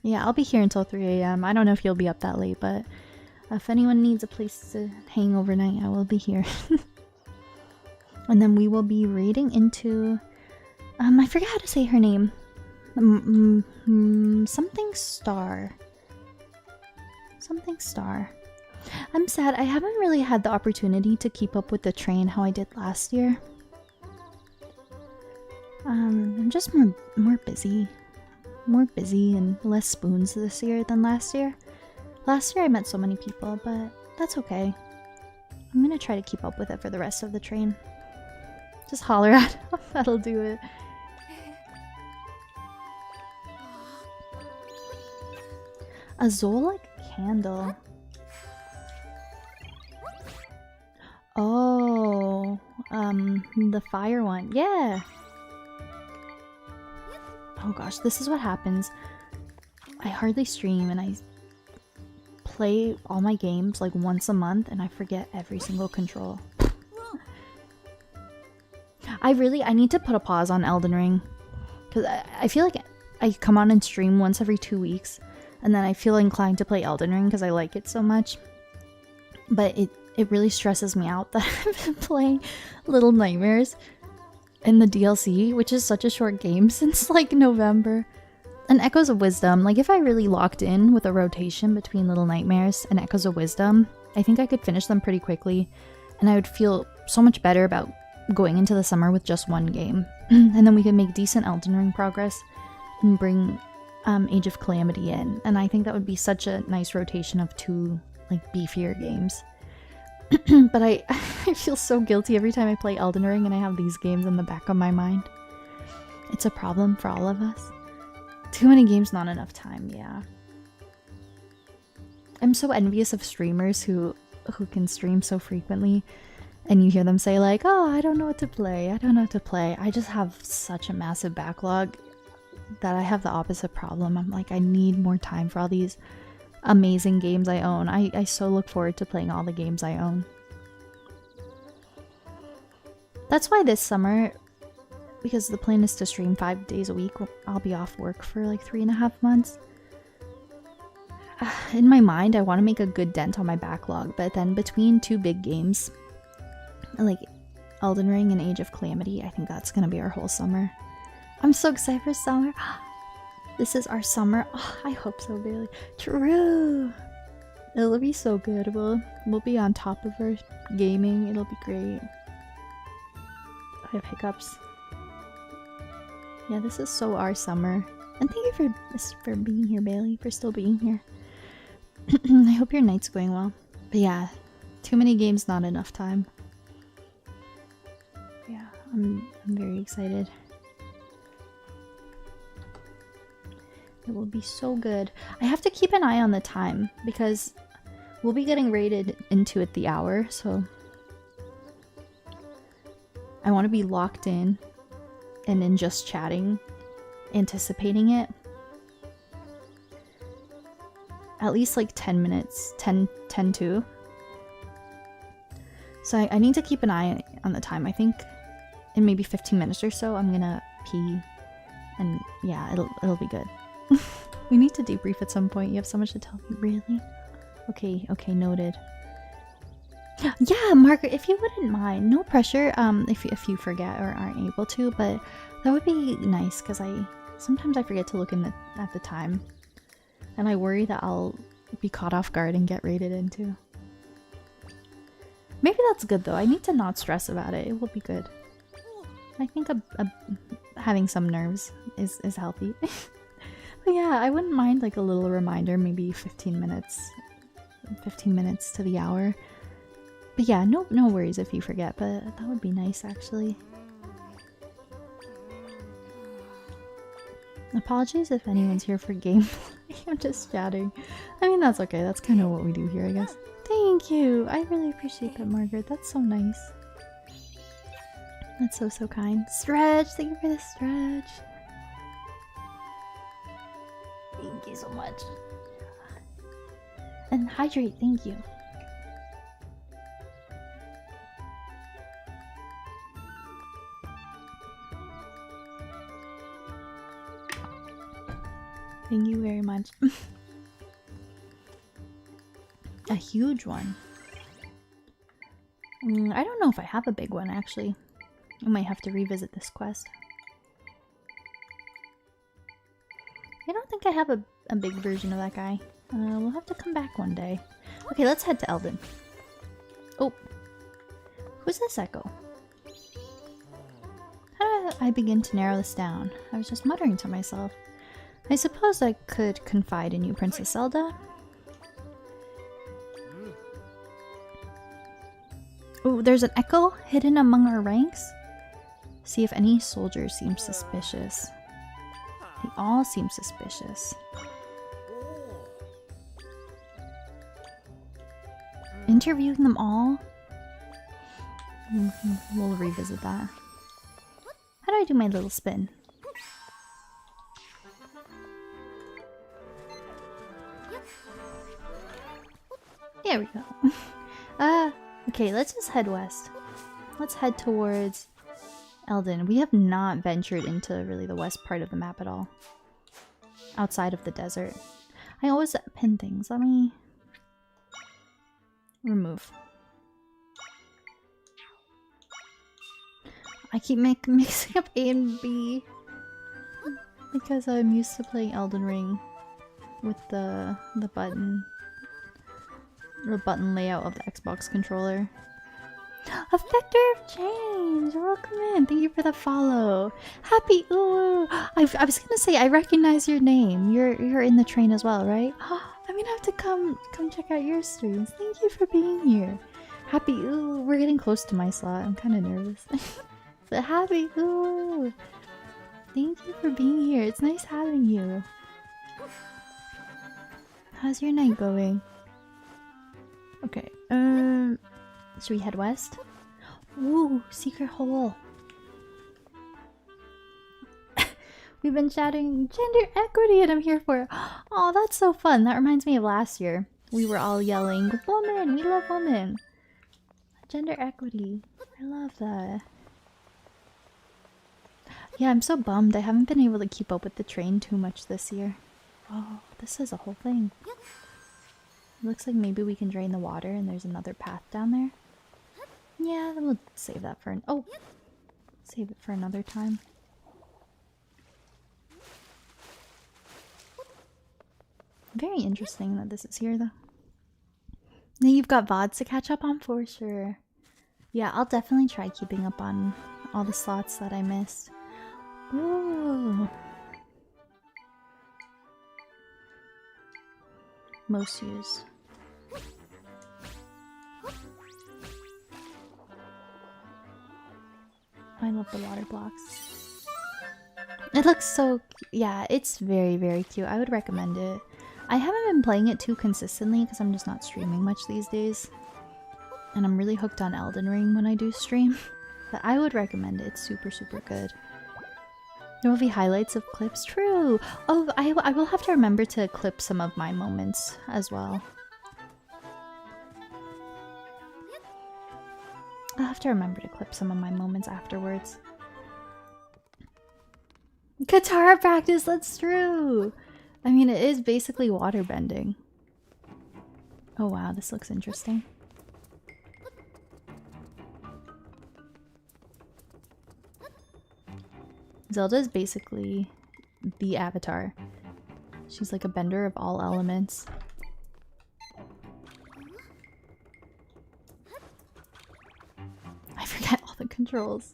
Yeah, I'll be here until 3 AM. I don't know if you'll be up that late, but if anyone needs a place to hang overnight, I will be here. And then we will be raiding into... I forget how to say her name. Something Star. Something Star. I'm sad. I haven't really had the opportunity to keep up with the train how I did last year. I'm just more busy. More busy and less spoons this year than last year. Last year I met so many people, but that's okay. I'm gonna try to keep up with it for the rest of the train. Just holler at him, that'll do it. A Zolic candle. Oh, the fire one. Yeah. Oh gosh, this is what happens. I hardly stream and I play all my games like once a month and I forget every single control. I need to put a pause on Elden Ring. Because I feel like I come on and stream once every 2 weeks. And then I feel inclined to play Elden Ring because I like it so much. But it really stresses me out that I've been playing Little Nightmares in the DLC, which is such a short game since like November. And Echoes of Wisdom, like if I really locked in with a rotation between Little Nightmares and Echoes of Wisdom, I think I could finish them pretty quickly. And I would feel so much better about going into the summer with just one game. And then we could make decent Elden Ring progress and bring Age of Calamity in. And I think that would be such a nice rotation of two like beefier games. But I feel so guilty every time I play Elden Ring and I have these games in the back of my mind. It's a problem for all of us. Too many games, not enough time, yeah. I'm so envious of streamers who can stream so frequently and you hear them say like, oh, I don't know what to play, I don't know what to play. I just have such a massive backlog that I have the opposite problem. I'm like, I need more time for all these amazing games I own. I so look forward to playing all the games I own. That's why this summer, because the plan is to stream 5 days a week, I'll be off work for like 3.5 months. In my mind, I want to make a good dent on my backlog, but then between two big games, like Elden Ring and Age of Calamity, I think that's gonna be our whole summer. I'm so excited for summer. This is our summer. Oh, I hope so, Bailey. True. It'll be so good. We'll be on top of our gaming. It'll be great. I have hiccups. Yeah, this is so our summer. And thank you for being here, Bailey, for still being here. I hope your night's going well. But yeah, too many games, not enough time. Yeah, I'm very excited. It will be so good. I have to keep an eye on the time because we'll be getting rated into it the hour, so I want to be locked in and then just chatting, anticipating it. At least like 10 minutes, 10 to. So I need to keep an eye on the time. I think in maybe 15 minutes or so I'm gonna pee and yeah, it'll be good. We need to debrief at some point. You have so much to tell me. Really? Okay, noted. Yeah, Margaret, if you wouldn't mind, no pressure if you forget or aren't able to, but that would be nice because sometimes I forget to look at the time and I worry that I'll be caught off guard and get raided into. Maybe that's good though. I need to not stress about it. It will be good. I think having some nerves is healthy. But yeah, I wouldn't mind like a little reminder, maybe 15 minutes to the hour. But yeah, no worries if you forget, but that would be nice actually. Apologies if anyone's here for gameplay. I'm just chatting. I mean, that's okay. That's kind of what we do here, I guess. Thank you. I really appreciate that, Margaret. That's so nice. That's so kind. Stretch, thank you for the stretch. Thank you so much. And hydrate, thank you. Thank you very much. A huge one. I don't know if I have a big one actually. I might have to revisit this quest. I don't think I have a big version of that guy. We'll have to come back one day. Okay, let's head to Eldin. Oh. Who's this echo? How do I begin to narrow this down? I was just muttering to myself. I suppose I could confide in you, Princess Zelda. Oh, there's an echo hidden among our ranks. See if any soldiers seem suspicious. They all seem suspicious. Interviewing them all? We'll revisit that. How do I do my little spin? There we go. Okay, let's just head west. Let's head towards Eldin. We have not ventured into really the west part of the map at all. Outside of the desert. I always pin things. Let me remove. I keep mixing up A and B because I'm used to playing Elden Ring with the button layout of the Xbox controller. A vector of change! Welcome in! Thank you for the follow! Happy ooh! I was gonna say, I recognize your name. You're in the train as well, right? I'm gonna have to come check out your streams. Thank you for being here. Happy ooh! We're getting close to my slot. I'm kind of nervous. But happy ooh! Thank you for being here. It's nice having you. How's your night going? Okay, should we head west? Ooh, secret hole. We've been chatting gender equity and I'm here for it. Oh, that's so fun. That reminds me of last year. We were all yelling, woman, we love women. Gender equity. I love that. Yeah, I'm so bummed. I haven't been able to keep up with the train too much this year. Oh, this is a whole thing. Looks like maybe we can drain the water and there's another path down there. Yeah, then we'll save that for save it for another time. Very interesting that this is here though. Now you've got VODs to catch up on for sure. Yeah, I'll definitely try keeping up on all the slots that I missed. Ooh. Most used. I love the water blocks. It looks so... yeah, it's very, very cute. I would recommend it. I haven't been playing it too consistently because I'm just not streaming much these days. And I'm really hooked on Elden Ring when I do stream. But I would recommend it. It's super, super good. There will be highlights of clips. True! Oh, I will have to remember to clip some of my moments as well. I'll have to remember to clip some of my moments afterwards. Guitar practice, that's true! I mean, it is basically water bending. Oh wow, this looks interesting. Zelda is basically the Avatar. She's like a bender of all elements. I forget all the controls.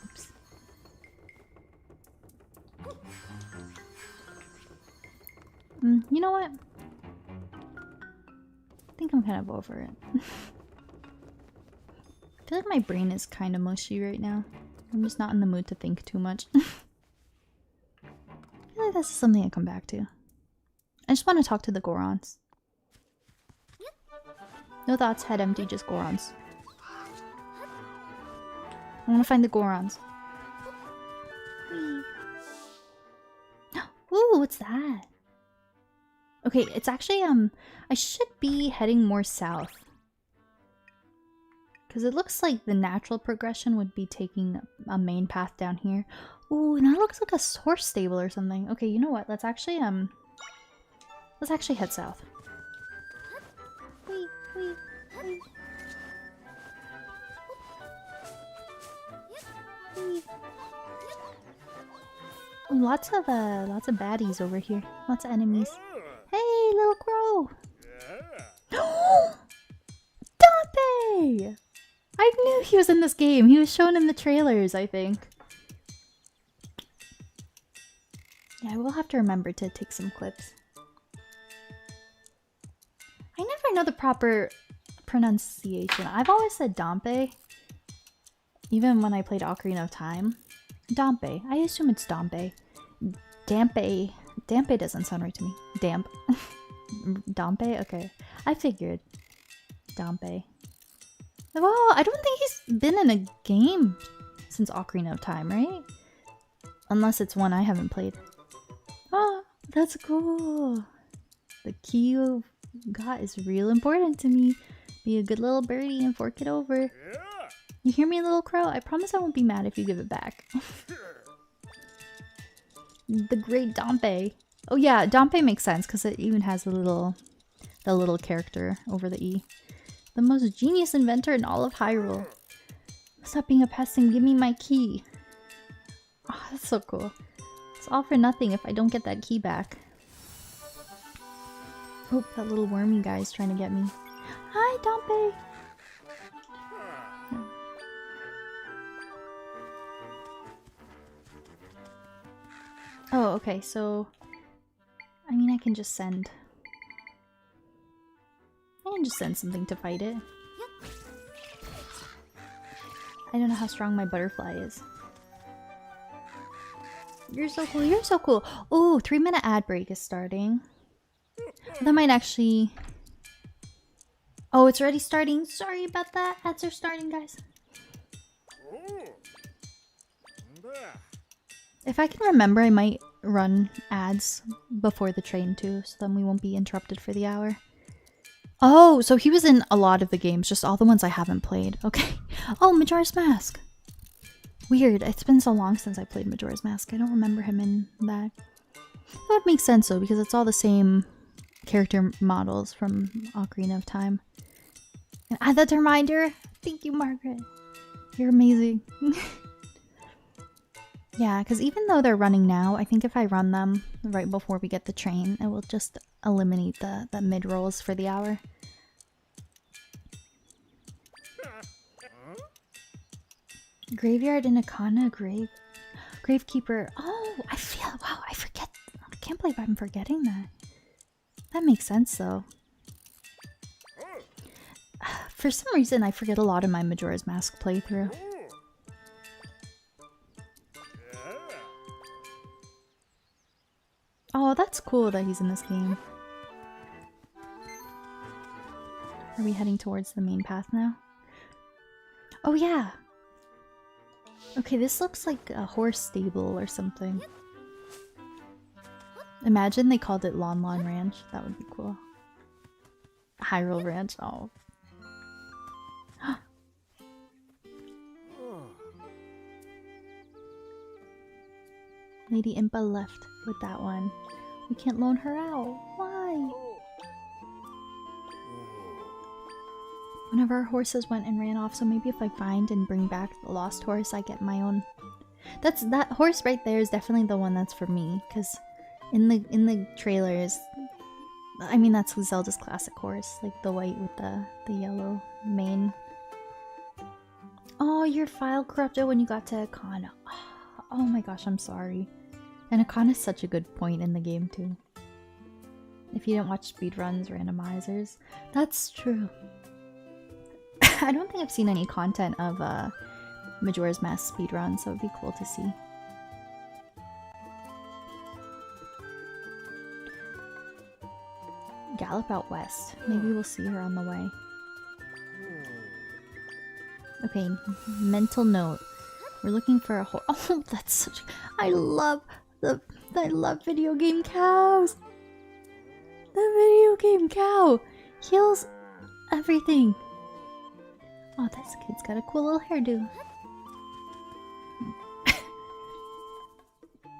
Oops. You know what? I think I'm kind of over it. I feel like my brain is kind of mushy right now. I'm just not in the mood to think too much. I feel like this is something I come back to. I just want to talk to the Gorons. No thoughts, head empty, just Gorons. I want to find the Gorons. Ooh, what's that? Okay, it's actually, I should be heading more south. Because it looks like the natural progression would be taking a main path down here. Ooh, and that looks like a horse stable or something. Okay, you know what? Let's actually head south. Wee, wee, wee. Wee. Ooh, lots of baddies over here. Lots of enemies. Hey, little crow! Dompe! I knew he was in this game. He was shown in the trailers, I think. Yeah, we'll have to remember to take some clips. I never know the proper pronunciation. I've always said Dampe. Even when I played Ocarina of Time. Dampe. I assume it's Dampe. Dampe. Dampe doesn't sound right to me. Damp. Dampe? Okay. I figured. Dampe. Well, I don't think he's been in a game since Ocarina of Time, right? Unless it's one I haven't played. Oh, that's cool. The key you got is real important to me. Be a good little birdie and fork it over. You hear me, little crow? I promise I won't be mad if you give it back. The great Dampe. Oh yeah, Dampe makes sense because it even has the little character over the E. The most genius inventor in all of Hyrule. Stop being a pest and give me my key. Oh, that's so cool. It's all for nothing if I don't get that key back. Oh, that little wormy guy is trying to get me. Hi, Dampe! Oh, okay, so... I mean, I can just send something to fight it. I don't know how strong my butterfly is. You're so cool, you're so cool! Oh, 3-minute ad break is starting. That might actually... Oh, it's already starting. Sorry about that. Ads are starting, guys. If I can remember, I might run ads before the train too, so then we won't be interrupted for the hour. Oh, so he was in a lot of the games, just all the ones I haven't played. Okay. Oh, Majora's Mask. Weird. It's been so long since I played Majora's Mask. I don't remember him in that. That would make sense though, because it's all the same character models from Ocarina of Time. And add that to reminder. Thank you, Margaret. You're amazing. Yeah, because even though they're running now, I think if I run them right before we get the train, it will just eliminate the mid-rolls for the hour. Graveyard in Akana, Gravekeeper. Oh, wow, I forget. I can't believe I'm forgetting that. That makes sense though. For some reason, I forget a lot of my Majora's Mask playthrough. Oh, that's cool that he's in this game. Are we heading towards the main path now? Oh yeah! Okay, this looks like a horse stable or something. Imagine they called it Lon Lon Ranch. That would be cool. Hyrule Ranch. Oh. Lady Impa left with that one. We can't loan her out. Why? One of our horses went and ran off, so maybe if I find and bring back the lost horse, I get my own. That horse right there is definitely the one that's for me, because in the trailers, I mean that's Zelda's classic horse, like the white with the yellow mane. Oh, your file corrupted when you got to Akana. Oh my gosh, I'm sorry. And Akana is such a good point in the game too. If you didn't watch speedruns, randomizers, that's true. I don't think I've seen any content of Majora's Mask speedrun, so it'd be cool to see. Gallop out west. Maybe we'll see her on the way. Okay, mental note. We're looking for a horse. Oh, that's such. I love video game cows. The video game cow heals everything. Oh, this kid's got a cool little hairdo.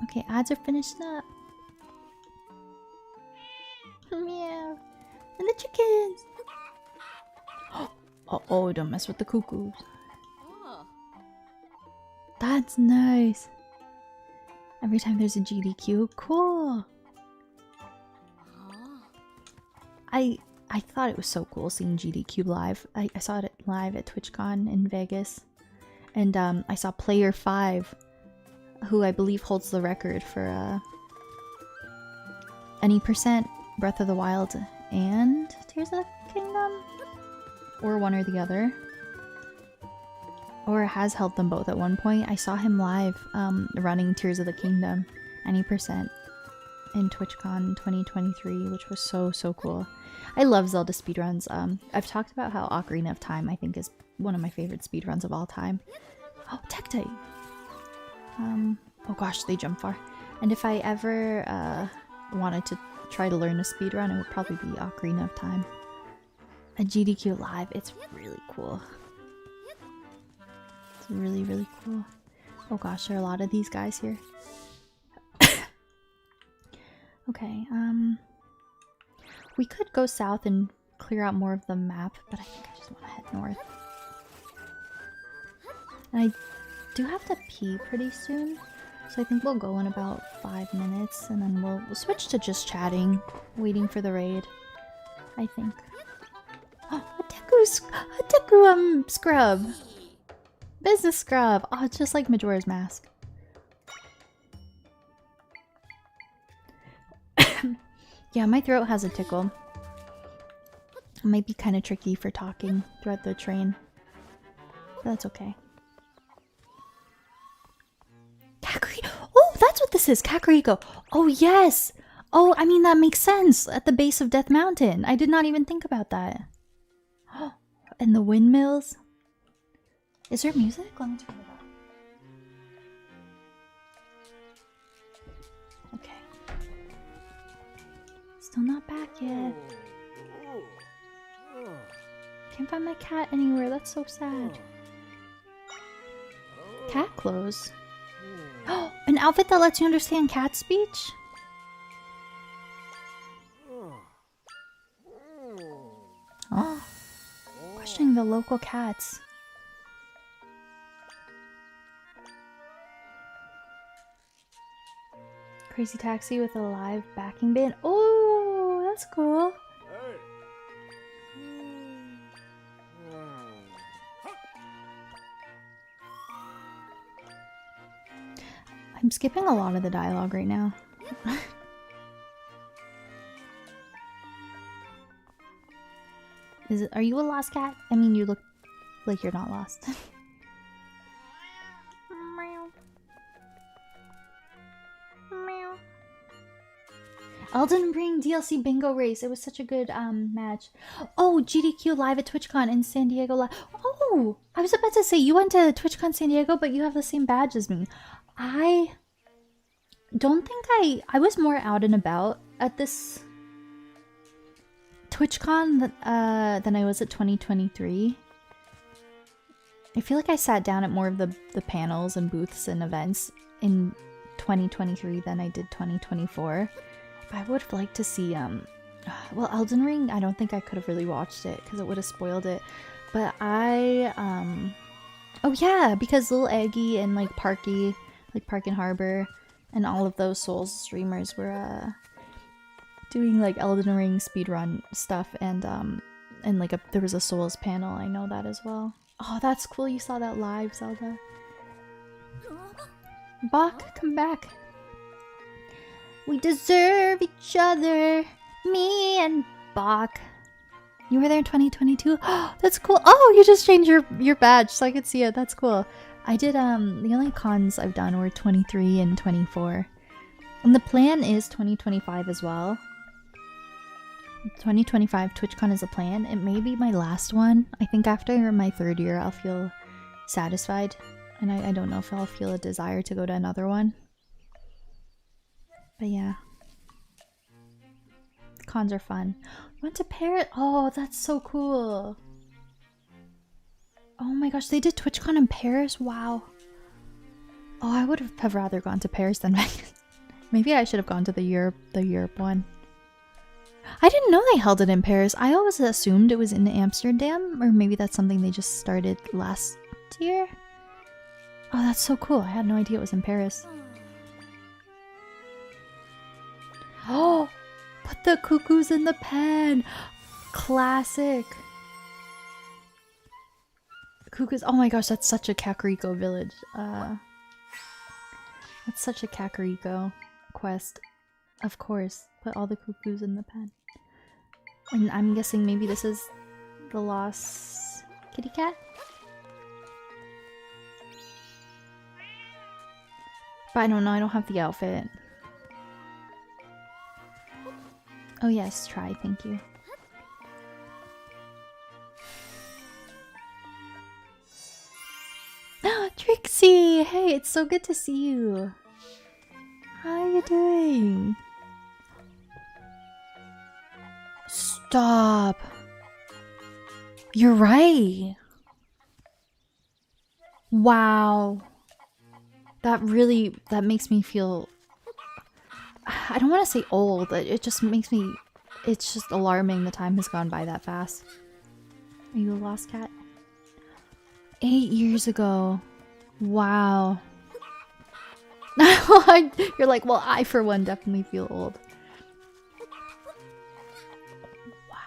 Okay, ads are finished up. Meow. And the chickens. Oh, don't mess with the cuckoos. That's nice. Every time there's a GDQ, cool. I thought it was so cool seeing GDQ live. I saw it live at TwitchCon in Vegas, and I saw Player 5, who I believe holds the record for any percent Breath of the Wild and Tears of the Kingdom? Or one or the other. Or has held them both at one point. I saw him live running Tears of the Kingdom, any percent, in TwitchCon 2023, which was so cool. I love Zelda speedruns. I've talked about how Ocarina of Time I think is one of my favorite speedruns of all time. Oh, Tectite! Oh gosh, they jump far. And if I ever wanted to try to learn a speedrun, it would probably be Ocarina of Time. A GDQ live, it's really cool. It's really cool. Oh gosh, there are a lot of these guys here. Okay, we could go south and clear out more of the map, but I think I just want to head north. And I do have to pee pretty soon, so I think we'll go in about 5 minutes, and then we'll switch to just chatting, waiting for the raid, I think. Oh, a Deku scrub! Business scrub! Oh, it's just like Majora's Mask. Yeah, my throat has a tickle. It might be kind of tricky for talking throughout the train. But that's okay. Kakariko! Oh, that's what this is! Kakariko! Oh, yes! Oh, I mean, that makes sense! At the base of Death Mountain. I did not even think about that. Oh, and the windmills. Is there music? Let me turn it up. Okay. Still not back yet. Can't find my cat anywhere. That's so sad. Cat clothes. Oh, an outfit that lets you understand cat speech? Oh. Questioning the local cats. Crazy Taxi with a live backing band. Oh, that's cool. I'm skipping a lot of the dialogue right now. Are you a lost cat? I mean, you look like you're not lost. Eldin Ring DLC bingo race. It was such a good match. Oh, GDQ live at TwitchCon in San Diego live. Oh, I was about to say you went to TwitchCon San Diego, but you have the same badge as me. I don't think I was more out and about at this TwitchCon than I was at 2023. I feel like I sat down at more of the panels and booths and events in 2023 than I did 2024. I would have liked to see well, Elden Ring, I don't think I could have really watched it because it would have spoiled it. But oh yeah, because Lil Eggy and like Parky, like Park and Harbor, and all of those Souls streamers were doing like Elden Ring speedrun stuff, and like there was a Souls panel. I know that as well. Oh, that's cool. You saw that live, Zelda. Bach, come back. We deserve each other, me and Bach. You were there in 2022? Oh, that's cool. Oh, you just changed your badge so I could see it. That's cool. I did, the only cons I've done were 23 and 24. And the plan is 2025 as well. 2025 TwitchCon is a plan. It may be my last one. I think after my 3rd year I'll feel satisfied. And I don't know if I'll feel a desire to go to another one. But yeah. Cons are fun. Went to Paris. Oh, that's so cool. Oh my gosh, they did TwitchCon in Paris? Wow. Oh, I would have rather gone to Paris than Vegas. Maybe I should have gone to the Europe one. I didn't know they held it in Paris. I always assumed it was in Amsterdam, or maybe that's something they just started last year. Oh, that's so cool. I had no idea it was in Paris. Oh, put the cuckoos in the pen. Classic. Cuckoos. Oh my gosh, that's such a Kakariko village. That's such a Kakariko quest. Of course, put all the cuckoos in the pen. And I'm guessing maybe this is the lost kitty cat? But I don't know, I don't have the outfit. Oh yes, try, thank you. Trixie! Hey, it's so good to see you. How are you doing? Stop. You're right. Wow. That makes me feel... I don't want to say old, it just makes me... It's just alarming the time has gone by that fast. Are you a lost cat? 8 years ago. Wow. You're like, well, I for one definitely feel old. Wow.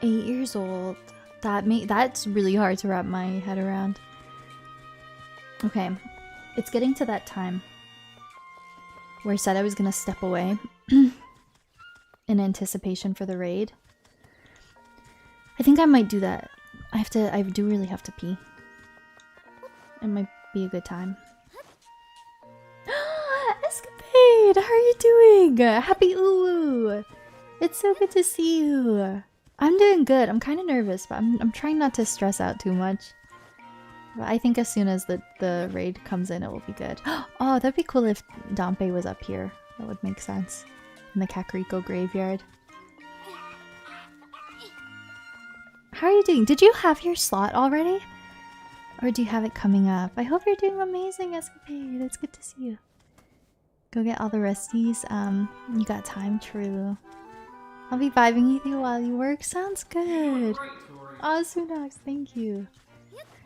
8 years old. That's really hard to wrap my head around. Okay. It's getting to that time where I said I was gonna step away in anticipation for the raid. I think I might do that. I do really have to pee. It might be a good time. Escapade! How are you doing? Happy Uwu! It's so good to see you. I'm doing good. I'm kind of nervous, but I'm trying not to stress out too much. But I think as soon as the raid comes in, it will be good. Oh, that'd be cool if Dompe was up here. That would make sense. In the Kakariko graveyard. How are you doing? Did you have your slot already? Or do you have it coming up? I hope you're doing amazing, Escapade. It's good to see you. Go get all the resties. You got time, true. I'll be vibing with you while you work. Sounds good. Oh, Sunox, thank you.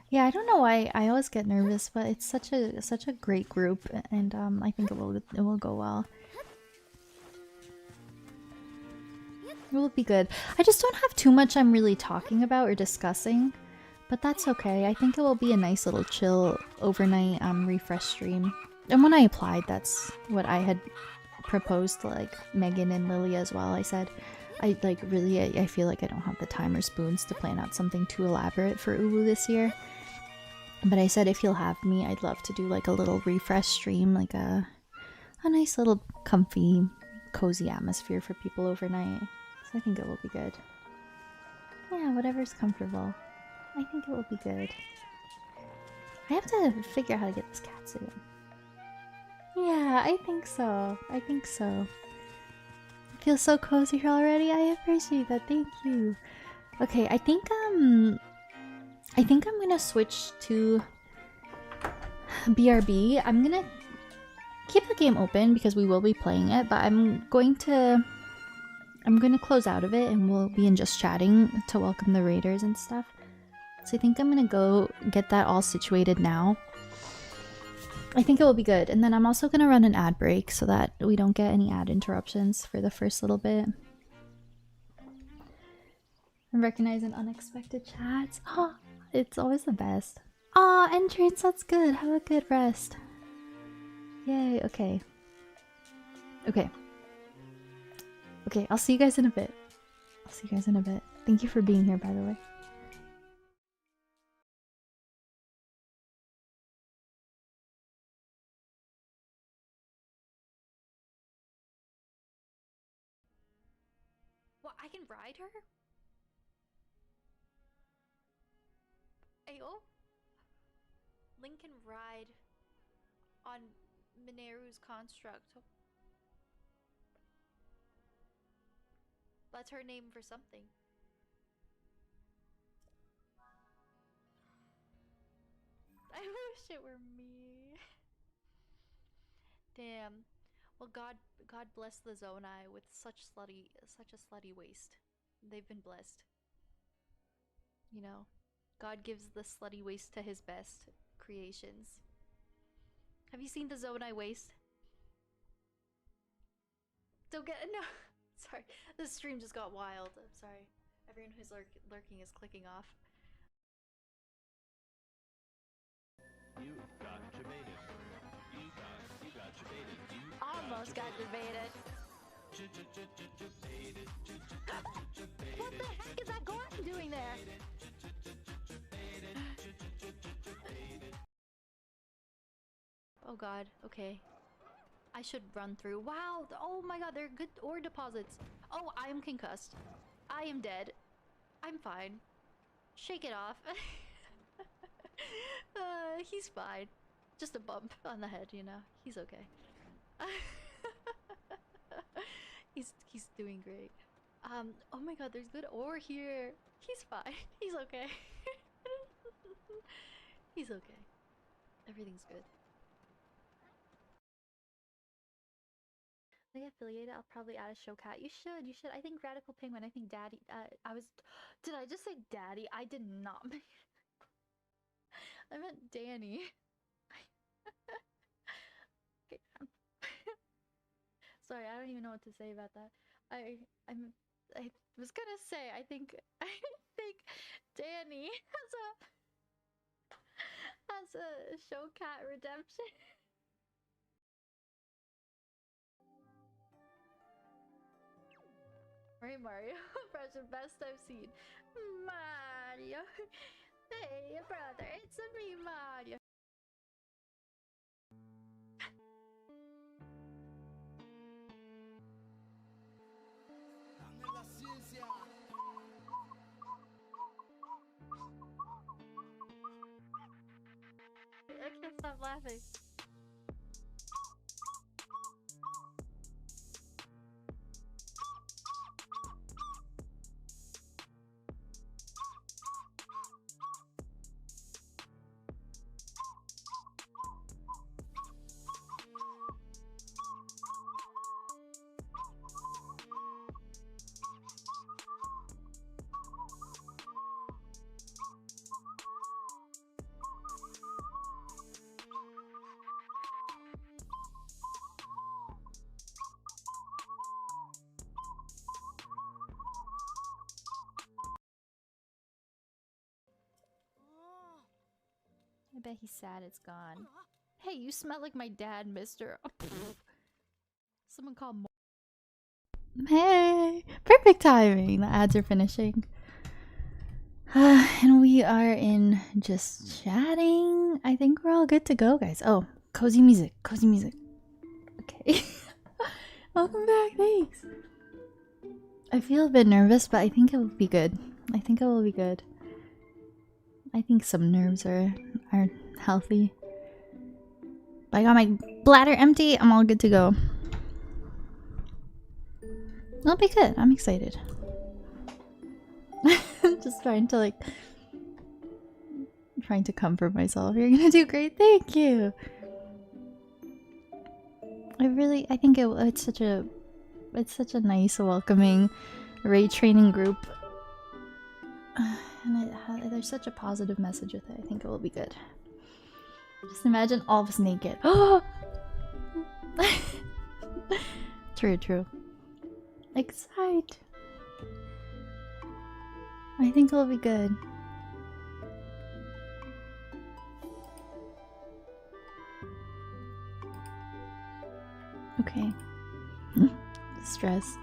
Yeah, I don't know why I always get nervous, but it's such a great group, and I think it will go well. It will be good. I just don't have too much I'm really talking about or discussing, but that's okay. I think it will be a nice little chill overnight refresh stream. And when I applied, that's what I had proposed to like Megan and Lily as well. I said, I feel like I don't have the time or spoons to plan out something too elaborate for Uwu this year. But I said if you'll have me, I'd love to do like a little refresh stream, like a nice little comfy, cozy atmosphere for people overnight. So I think it will be good. Yeah, whatever's comfortable. I think it will be good. I have to figure out how to get this cat suit. Yeah, I think so. I think so. It feels so cozy here already. I appreciate that. Thank you. Okay, I think I'm gonna switch to BRB. I'm gonna keep the game open because we will be playing it, but I'm going to close out of it and we'll be in just chatting to welcome the raiders and stuff. So I think I'm gonna go get that all situated now. I think it will be good. And then I'm also gonna run an ad break so that we don't get any ad interruptions for the first little bit. I'm recognizing unexpected chats. Oh, it's always the best. Aw, entrance, that's good. Have a good rest. Yay, okay. Okay. Okay, I'll see you guys in a bit. I'll see you guys in a bit. Thank you for being here, by the way. What, I can ride her? Ayo? Link can ride on Mineru's construct. That's her name for something. I wish it were me. Damn. Well, God bless the Zonai with such a slutty waist. They've been blessed. You know, God gives the slutty waist to his best creations. Have you seen the Zonai waist? Don't get no. Sorry, this stream just got wild. I'm sorry. Everyone who's lurking is clicking off. You got debated. You got debated. Almost got debated. What the heck is that Gordon doing there? Oh god, okay. I should run through. Wow! Oh my god, they're good ore deposits. Oh, I am concussed. I am dead. I'm fine. Shake it off. He's fine. Just a bump on the head, you know. He's okay. He's doing great. Oh my god, there's good ore here. He's fine. He's okay. He's okay. Everything's good. They affiliated, I'll probably add a show cat. You should, you should. I think Radical Penguin, I think Daddy, did I just say Daddy? I did not. I meant Danny. Okay. Sorry, I don't even know what to say about that. I was gonna say, I think Danny has a show cat redemption. Right, Mario. Impression best I've seen. Mario. Hey, brother, it's me, Mario. I can't stop laughing. I bet he's sad it's gone. Hey, you smell like my dad, mister. Someone call Mo. Hey! Perfect timing! The ads are finishing. And we are in just chatting. I think we're all good to go, guys. Oh, cozy music. Cozy music. Okay. Welcome back, thanks. I feel a bit nervous, but I think it will be good. I think it will be good. I think some nerves are healthy. But I got my bladder empty. I'm all good to go. It'll be good. I'm excited. Just trying to comfort myself. You're gonna do great. Thank you. I think it's such a nice, welcoming raid training group. And there's such a positive message with it. I think it will be good. Just imagine all of us naked. Oh! True, true. Excite. I think it'll be good. Okay. Stress.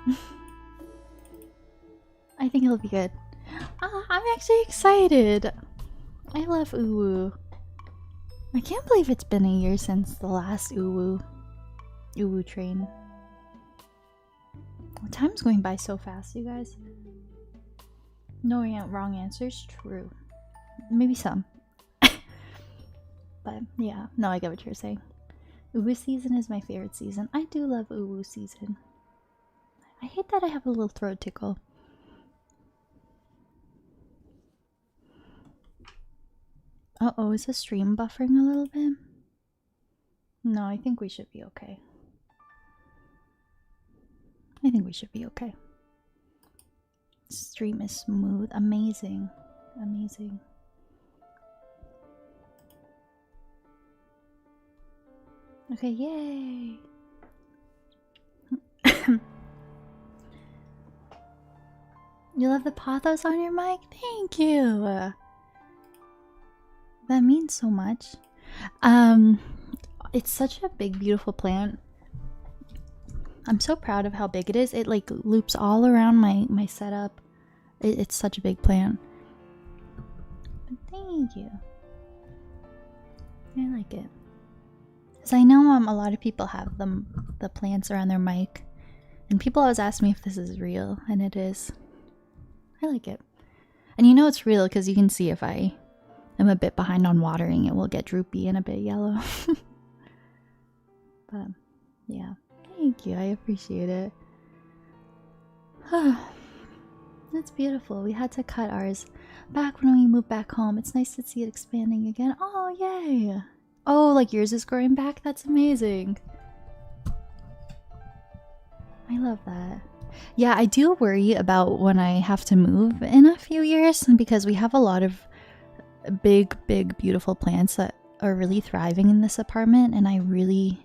I think it'll be good. I'm actually excited. I love Uwu. I can't believe it's been a year since the last Uwu train. Time's going by so fast, you guys. No wrong answers. True. Maybe some. But yeah, no, I get what you're saying. Uwu season is my favorite season. I do love Uwu season. I hate that I have a little throat tickle. Uh-oh, is the stream buffering a little bit? No, I think we should be okay. I think we should be okay. Stream is smooth. Amazing. Amazing. Okay, yay! You love the pathos on your mic? Thank you! That means so much. It's such a big, beautiful plant. I'm so proud of how big it is. It like loops all around my setup. It's such a big plant. But thank you. I like it. Cause I know a lot of people have the plants around their mic, and people always ask me if this is real, and it is. I like it. And you know it's real because you can see if I am a bit behind on watering, it will get droopy and a bit yellow. But yeah, thank you. I appreciate it. That's beautiful. We had to cut ours back when we moved back home. It's nice to see it expanding again. Oh, yay. Oh, like yours is growing back? That's amazing. I love that. Yeah, I do worry about when I have to move in a few years because we have a lot of big, beautiful plants that are really thriving in this apartment, and I really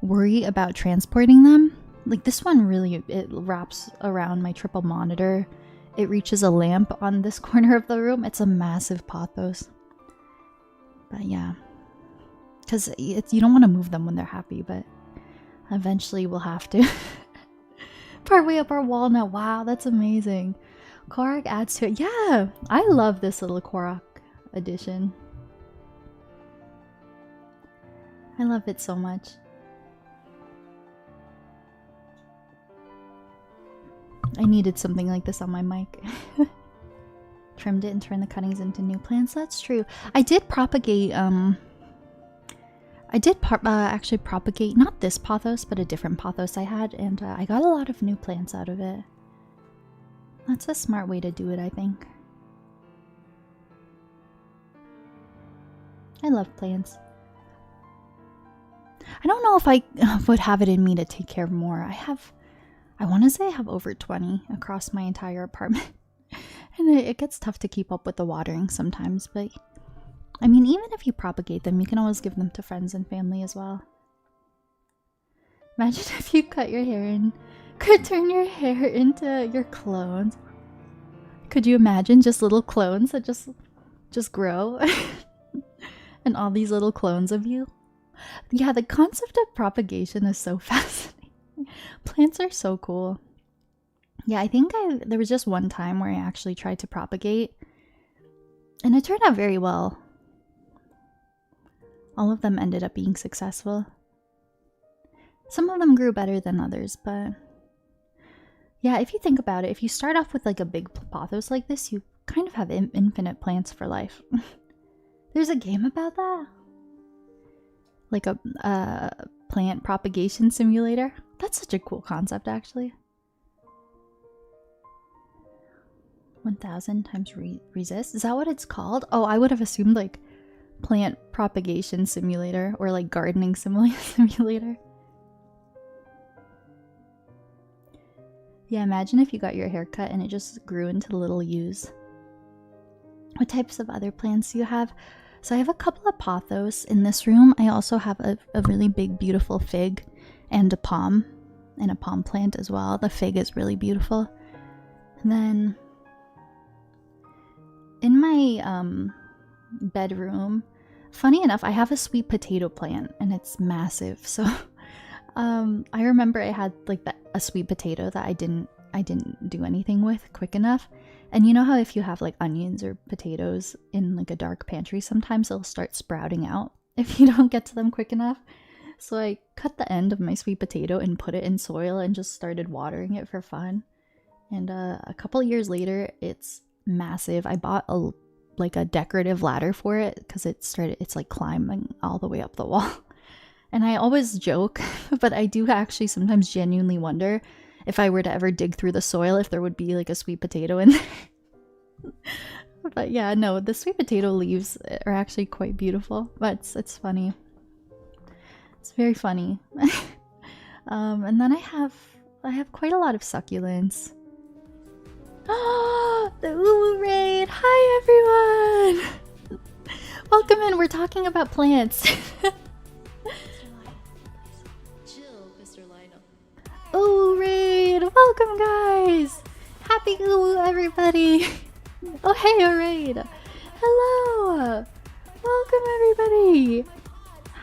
worry about transporting them. Like this one really, it wraps around my triple monitor. It reaches a lamp on this corner of the room. It's a massive pothos. But yeah, because you don't want to move them when they're happy, but eventually we'll have to. Partway up our walnut. Wow, that's amazing. Korok adds to it. Yeah, I love this little Korok addition. I love it so much. I needed something like this on my mic. Trimmed it and turned the cuttings into new plants. That's true. I did propagate, actually propagate, not this pothos, but a different pothos I had, and I got a lot of new plants out of it. That's a smart way to do it, I think. I love plants. I don't know if I would have it in me to take care of more. I want to say I have over 20 across my entire apartment. And it gets tough to keep up with the watering sometimes, but I mean, even if you propagate them, you can always give them to friends and family as well. Imagine if you cut your hair and could turn your hair into your clones. Could you imagine just little clones that just grow? And all these little clones of you? Yeah, the concept of propagation is so fascinating. Plants are so cool. Yeah, I think there was just one time where I actually tried to propagate, and it turned out very well. All of them ended up being successful. Some of them grew better than others, but yeah, if you think about it, if you start off with like a big pothos like this, you kind of have infinite plants for life. There's a game about that. Like a plant propagation simulator. That's such a cool concept, actually. 1000 times resist? Is that what it's called? Oh, I would have assumed like plant propagation simulator or like gardening simulator. Yeah, imagine if you got your hair cut and it just grew into little yews. What types of other plants do you have? So I have a couple of pothos in this room. I also have a really big, beautiful fig and a palm plant as well. The fig is really beautiful. And then in my bedroom, funny enough, I have a sweet potato plant and it's massive. So I remember I had like a sweet potato that I didn't do anything with quick enough. And you know how if you have like onions or potatoes in like a dark pantry, sometimes they'll start sprouting out if you don't get to them quick enough. So I cut the end of my sweet potato and put it in soil and just started watering it for fun. And a couple years later, it's massive. I bought a decorative ladder for it because it's like climbing all the way up the wall. And I always joke, but I do actually sometimes genuinely wonder if I were to ever dig through the soil, if there would be like a sweet potato in there. But yeah, no, the sweet potato leaves are actually quite beautiful, but it's funny. It's very funny. And then I have quite a lot of succulents. Oh, the Uwu raid! Hi everyone! Welcome in, we're talking about plants. Ooh, raid! Welcome, guys! Happy Ooh, everybody! Oh, hey, raid! Hello! Welcome, everybody!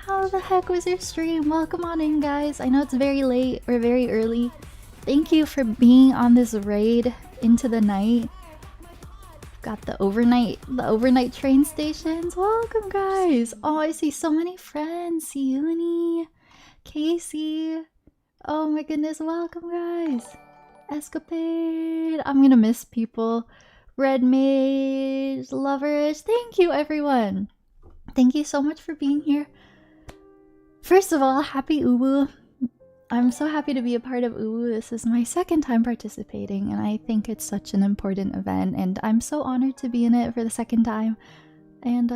How the heck was your stream? Welcome on in, guys. I know it's very late or very early. Thank you for being on this raid into the night. Got the overnight train stations. Welcome, guys. Oh, I see so many friends. Uni, Casey. Oh my goodness, welcome, guys. Escapade. I'm gonna miss people. Red Mage, Loverish. Thank you, everyone. Thank you so much for being here. First of all, happy Uwu. I'm so happy to be a part of Uwu. This is my second time participating, and I think it's such an important event, and I'm so honored to be in it for the second time. And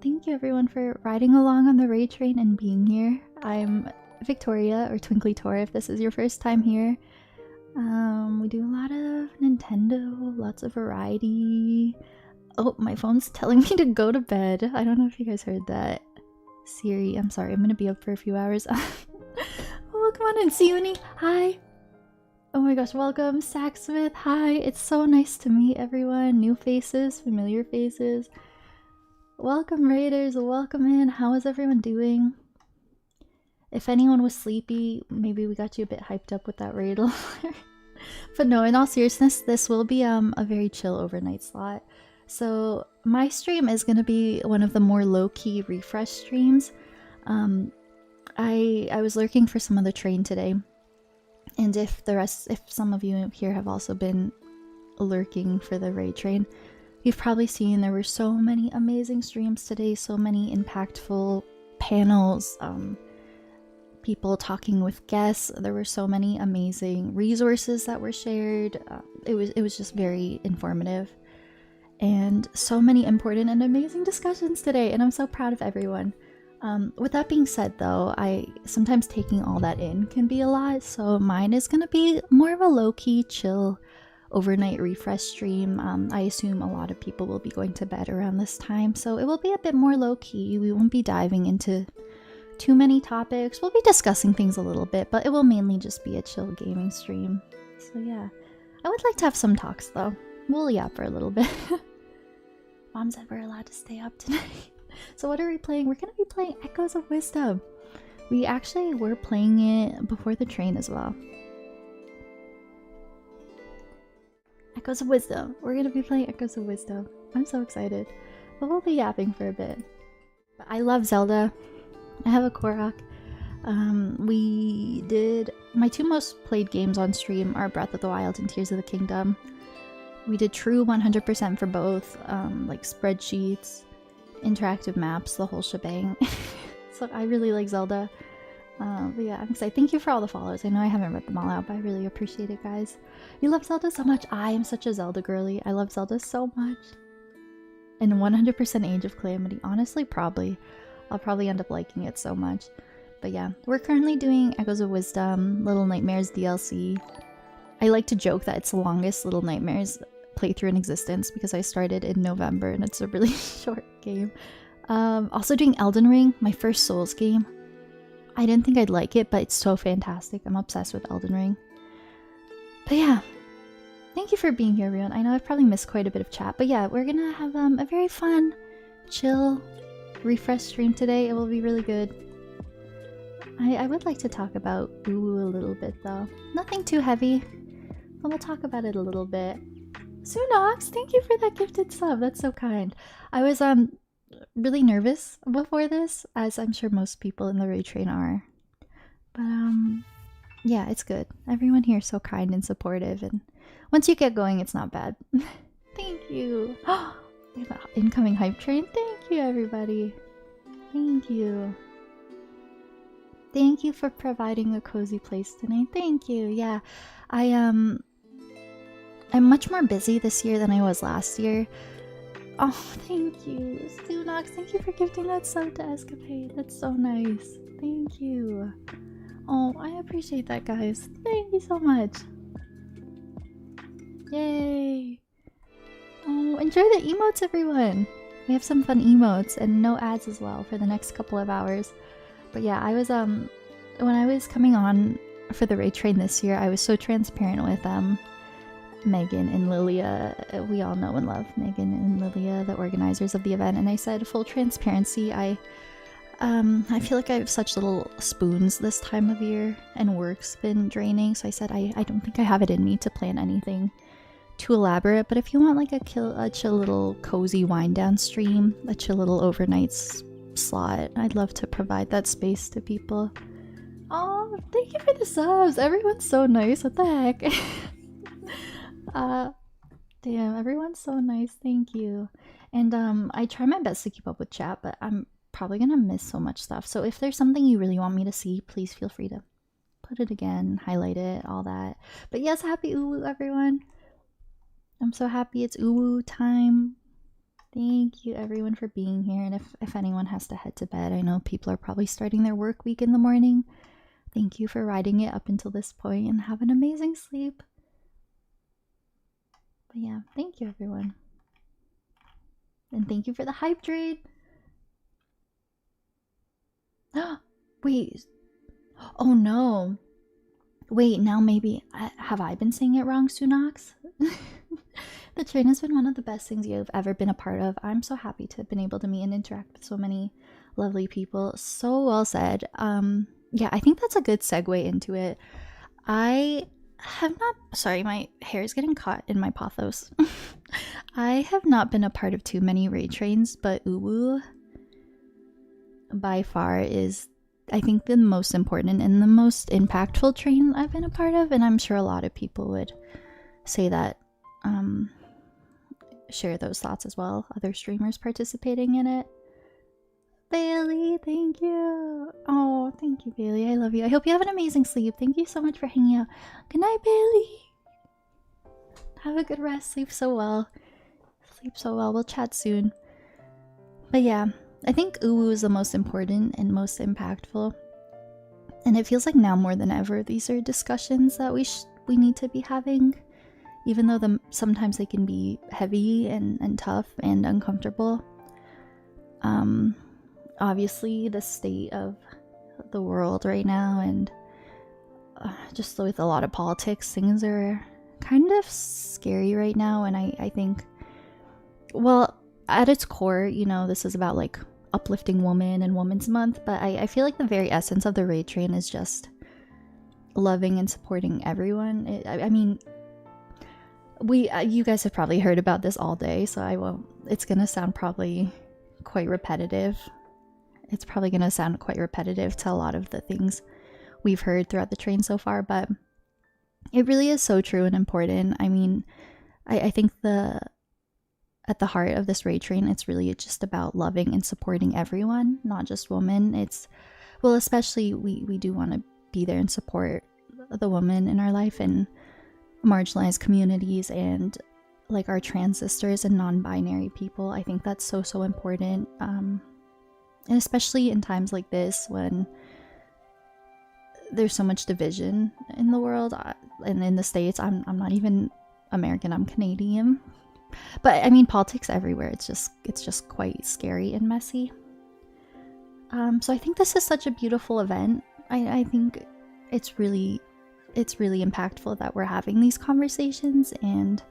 thank you everyone for riding along on the raid train and being here. I'm Victoria, or TwinklyTor if this is your first time here. We do a lot of Nintendo, lots of variety. Oh, my phone's telling me to go to bed. I don't know if you guys heard that. Siri, I'm sorry, I'm gonna be up for a few hours. Welcome on in, Siuni. Hi. Oh my gosh, welcome, Sacksmith. Hi. It's so nice to meet everyone. New faces, familiar faces. Welcome, Raiders. Welcome in. How is everyone doing? If anyone was sleepy, maybe we got you a bit hyped up with that raid. But no, in all seriousness, this will be a very chill overnight slot. So my stream is going to be one of the more low-key refresh streams. I was lurking for some of the train today, and if some of you here have also been lurking for the raid train, you've probably seen there were so many amazing streams today, so many impactful panels, people talking with guests. There were so many amazing resources that were shared. It was just very informative, and so many important and amazing discussions today, and I'm so proud of everyone. With that being said though, sometimes taking all that in can be a lot, so mine is gonna be more of a low-key, chill, overnight refresh stream. I assume a lot of people will be going to bed around this time, so it will be a bit more low-key. We won't be diving into too many topics. We'll be discussing things a little bit, but it will mainly just be a chill gaming stream. So yeah, I would like to have some talks though. We'll yap for a little bit. Mom said we're allowed to stay up tonight. So what are we playing? We're gonna be playing Echoes of Wisdom. We actually were playing it before the train as well. Echoes of Wisdom. We're gonna be playing Echoes of Wisdom. I'm so excited. But we'll be yapping for a bit. But I love Zelda. I have a Korok. We did... My two most played games on stream are Breath of the Wild and Tears of the Kingdom. We did true 100% for both, like spreadsheets, interactive maps, the whole shebang. So I really like Zelda. But yeah, I'm excited. Thank you for all the follows. I know I haven't read them all out, but I really appreciate it, guys. You love Zelda so much. I am such a Zelda girly. I love Zelda so much. And 100% Age of Calamity. Honestly, probably. I'll probably end up liking it so much. But yeah, we're currently doing Echoes of Wisdom, Little Nightmares DLC. I like to joke that it's the longest Little Nightmares playthrough in existence because I started in November and it's a really short game. Also doing Elden Ring, my first Souls game. I didn't think I'd like it, but it's so fantastic. I'm obsessed with Elden Ring. But yeah, thank you for being here, everyone. I know I've probably missed quite a bit of chat, but yeah, we're gonna have a very fun, chill, refresh stream today. It will be really good. I would like to talk about Uwu a little bit though. Nothing too heavy, but we'll talk about it a little bit. Sunox, thank you for that gifted sub. That's so kind. I was really nervous before this, as I'm sure most people in the raid train are. But yeah, it's good. Everyone here is so kind and supportive, and once you get going, it's not bad. Thank you. We have an incoming hype train. Thank you, everybody. Thank you. Thank you for providing a cozy place tonight. Thank you. Yeah, I'm much more busy this year than I was last year. Oh, thank you. Stunox, thank you for gifting that sub to Escapade. That's so nice. Thank you. Oh, I appreciate that, guys. Thank you so much. Yay. Oh, enjoy the emotes, everyone. We have some fun emotes and no ads as well for the next couple of hours. But yeah, I was, when I was coming on for the raid train this year, I was so transparent with, Megan and Lilia. We all know and love Megan and Lilia, the organizers of the event, and I said full transparency, I feel like I have such little spoons this time of year, and work's been draining, so I said I don't think I have it in me to plan anything too elaborate, but if you want like a chill little cozy wind down stream, a chill little overnight slot, I'd love to provide that space to people. Oh, thank you for the subs! Everyone's so nice, what the heck? Damn, everyone's so nice, thank you. And I try my best to keep up with chat, but I'm probably gonna miss so much stuff. So if there's something you really want me to see, please feel free to put it again, highlight it, all that. But yes, happy Uwu, everyone. I'm so happy it's Uwu time. Thank you everyone for being here. And if anyone has to head to bed, I know people are probably starting their work week in the morning. Thank you for riding it up until this point and have an amazing sleep. But yeah, thank you everyone. And thank you for the hype trade. Wait. Oh no. Wait, now maybe have I been saying it wrong, Sunox? The train has been one of the best things you've ever been a part of. I'm so happy to have been able to meet and interact with so many lovely people. So well said. Yeah, I think that's a good segue into it. I have not, sorry, my hair is getting caught in my pothos. I have not been a part of too many raid trains, but Uwu by far is, I think, the most important and the most impactful train I've been a part of, and I'm sure a lot of people would say that, share those thoughts as well, other streamers participating in it. Bailey, thank you. Oh, thank you, Bailey. I love you. I hope you have an amazing sleep. Thank you so much for hanging out. Good night, Bailey. Have a good rest. Sleep so well. Sleep so well. We'll chat soon. But yeah, I think Uwu is the most important and most impactful. And it feels like now more than ever, these are discussions that we need to be having. Even though sometimes they can be heavy and tough and uncomfortable. Obviously the state of the world right now and just with a lot of politics, things are kind of scary right now. And I think, well, at its core, you know, this is about like uplifting women and Women's Month, but I feel like the very essence of the raid train is just loving and supporting everyone. I mean, you guys have probably heard about this all day, so I won't, it's gonna sound probably quite repetitive. It's probably gonna sound quite repetitive to a lot of the things we've heard throughout the train so far, but it really is so true and important. I mean, I think at the heart of this raid train, it's really just about loving and supporting everyone, not just women. It's, well, especially we do want to be there and support the women in our life and marginalized communities and like our trans sisters and non-binary people. I think that's so important, and especially in times like this when there's so much division in the world and in the States. I'm not even American, I'm Canadian, but I mean politics everywhere. It's just quite scary and messy. So I think this is such a beautiful event. I think it's really impactful that we're having these conversations and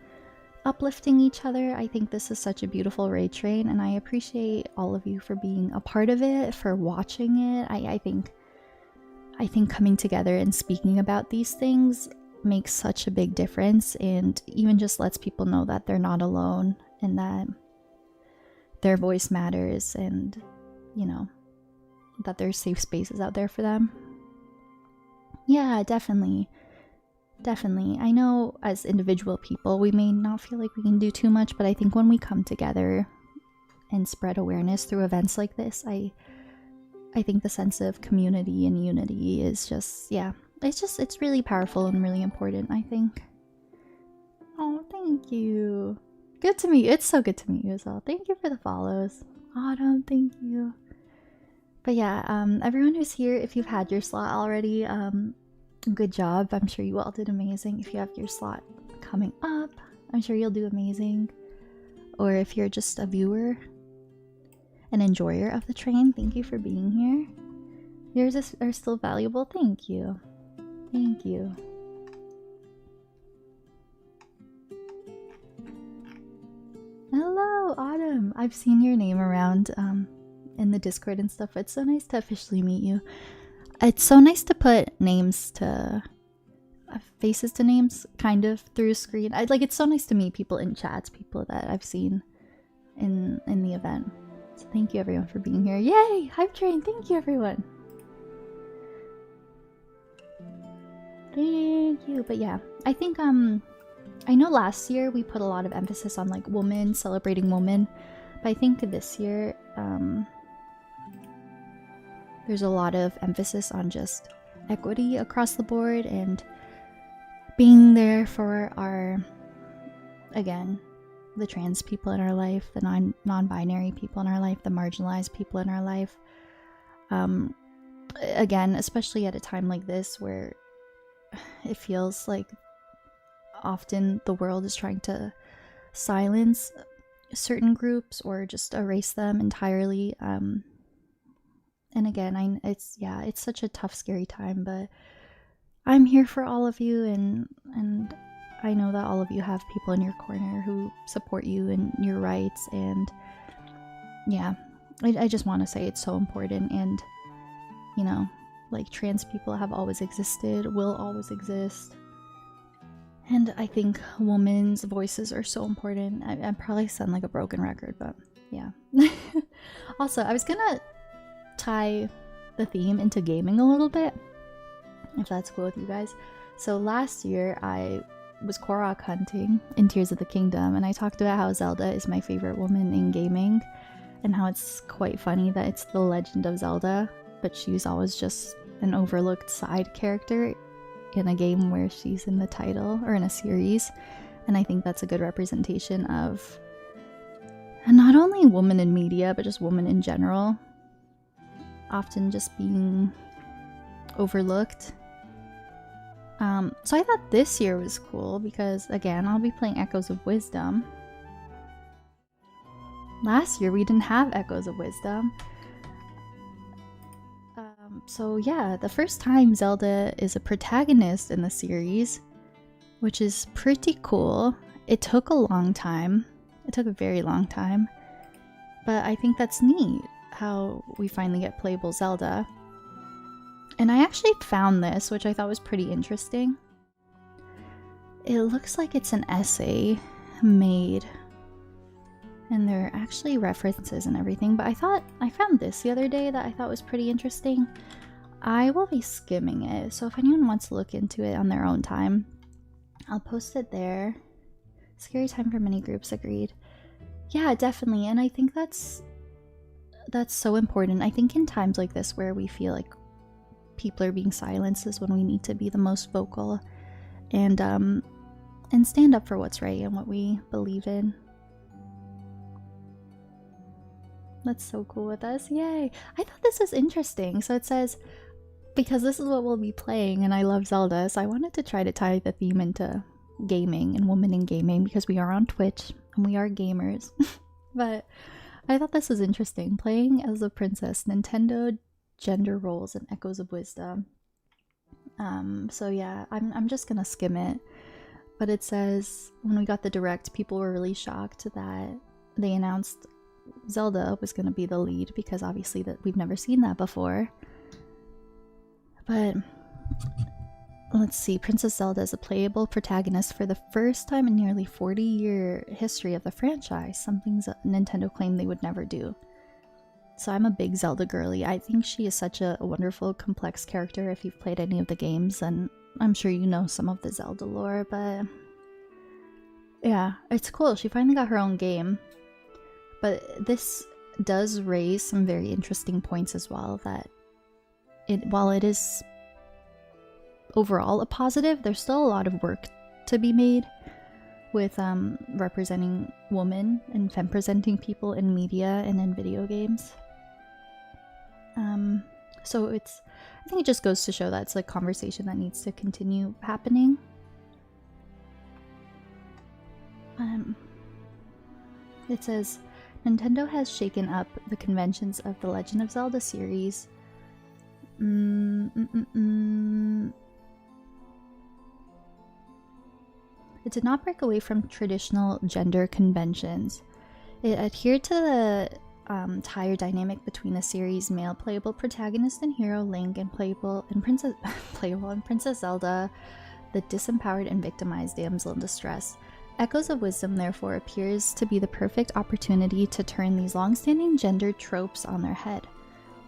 uplifting each other. I think this is such a beautiful raid train, and I appreciate all of you for being a part of it, for watching it. I think coming together and speaking about these things makes such a big difference, and even just lets people know that they're not alone and that their voice matters, and you know, that there's safe spaces out there for them. Yeah, definitely. I know as individual people, we may not feel like we can do too much, but I think when we come together and spread awareness through events like this, I think the sense of community and unity is just, yeah, it's really powerful and really important, I think. Oh, thank you. Good to meet you. It's so good to meet you as well. Thank you for the follows. Autumn, thank you. But yeah, everyone who's here, if you've had your slot already, good job. I'm sure you all did amazing. If you have your slot coming up, I'm sure you'll do amazing. Or if you're just a viewer, an enjoyer of the train, thank you for being here. Yours are still valuable. Thank you. Thank you. Hello, Autumn. I've seen your name around in the Discord and stuff. It's so nice to officially meet you. It's so nice to put names to faces to names kind of through screen. It's so nice to meet people in chats, people that I've seen in the event. So thank you everyone for being here. Yay! Hype train, thank you everyone. Thank you. But yeah, I think I know last year we put a lot of emphasis on like women, celebrating women, but I think this year there's a lot of emphasis on just equity across the board and being there for our, again, the trans people in our life, the non-binary people in our life, the marginalized people in our life. Again, especially at a time like this where it feels like often the world is trying to silence certain groups or just erase them entirely. And again, it's such a tough, scary time, but I'm here for all of you, and I know that all of you have people in your corner who support you and your rights, and yeah, I just want to say it's so important. And you know, like, trans people have always existed, will always exist, and I think women's voices are so important. I probably sound like a broken record, but yeah. Also, I was gonna tie the theme into gaming a little bit, if that's cool with you guys. So last year I was Korok hunting in Tears of the Kingdom, and I talked about how Zelda is my favorite woman in gaming, and how it's quite funny that it's the Legend of Zelda, but she's always just an overlooked side character in a game where she's in the title or in a series. And I think that's a good representation of not only women in media, but just women in general, often just being overlooked. So I thought this year was cool because, again, I'll be playing Echoes of Wisdom. Last year we didn't have Echoes of Wisdom. So yeah, the first time Zelda is a protagonist in the series, which is pretty cool. It took a long time. It took a very long time. But I think that's neat, how we finally get playable Zelda. And I actually found this, which I thought was pretty interesting. It looks like it's an essay made, and there are actually references and everything, but I found this the other day that I thought was pretty interesting. I will be skimming it, so if anyone wants to look into it on their own time, I'll post it there. Scary time for many groups, agreed. Yeah, definitely, and I think that's so important. I think in times like this where we feel like people are being silenced is when we need to be the most vocal and stand up for what's right and what we believe in. That's so cool with us. Yay! I thought this was interesting. So it says, because this is what we'll be playing and I love Zelda, so I wanted to try to tie the theme into gaming and women in gaming because we are on Twitch and we are gamers. But I thought this was interesting. Playing as a princess, Nintendo gender roles and Echoes of Wisdom. So yeah, I'm just gonna skim it. But it says, when we got the direct, people were really shocked that they announced Zelda was gonna be the lead, because obviously that we've never seen that before. But let's see, Princess Zelda is a playable protagonist for the first time in nearly 40-year history of the franchise, something Nintendo claimed they would never do. So I'm a big Zelda girly. I think she is such a wonderful, complex character. If you've played any of the games, and I'm sure you know some of the Zelda lore, but yeah, it's cool. She finally got her own game. But this does raise some very interesting points as well, that while it is overall a positive, there's still a lot of work to be made with representing women and femme-presenting people in media and in video games. So I think it just goes to show that it's a conversation that needs to continue happening. It says, Nintendo has shaken up the conventions of the Legend of Zelda series. It did not break away from traditional gender conventions. It adhered to the entire dynamic between the series' male playable protagonist and hero Link and playable and Princess Zelda, the disempowered and victimized damsel in distress. Echoes of Wisdom therefore appears to be the perfect opportunity to turn these long-standing gendered tropes on their head.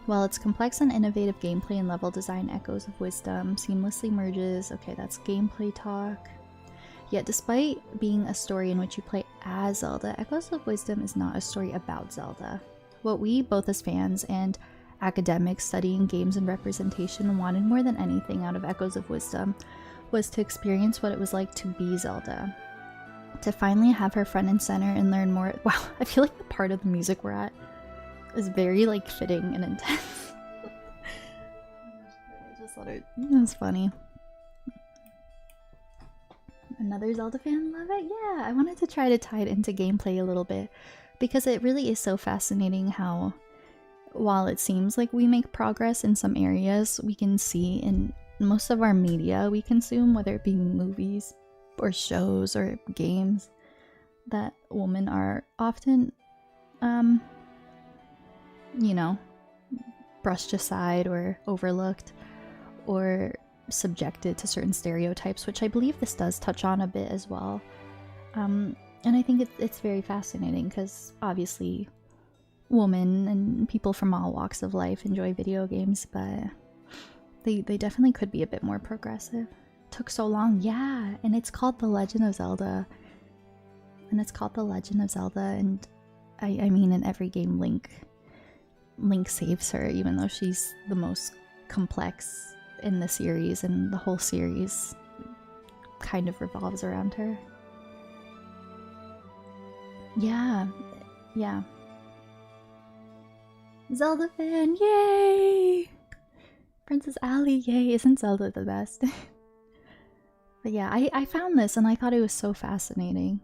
While its complex and innovative gameplay and level design Echoes of Wisdom seamlessly merges, okay, that's gameplay talk. Yet despite being a story in which you play as Zelda, Echoes of Wisdom is not a story about Zelda. What we, both as fans and academics studying games and representation, wanted more than anything out of Echoes of Wisdom was to experience what it was like to be Zelda. To finally have her front and center and learn more. Wow, I feel like the part of the music we're at is very like fitting and intense. I just thought it was funny. Another Zelda fan, love it? Yeah, I wanted to try to tie it into gameplay a little bit because it really is so fascinating how, while it seems like we make progress in some areas, we can see in most of our media we consume, whether it be movies or shows or games, that women are often, you know, brushed aside or overlooked or subjected to certain stereotypes, which I believe this does touch on a bit as well. And I think it's very fascinating because obviously women and people from all walks of life enjoy video games, but they definitely could be a bit more progressive. It took so long, yeah, and it's called The Legend of Zelda. And I mean in every game Link saves her, even though she's the most complex in the series, and the whole series kind of revolves around her. Yeah. Zelda fan, yay! Princess Ali, yay! Isn't Zelda the best? But yeah, I found this and I thought it was so fascinating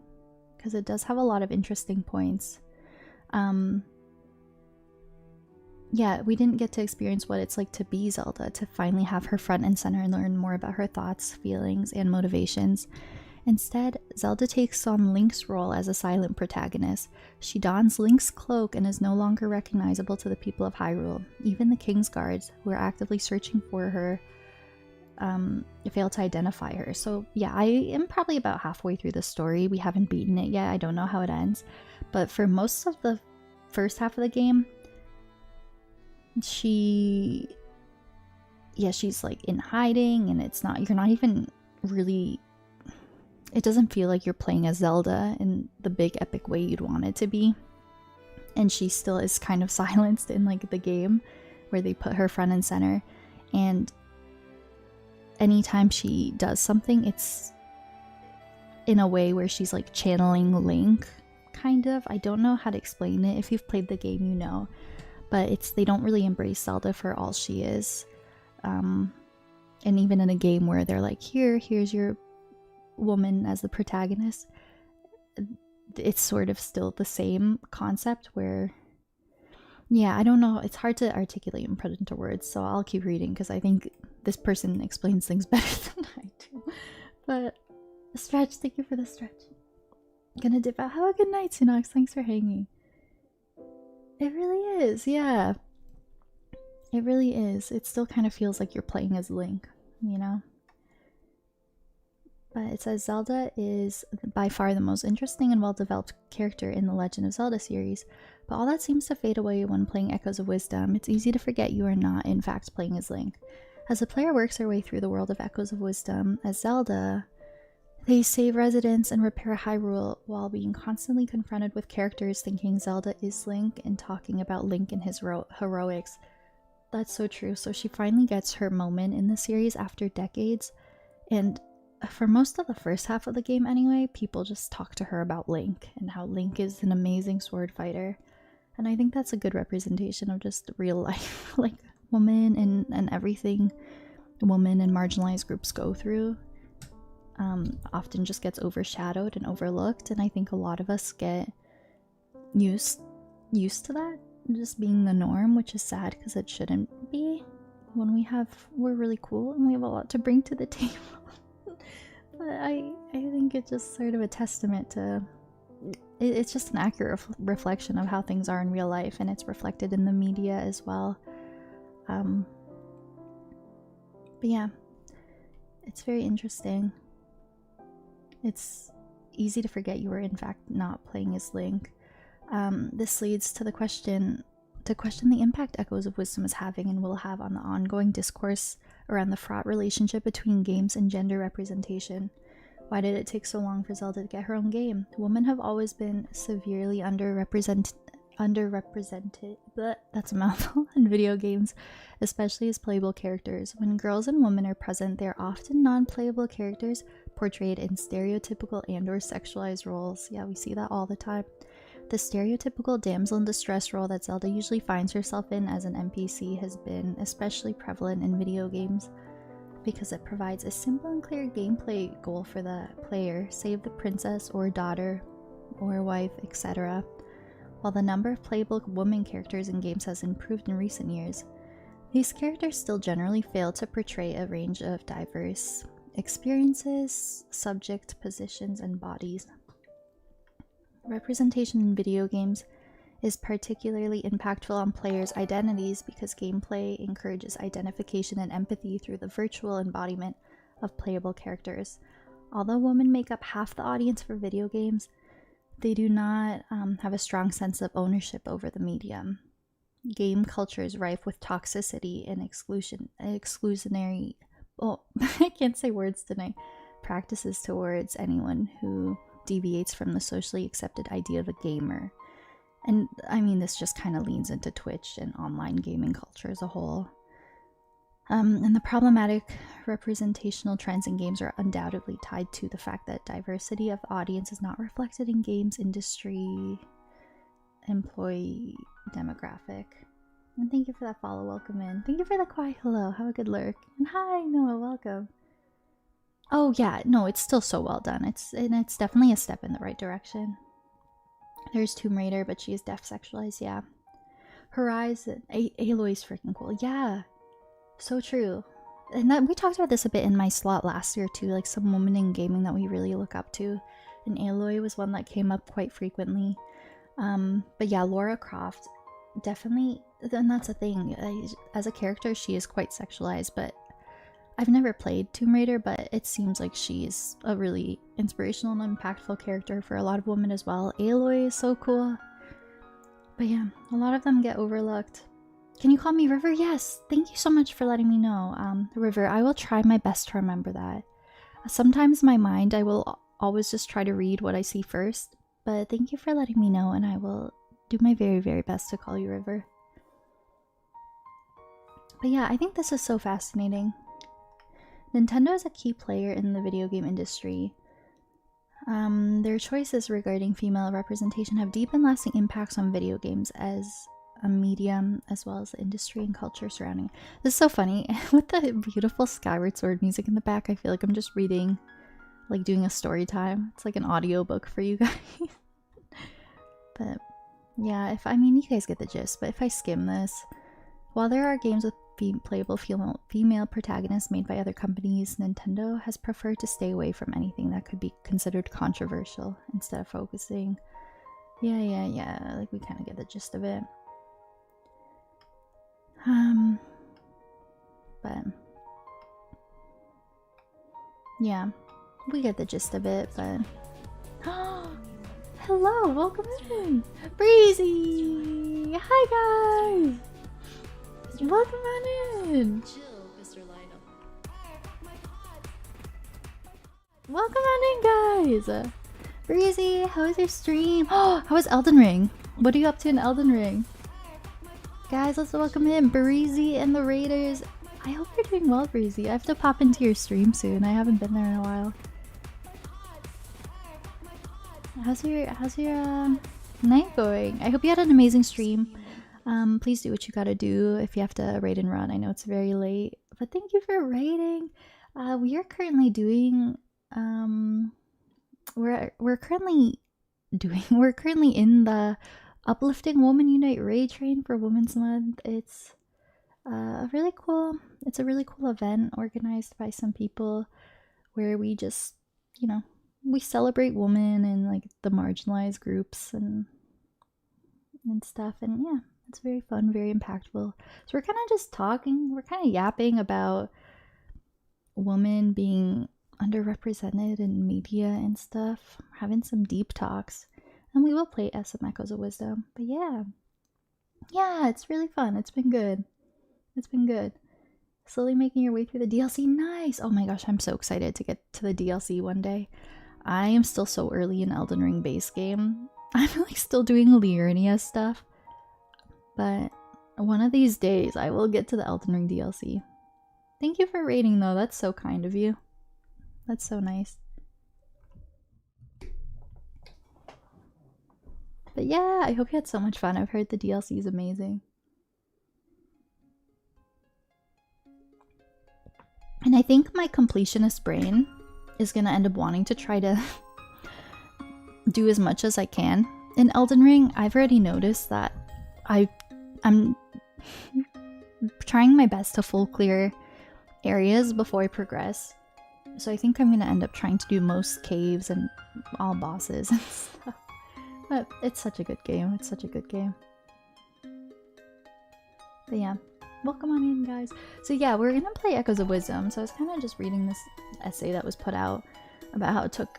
because it does have a lot of interesting points. Yeah, we didn't get to experience what it's like to be Zelda, to finally have her front and center and learn more about her thoughts, feelings, and motivations. Instead, Zelda takes on Link's role as a silent protagonist. She dons Link's cloak and is no longer recognizable to the people of Hyrule. Even the King's Guards, who are actively searching for her, fail to identify her. So yeah, I am probably about halfway through the story. We haven't beaten it yet. I don't know how it ends. But for most of the first half of the game, she's like in hiding, and you're not even really, it doesn't feel like you're playing as Zelda in the big epic way you'd want it to be. And she still is kind of silenced in like the game where they put her front and center, and anytime she does something, it's in a way where she's like channeling Link, kind of. I don't know how to explain it. If you've played the game, you know. But they don't really embrace Zelda for all she is. And even in a game where they're like, here's your woman as the protagonist, it's sort of still the same concept where, yeah, I don't know, it's hard to articulate and put into words, so I'll keep reading because I think this person explains things better than I do. But Stretch, thank you for the stretch. Gonna dip out. Have a good night, Sunox. Thanks for hanging. It really is, yeah. It really is. It still kind of feels like you're playing as Link, you know? But it says Zelda is by far the most interesting and well-developed character in the Legend of Zelda series, but all that seems to fade away when playing Echoes of Wisdom. It's easy to forget you are not, in fact, playing as Link. As the player works their way through the world of Echoes of Wisdom as Zelda, they save residents and repair Hyrule while being constantly confronted with characters thinking Zelda is Link and talking about Link and his heroics. That's so true. So she finally gets her moment in the series after decades, and for most of the first half of the game anyway, people just talk to her about Link and how Link is an amazing sword fighter. And I think that's a good representation of just real life, like women and everything women and marginalized groups go through. Often just gets overshadowed and overlooked, and I think a lot of us get used to that just being the norm, which is sad because it shouldn't be. When we're really cool and we have a lot to bring to the table. But I think it's just sort of a testament to it's just an accurate reflection of how things are in real life, and it's reflected in the media as well. But yeah, it's very interesting. It's easy to forget you were in fact not playing as Link. This leads to the question the impact Echoes of Wisdom is having and will have on the ongoing discourse around the fraught relationship between games and gender representation. Why did it take so long for Zelda to get her own game? Women have always been severely underrepresented, but that's a mouthful, in video games, especially as playable characters. When girls and women are present, they are often non-playable characters portrayed in stereotypical and or sexualized roles. Yeah, we see that all the time. The stereotypical damsel in distress role that Zelda usually finds herself in as an NPC has been especially prevalent in video games because it provides a simple and clear gameplay goal for the player: save the princess or daughter or wife, etc. While the number of playable women characters in games has improved in recent years, these characters still generally fail to portray a range of diverse experiences, subject positions, and bodies. Representation in video games is particularly impactful on players' identities because gameplay encourages identification and empathy through the virtual embodiment of playable characters. Although women make up half the audience for video games, they do not have a strong sense of ownership over the medium. Game culture is rife with toxicity and exclusionary, I can't say words tonight, practices towards anyone who deviates from the socially accepted idea of a gamer. And I mean, this just kind of leans into Twitch and online gaming culture as a whole. And the problematic representational trends in games are undoubtedly tied to the fact that diversity of the audience is not reflected in games industry employee demographic. And thank you for that follow, welcome in. Thank you for the quiet hello, have a good lurk. And hi, Noah, welcome. Oh yeah, no, it's still so well done. It's definitely a step in the right direction. There's Tomb Raider, but she is def sexualized, yeah. Horizon, Aloy's freaking cool, yeah. So true. And that we talked about this a bit in my slot last year too, like some woman in gaming that we really look up to. And Aloy was one that came up quite frequently. But yeah, Lara Croft, definitely, and that's the thing. As a character, she is quite sexualized, but I've never played Tomb Raider, but it seems like she's a really inspirational and impactful character for a lot of women as well. Aloy is so cool. But yeah, a lot of them get overlooked. Can you call me River? Yes, thank you so much for letting me know. River, I will try my best to remember that. Sometimes in my mind, I will always just try to read what I see first, but thank you for letting me know, and I will do my very, very best to call you River. But yeah, I think this is so fascinating. Nintendo is a key player in the video game industry. Their choices regarding female representation have deep and lasting impacts on video games as a medium, as well as the industry and culture surrounding it. This is so funny. With the beautiful Skyward Sword music in the back, I feel like I'm just reading, like doing a story time. It's like an audiobook for you guys. But yeah, I mean, you guys get the gist, but if I skim this, while there are games with playable female protagonists made by other companies, Nintendo has preferred to stay away from anything that could be considered controversial instead of focusing. Yeah, like we kind of get the gist of it. But yeah, we get the gist of it, but hello, welcome in, Breezy. Hi guys. Welcome on in! Chill, Mr. Lionel. Welcome on in, guys! Breezy, how was your stream? Oh, how was Elden Ring? What are you up to in Elden Ring? Guys, let's welcome in Breezy and the Raiders. I hope you're doing well, Breezy. I have to pop into your stream soon. I haven't been there in a while. How's your night going? I hope you had an amazing stream. Please do what you gotta do if you have to raid and run. I know it's very late, but thank you for raiding. We are currently doing we're currently in the Uplifting Woman Unite raid train for Women's Month. It's a really cool event organized by some people where we just, you know, we celebrate women and like the marginalized groups and stuff, and yeah, it's very fun, very impactful. So we're kind of just talking, we're kind of yapping about women being underrepresented in media and stuff, having some deep talks, and we will play some Echoes of Wisdom. But yeah, it's really fun. It's been good. Slowly making your way through the DLC. Nice. Oh my gosh, I'm so excited to get to the DLC one day. I am still so early in Elden Ring base game. I'm like still doing Liurnia stuff, but one of these days I will get to the Elden Ring DLC. Thank you for rating though, that's so kind of you. That's so nice. But yeah, I hope you had so much fun. I've heard the DLC is amazing. And I think my completionist brain is gonna end up wanting to try to do as much as I can in Elden Ring. I've already noticed that I'm trying my best to full clear areas before I progress. So I think I'm gonna end up trying to do most caves and all bosses and stuff. But it's such a good game. It's such a good game. But yeah, welcome on in, guys. So yeah, we're gonna play Echoes of Wisdom. So I was kind of just reading this essay that was put out about how it took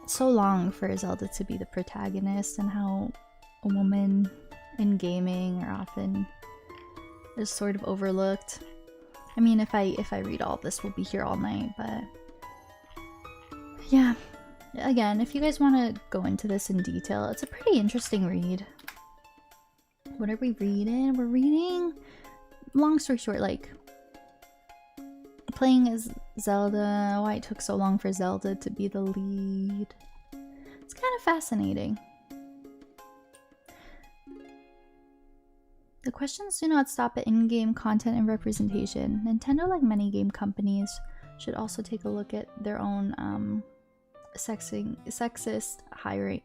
so long for Zelda to be the protagonist and how a woman in gaming are often just sort of overlooked. I mean, if I read all this, we'll be here all night, but yeah. Again, if you guys want to go into this in detail, it's a pretty interesting read. What are we reading? We're reading, long story short, like playing as Zelda, why it took so long for Zelda to be the lead. It's kind of fascinating. The questions do not stop at in-game content and representation. Nintendo, like many game companies, should also take a look at their own sexist hiring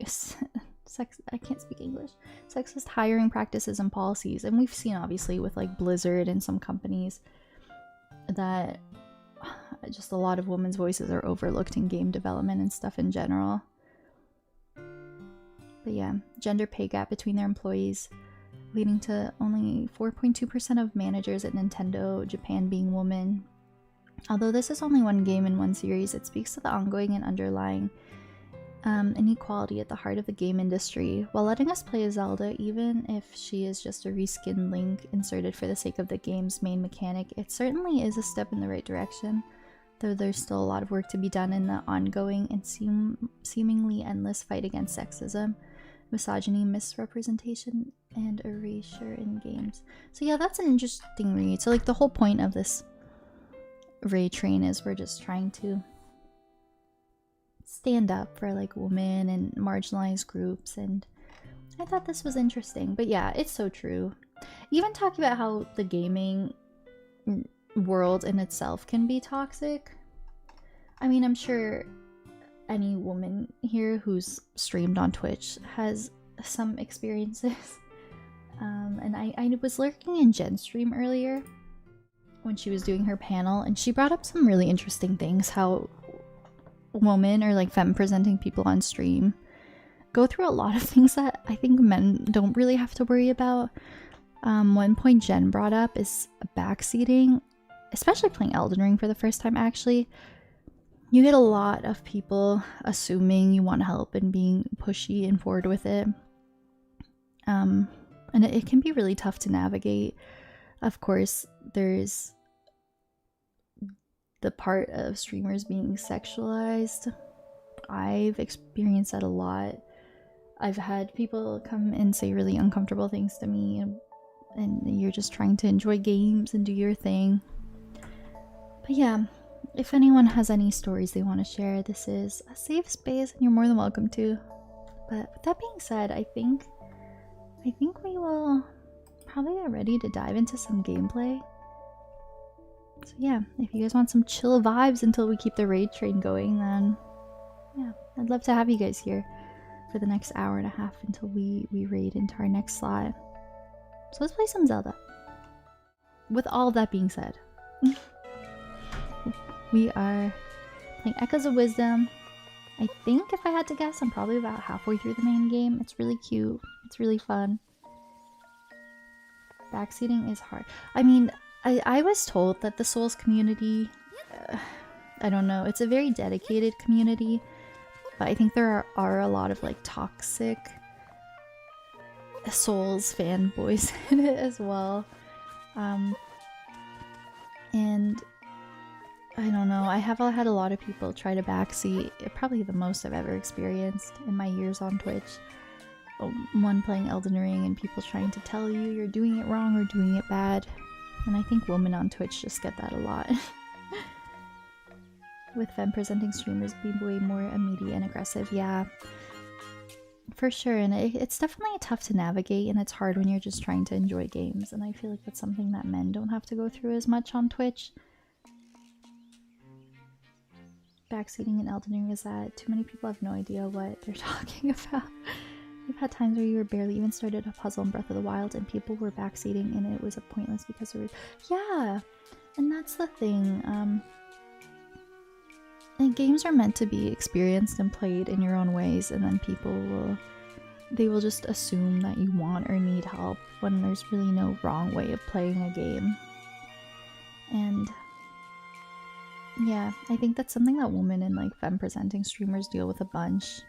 I can't speak English. Sexist hiring practices and policies. And we've seen obviously with like Blizzard and some companies that just a lot of women's voices are overlooked in game development and stuff in general. But yeah, gender pay gap between their employees, leading to only 4.2% of managers at Nintendo Japan being women. Although this is only one game in one series, it speaks to the ongoing and underlying inequality at the heart of the game industry, while letting us play as Zelda, even if she is just a reskinned Link inserted for the sake of the game's main mechanic. It certainly is a step in the right direction, though there's still a lot of work to be done in the ongoing and seemingly endless fight against sexism, misogyny, misrepresentation, and erasure in games. So yeah, that's an interesting read. So like the whole point of this Ray Train is we're just trying to stand up for like women and marginalized groups, and I thought this was interesting. But yeah, it's so true. Even talking about how the gaming world in itself can be toxic. I mean, I'm sure any woman here who's streamed on Twitch has some experiences. And I was lurking in Jen's stream earlier when she was doing her panel, and she brought up some really interesting things, how women or like femme presenting people on stream go through a lot of things that I think men don't really have to worry about. One point Jen brought up is backseating, especially playing Elden Ring for the first time. Actually, you get a lot of people assuming you want help and being pushy and forward with it, and it can be really tough to navigate. Of course, there's the part of streamers being sexualized. I've experienced that a lot. I've had people come and say really uncomfortable things to me, and you're just trying to enjoy games and do your thing. But yeah, if anyone has any stories they want to share, this is a safe space and you're more than welcome to. But with that being said, I think we will probably get ready to dive into some gameplay. So yeah, if you guys want some chill vibes until we keep the raid train going, then yeah, I'd love to have you guys here for the next hour and a half until we raid into our next slot. So let's play some Zelda. With all of that being said, we are playing Echoes of Wisdom. I think if I had to guess, I'm probably about halfway through the main game. It's really cute. It's really fun. Backseating is hard. I mean, I was told that the Souls community, I don't know, it's a very dedicated community, but I think there are a lot of like toxic Souls fanboys in it as well. And I don't know, I have had a lot of people try to backseat, probably the most I've ever experienced in my years on Twitch. One playing Elden Ring and people trying to tell you you're doing it wrong or doing it bad. And I think women on Twitch just get that a lot. With femme presenting streamers being way more immediate and aggressive, yeah. For sure, and it's definitely tough to navigate, and it's hard when you're just trying to enjoy games, and I feel like that's something that men don't have to go through as much on Twitch. Backseating in Elden Ring is that too many people have no idea what they're talking about. We've had times where you were barely even started a puzzle in Breath of the Wild and people were backseating and it was a pointless because there was— yeah! And that's the thing, and games are meant to be experienced and played in your own ways, and then people will just assume that you want or need help when there's really no wrong way of playing a game. And yeah, I think that's something that women and like femme presenting streamers deal with a bunch.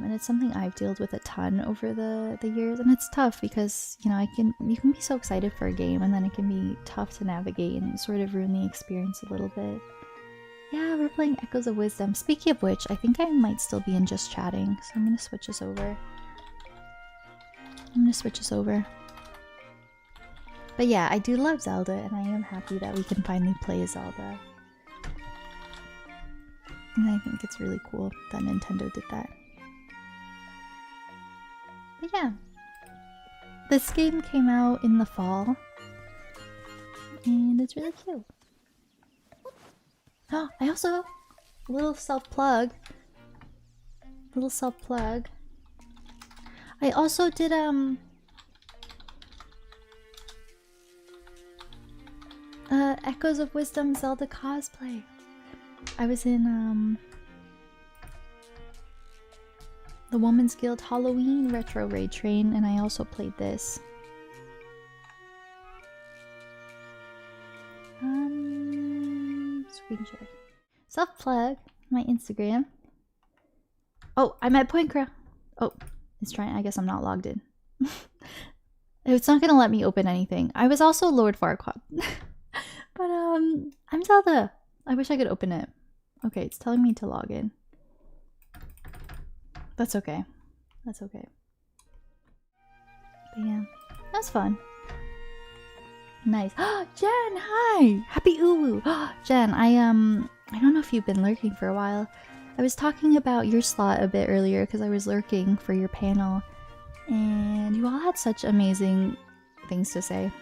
And it's something I've dealt with a ton over the years, and it's tough because, you know, you can be so excited for a game and then it can be tough to navigate and sort of ruin the experience a little bit. Yeah, we're playing Echoes of Wisdom. Speaking of which, I think I might still be in just chatting, so I'm gonna switch us over. But yeah, I do love Zelda, and I am happy that we can finally play Zelda. And I think it's really cool that Nintendo did that. But yeah, this game came out in the fall, and it's really cute. Oh, I also, little self-plug. I also did Echoes of Wisdom Zelda cosplay. I was in the Women's Guild Halloween Retro Raid Train, and I also played this. Screen share. Self-plug my Instagram. Oh, I'm at Poinkra. Oh, it's trying. I guess I'm not logged in. It's not gonna let me open anything. I was also Lord Farquaad. But I'm Zelda. I wish I could open it. Okay, it's telling me to log in. That's okay. That's okay. But yeah, that's fun. Nice. Jen, hi! Happy Uwu! Jen, I don't know if you've been lurking for a while. I was talking about your slot a bit earlier because I was lurking for your panel, and you all had such amazing things to say.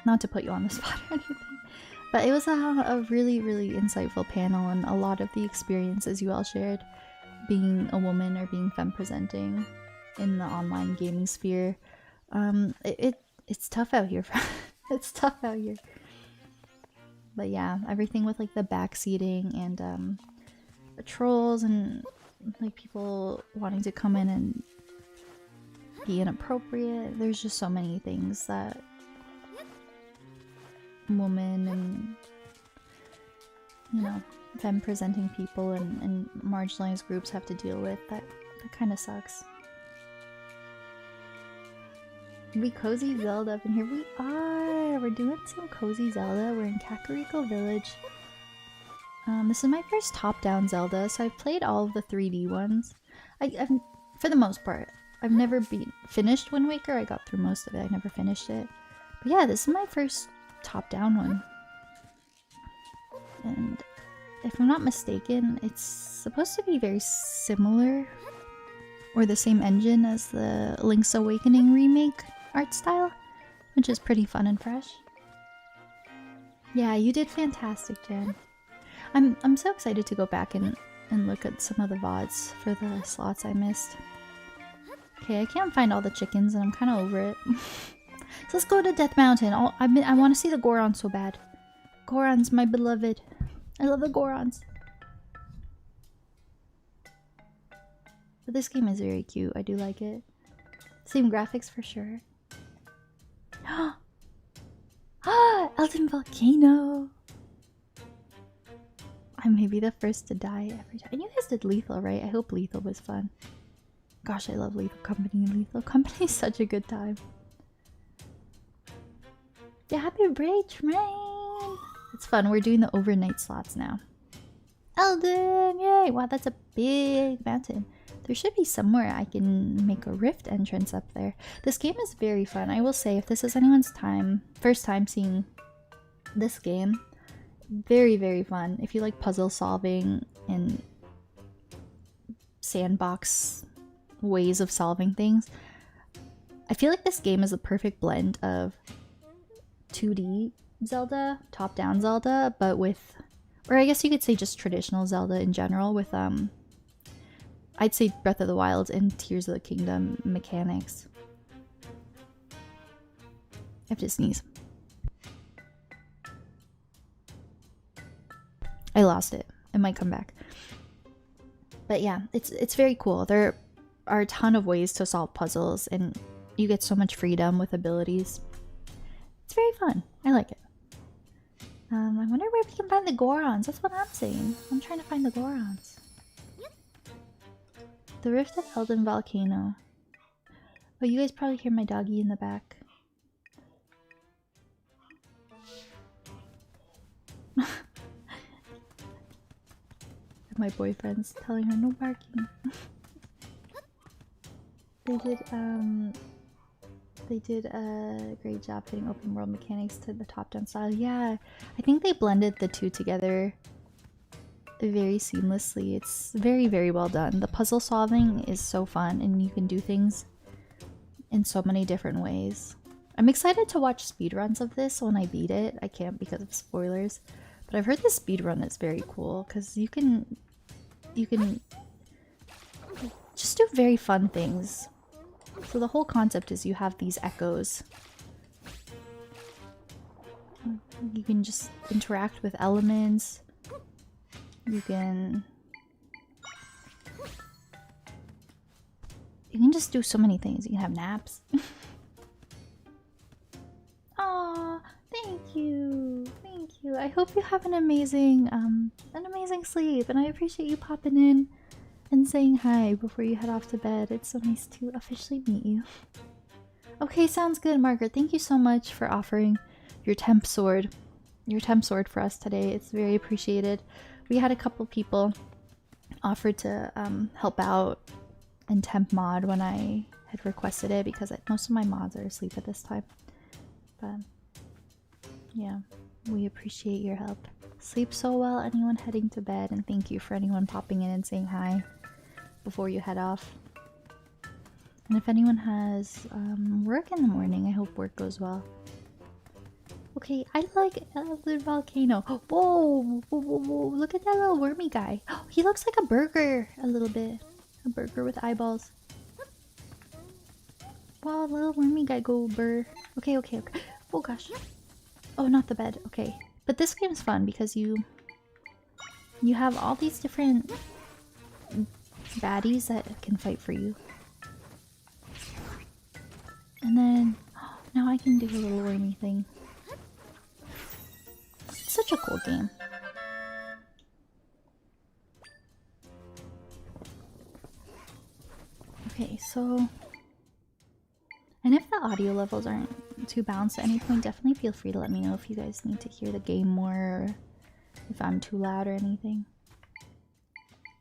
Not to put you on the spot or anything, but it was a really, really insightful panel, and a lot of the experiences you all shared being a woman or being femme presenting in the online gaming sphere. It's tough out here. It's tough out here. But yeah, everything with like the backseating and the trolls and like people wanting to come in and be inappropriate. There's just so many things that women and, you know, femme presenting people and marginalized groups have to deal with. That kind of sucks. We cozy Zelda up in here. We are! We're doing some cozy Zelda. We're in Kakariko Village. This is my first top-down Zelda, so I've played all of the 3D ones. I've for the most part. I've never finished Wind Waker. I got through most of it. I never finished it. But yeah, this is my first top-down one. And if I'm not mistaken, it's supposed to be very similar or the same engine as the Link's Awakening remake art style, which is pretty fun and fresh. Yeah, you did fantastic, Jen. I'm so excited to go back and look at some of the VODs for the slots I missed. Okay, I can't find all the chickens and I'm kind of over it. So let's go to Death Mountain. I want to see the Goron so bad. Goron's my beloved. I love the Gorons. But this game is very cute. I do like it. Same graphics for sure. Ah, Eldin Volcano. I may be the first to die every time. And you guys did Lethal, right? I hope Lethal was fun. Gosh, I love Lethal Company. Lethal Company is such a good time. Yeah, happy birthday, Tremaine! It's fun. We're doing the overnight slots now. Eldin! Yay! Wow, that's a big mountain. There should be somewhere I can make a rift entrance up there. This game is very fun. I will say, if this is anyone's first time seeing this game, very, very fun. If you like puzzle solving and sandbox ways of solving things, I feel like this game is a perfect blend of 2D Zelda, top-down Zelda, but with, or I guess you could say just traditional Zelda in general with, I'd say Breath of the Wild and Tears of the Kingdom mechanics. I have to sneeze. I lost it. It might come back. But yeah, it's very cool. There are a ton of ways to solve puzzles and you get so much freedom with abilities. It's very fun. I like it. I wonder where we can find the Gorons. That's what I'm saying. I'm trying to find the Gorons. The Rift of Eldin Volcano. Oh, you guys probably hear my doggy in the back. My boyfriend's telling her no barking. They did a great job putting open world mechanics to the top-down style. Yeah, I think they blended the two together very seamlessly. It's very, very well done. The puzzle solving is so fun and you can do things in so many different ways. I'm excited to watch speedruns of this when I beat it. I can't because of spoilers, but I've heard the speedrun is very cool because you can just do very fun things. So the whole concept is you have these echoes. You can just interact with elements. You can just do so many things. You can have naps. Aw, thank you. Thank you. I hope you have an amazing sleep, and I appreciate you popping in and saying hi before you head off to bed. It's so nice to officially meet you. Okay, sounds good, Margaret. Thank you so much for offering your temp sword for us today. It's very appreciated. We had a couple people offer to help out and temp mod when I had requested it because most of my mods are asleep at this time. But yeah, we appreciate your help. Sleep so well, anyone heading to bed, and thank you for anyone popping in and saying hi before you head off. And if anyone has work in the morning, I hope work goes well. Okay, I like Eldin Volcano. Whoa, whoa, whoa, whoa, look at that little wormy guy. He looks like a burger a little bit. A burger with eyeballs. Wow, little wormy guy go burr. Okay, okay, okay. Oh gosh. Oh, not the bed. Okay. But this game's fun because you have all these different baddies that can fight for you. And then now I can do a little wormy thing. It's such a cool game. Okay, so, and if the audio levels aren't too balanced at any point, definitely feel free to let me know if you guys need to hear the game more, or if I'm too loud or anything.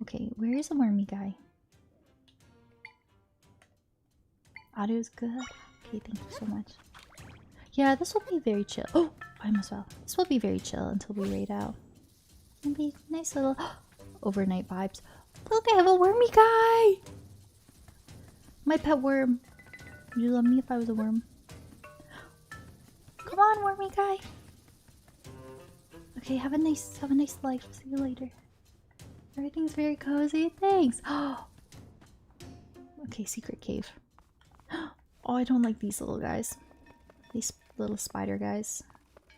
Okay, where is the wormy guy? Audio's good? Okay, thank you so much. Yeah, this will be very chill. Oh, I almost fell. This will be very chill until we raid out. It'll be nice little overnight vibes. Look, I have a wormy guy! My pet worm. Would you love me if I was a worm? Come on, wormy guy. Okay, have a nice life. See you later. Everything's very cozy. Thanks. Okay, secret cave. Oh, I don't like these little guys. These little spider guys.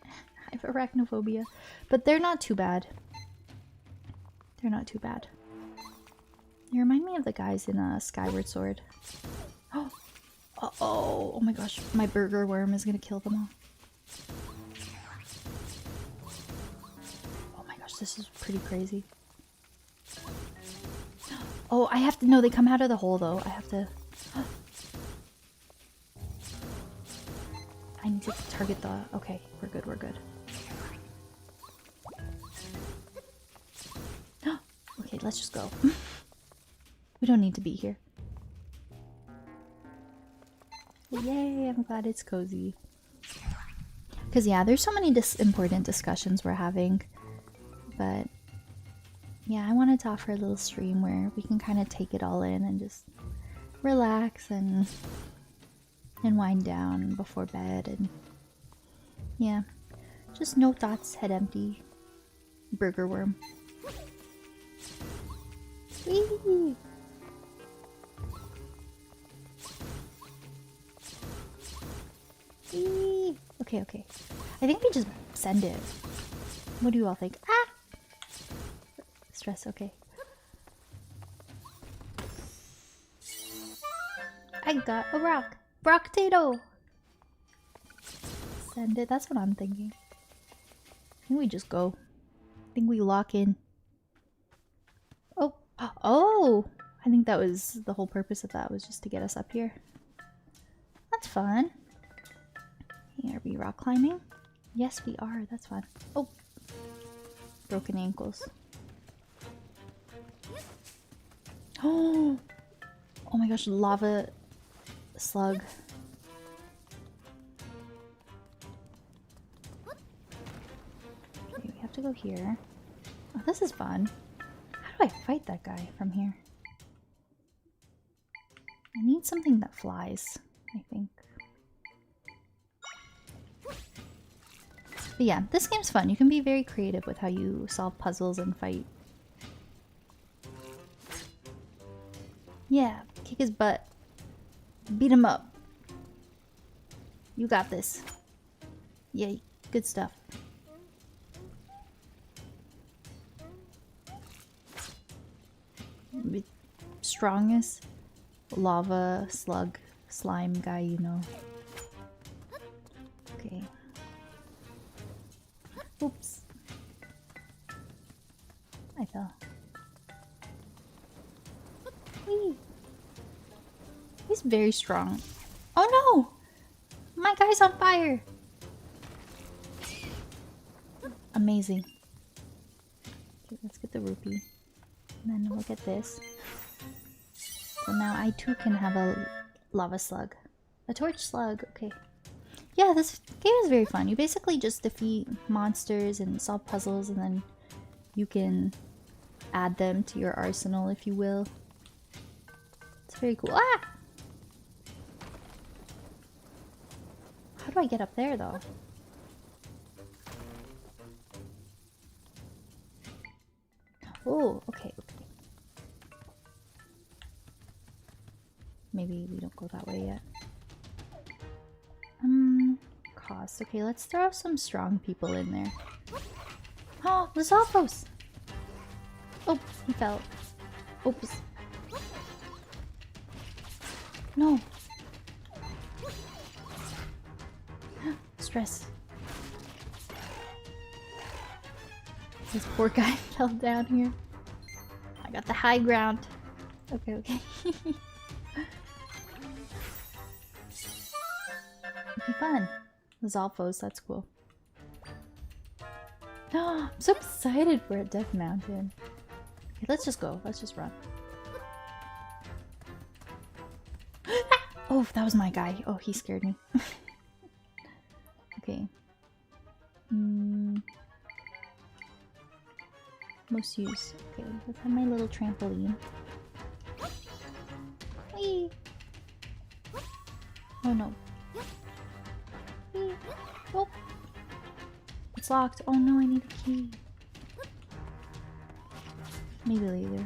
I have arachnophobia. But they're not too bad. They're not too bad. They remind me of the guys in Skyward Sword. Oh! Uh-oh! Oh my gosh, my burger worm is gonna kill them all. Oh my gosh, this is pretty crazy. Oh, I have to... No, they come out of the hole though. I have to... I need to target the... Okay, we're good, we're good. Okay, let's just go. We don't need to be here. Yay, I'm glad it's cozy. Because yeah, there's so many important discussions we're having. But yeah, I wanted to offer a little stream where we can kind of take it all in and just relax and wind down before bed. And yeah, just no thoughts, head empty. Burger worm. Whee! Whee! Okay, okay. I think we just send it. What do you all think? Ah! Stress, okay. I got a rock. Rock-tato! Send it. That's what I'm thinking. I think we just go. I think we lock in. Oh! Oh! I think that was the whole purpose of that, was just to get us up here. That's fun. Hey, are we rock climbing? Yes, we are. That's fun. Oh! Broken ankles. Oh! Oh my gosh, lava slug. Okay, we have to go here. Oh, this is fun. How do I fight that guy from here? I need something that flies, I think. But yeah, this game's fun. You can be very creative with how you solve puzzles and fight. Yeah, kick his butt. Beat him up. You got this. Yay, good stuff. Strongest lava slug slime guy you know. Okay. Oops. I fell. Whee! He's very strong. Oh no! My guy's on fire! Amazing. Okay, let's get the rupee. And then we'll get this. So now I too can have a lava slug. A torch slug, okay. Yeah, this game is very fun. You basically just defeat monsters and solve puzzles, and then you can add them to your arsenal, if you will. It's very cool. Ah! How do I get up there, though? Oh, okay, okay. Maybe we don't go that way yet. Cost. Okay, let's throw some strong people in there. Oh, Lizalfos! Oh, he fell. Oops. No. Stress. This poor guy fell down here. I got the high ground. Okay, okay. It'd be fun. Lizalfos, that's cool. Oh, I'm so excited for a Death Mountain. Okay, let's just go. Let's just run. Oh, that was my guy. Oh, he scared me. Okay. Most use. Okay, let's have my little trampoline. Whee! Oh no. Whee! Oh! It's locked. Oh no, I need a key. Maybe later.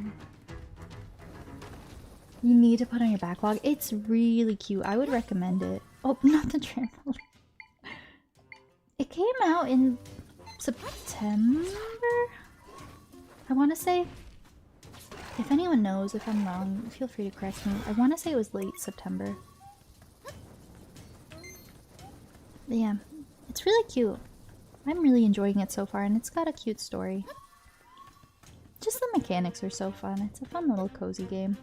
You need to put on your backlog. It's really cute. I would recommend it. Oh, not the trampoline. It came out in September? I want to say. If anyone knows, if I'm wrong, feel free to correct me. I want to say it was late September. But yeah, it's really cute. I'm really enjoying it so far, and it's got a cute story. Just the mechanics are so fun. It's a fun little cozy game.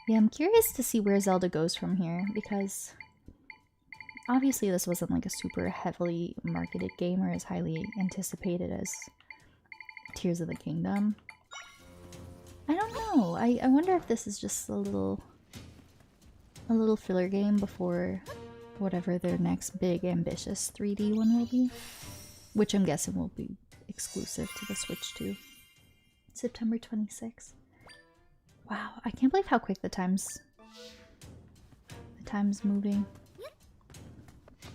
Yeah, I'm curious to see where Zelda goes from here, because obviously this wasn't like a super heavily marketed game or as highly anticipated as Tears of the Kingdom. I don't know. I wonder if this is just a little filler game before whatever their next big ambitious 3D one will be, which I'm guessing will be exclusive to the Switch too. September 26th. Wow, I can't believe how quick the time's moving.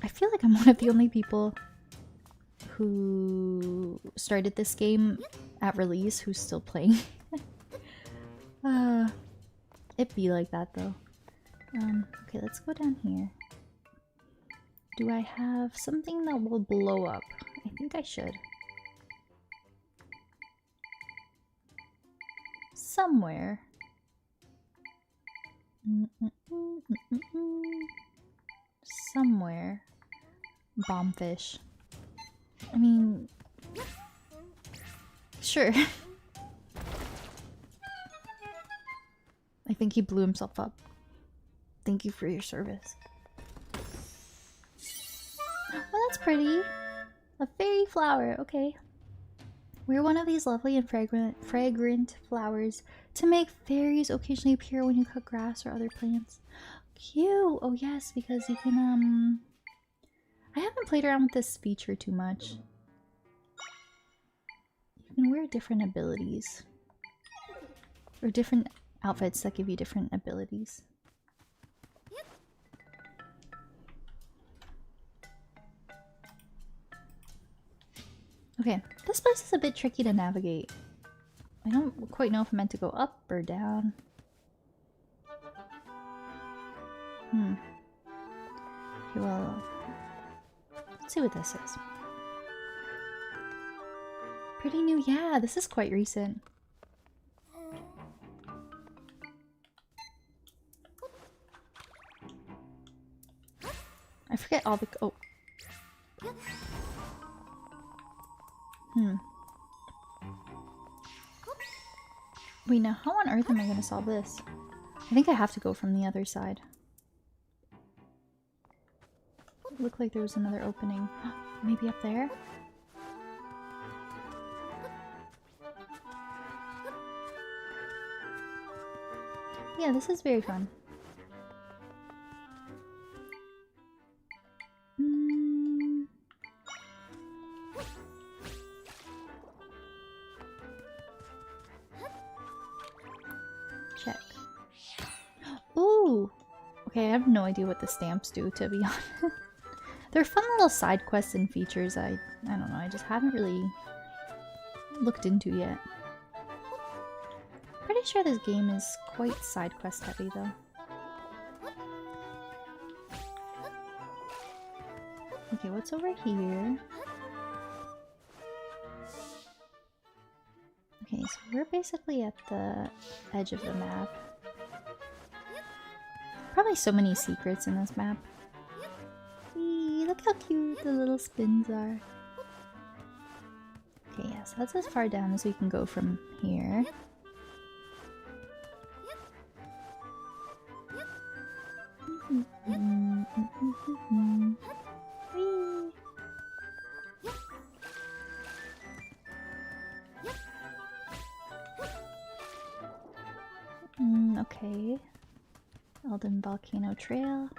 I feel like I'm one of the only people who started this game at release who's still playing. It be like that though. Okay, let's go down here. Do I have something that will blow up? I think I should. Somewhere. Somewhere. Bombfish. I mean... Sure. I think he blew himself up. Thank you for your service. Oh, that's pretty. A fairy flower, okay. We're one of these lovely and fragrant flowers to make fairies occasionally appear when you cut grass or other plants. Cute! Oh yes, because you can, I haven't played around with this feature too much. You can wear different abilities. Or different outfits that give you different abilities. Okay, this place is a bit tricky to navigate. I don't quite know if I'm meant to go up or down. Okay, well, let's see what this is. Pretty new, yeah, this is quite recent. I forget all the... oh. Wait, now how on earth am I gonna solve this? I think I have to go from the other side. It looked like there was another opening. Maybe up there? Yeah, this is very fun. Check. Ooh! Okay, I have no idea what the stamps do, to be honest. They're fun little side quests and features I don't know, I just haven't really looked into yet. Pretty sure this game is quite side quest heavy though. Okay, what's over here? Okay, so we're basically at the edge of the map. Probably so many secrets in this map. Eee, look how cute the little spins are. Okay, yeah, so that's as far down as we can go from here. Okay. Eldin Volcano Trail.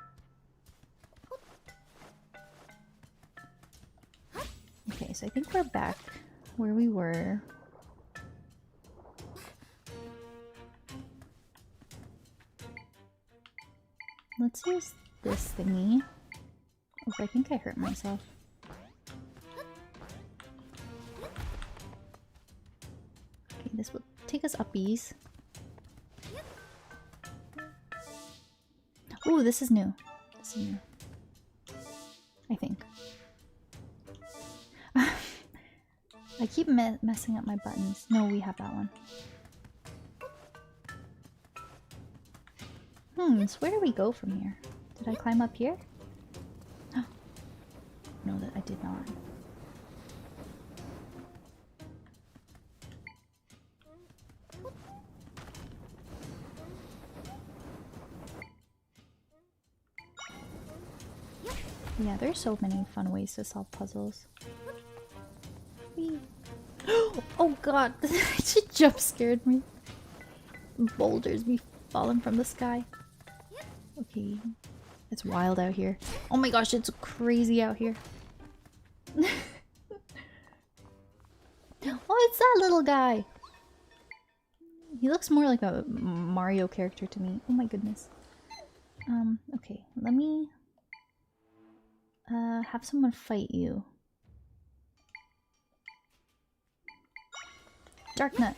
Okay, so I think we're back where we were. Let's use this thingy. Oh, I think I hurt myself. Okay, this will take us uppies. Ooh, this is new. This is new. I think. I keep messing up my buttons. No, we have that one. So where do we go from here? Did I climb up here? No, that I did not. Yeah, there's so many fun ways to solve puzzles. Whee. Oh god, she jump scared me. Boulders be falling from the sky. Okay, it's wild out here. Oh my gosh, it's crazy out here. Oh, it's that little guy. He looks more like a Mario character to me. Oh my goodness. Okay, let me have someone fight you. Dark Nut.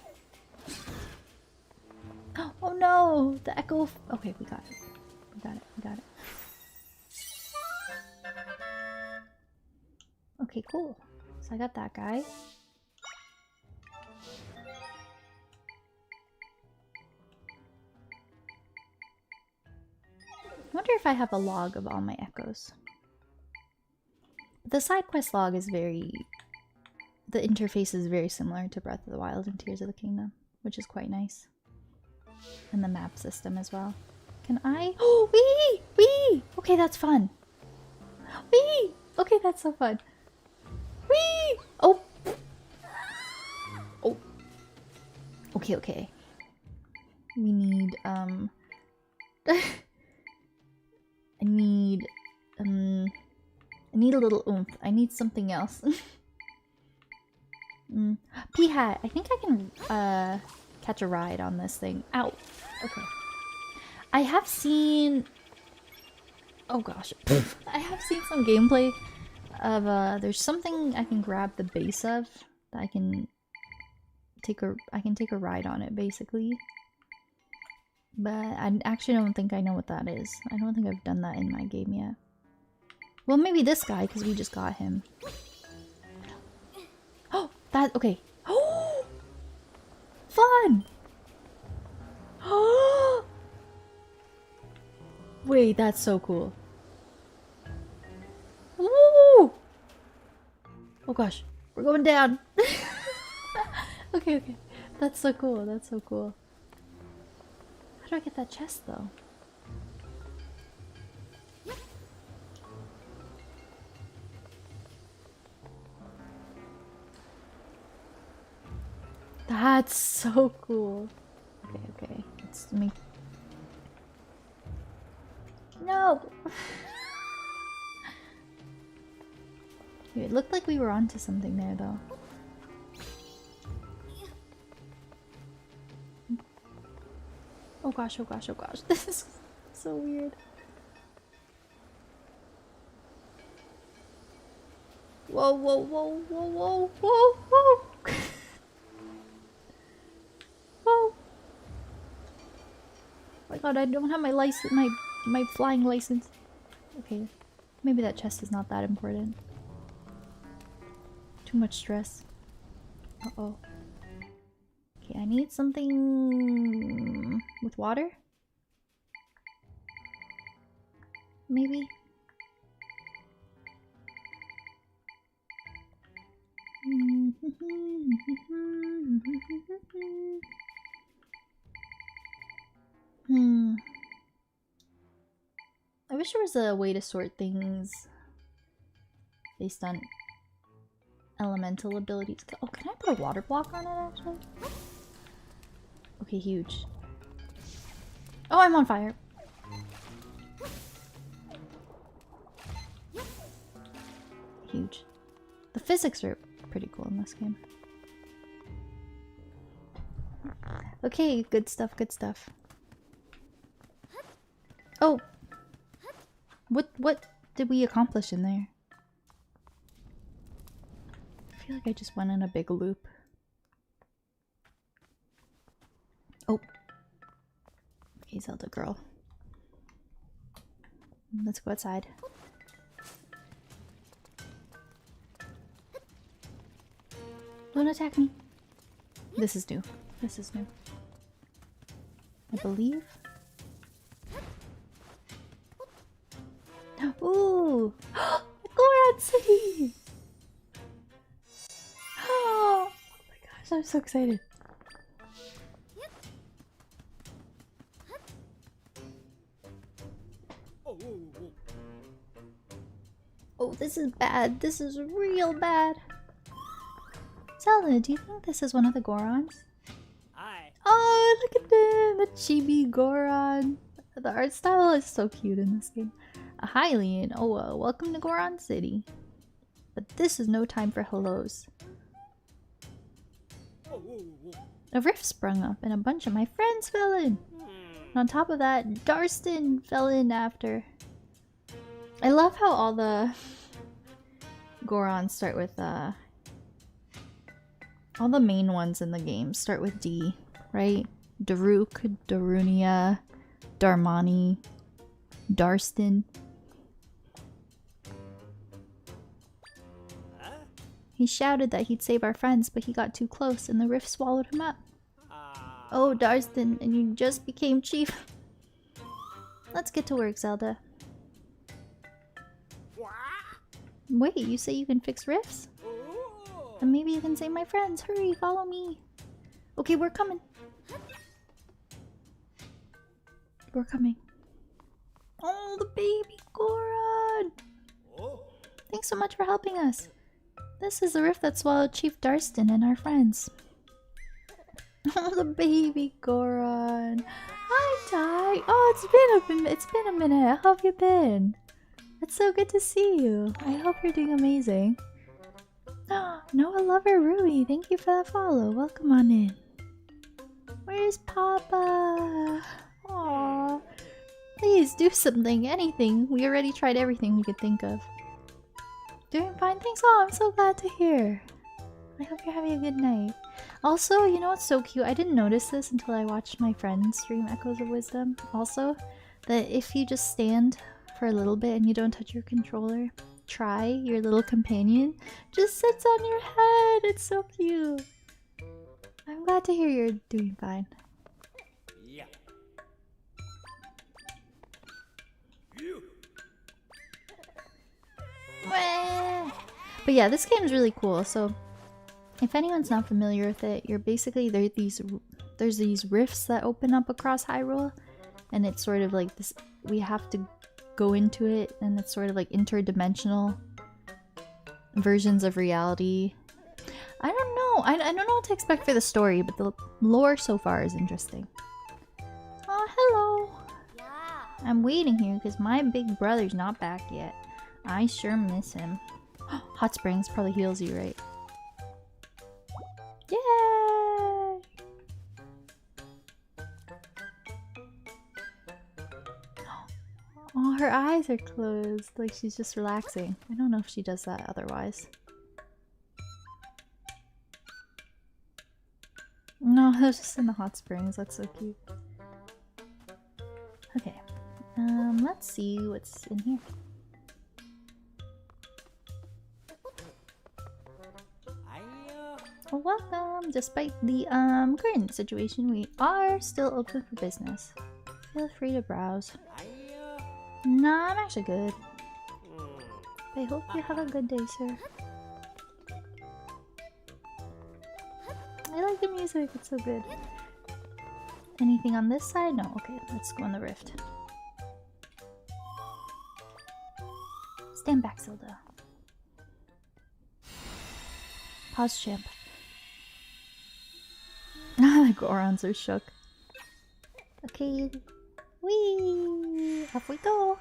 Oh no! The echo. Okay, we got it. We got it. We got it. Okay, cool. So I got that guy. I wonder if I have a log of all my echoes. The side quest log is very... The interface is very similar to Breath of the Wild and Tears of the Kingdom, which is quite nice. And the map system as well. Can I... Oh, wee! Wee! Okay, that's fun. Wee! Okay, that's so fun. Wee! Oh! Oh. Okay, okay. We need, I need a little oomph. I need something else. P-hat. I think I can catch a ride on this thing. Ow. Okay. I have seen... Oh gosh. I have seen some gameplay of there's something I can grab the base of that I can take a ride on it basically. But I actually don't think I know what that is. I don't think I've done that in my game yet. Well, maybe this guy, because we just got him. Oh, that, okay. Oh! Fun! Oh! Wait, that's so cool. Woo! Oh gosh, we're going down. Okay, okay. That's so cool, that's so cool. How do I get that chest though? That's so cool. Okay, okay. Let's make... No! It looked like we were onto something there though. Oh gosh, oh gosh, oh gosh. This is so weird. Whoa, whoa, whoa, whoa, whoa, whoa, whoa! Whoa! Oh my god, I don't have my license, my flying license. Okay, maybe that chest is not that important. Too much stress. Uh-oh. Okay, I need something with water? Maybe? I wish there was a way to sort things based on elemental abilities. Oh, can I put a water block on it actually? Okay, huge. Oh, I'm on fire. Huge. The physics are pretty cool in this game. Okay, good stuff, good stuff. Oh! What did we accomplish in there? I feel like I just went in a big loop. Oh. Okay, Zelda girl. Let's go outside. Don't attack me. This is new. This is new. I believe. Ooh! Goron City! Oh my gosh, I'm so excited. Oh, this is bad. This is real bad. Zelda, do you think this is one of the Gorons? Hi. Oh, look at them! The chibi Goron. The art style is so cute in this game. A Hylian. Oh, welcome to Goron City. But this is no time for hellos. A rift sprung up and a bunch of my friends fell in. And on top of that, Darston fell in after. I love how all the Gorons start with all the main ones in the game start with D, right? Daruk, Darunia, Darmani, Darston. He shouted that he'd save our friends, but he got too close and the rift swallowed him up. Oh, Darston, and you just became chief. Let's get to work, Zelda. Wait, you say you can fix rifts? Then maybe you can save my friends. Hurry, follow me. Okay, we're coming. We're coming. Oh, the baby Goron! Thanks so much for helping us. This is the rift that swallowed Chief Darston and our friends. Oh, the baby Goron. Hi, Ty. Oh, it's been a minute. How have you been? It's so good to see you. I hope you're doing amazing. Noah Lover Ruby, thank you for that follow. Welcome on in. Where's Papa? Aww. Please do something, anything. We already tried everything we could think of. Doing fine, thanks. Oh, I'm so glad to hear. I hope you're having a good night. Also, you know what's so cute? I didn't notice this until I watched my friend stream Echoes of Wisdom. Also, that if you just stand for a little bit and you don't touch your controller, Try, your little companion, just sits on your head. It's so cute. I'm glad to hear you're doing fine. Yeah. But yeah, this game is really cool. So if anyone's not familiar with it, you're basically there's these rifts that open up across Hyrule, and it's sort of like this. We have to go into it, and it's sort of like interdimensional versions of reality. I don't know. I don't know what to expect for the story, but the lore so far is interesting. Oh, hello. Yeah. I'm waiting here because my big brother's not back yet. I sure miss him. Hot springs probably heals you, right? Yay! Oh, her eyes are closed, like she's just relaxing. I don't know if she does that otherwise. No, that was just in the hot springs. That's so cute. Okay, let's see what's in here. Well, welcome! Despite the current situation, we are still open for business. Feel free to browse. Nah, I'm actually good. I hope you have a good day, sir. I like the music, it's so good. Anything on this side? No, okay, let's go on the rift. Stand back, Zelda. Pause champ. The Gorons are shook. Okay. Whee! Off we go!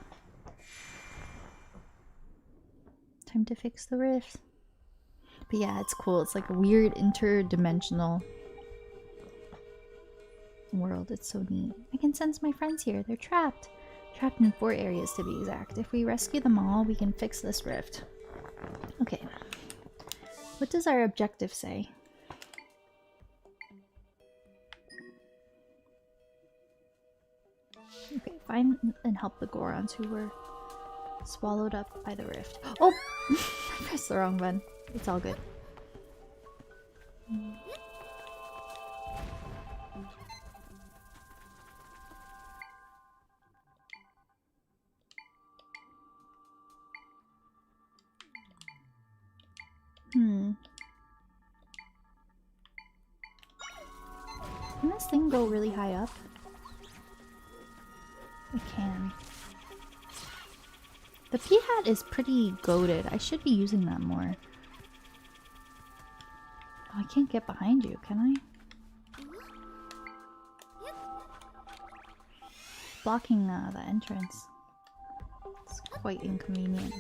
Time to fix the rift. But yeah, it's cool. It's like a weird interdimensional world. It's so neat. I can sense my friends here. They're trapped. Trapped in 4 areas to be exact. If we rescue them all, we can fix this rift. Okay. What does our objective say? Okay, find and help the Gorons who were swallowed up by the rift. Oh! I pressed the wrong button. It's all good. Can this thing go really high up? It can. The P-hat is pretty goated. I should be using that more. Oh, I can't get behind you, can I? Blocking the entrance. It's quite inconvenient.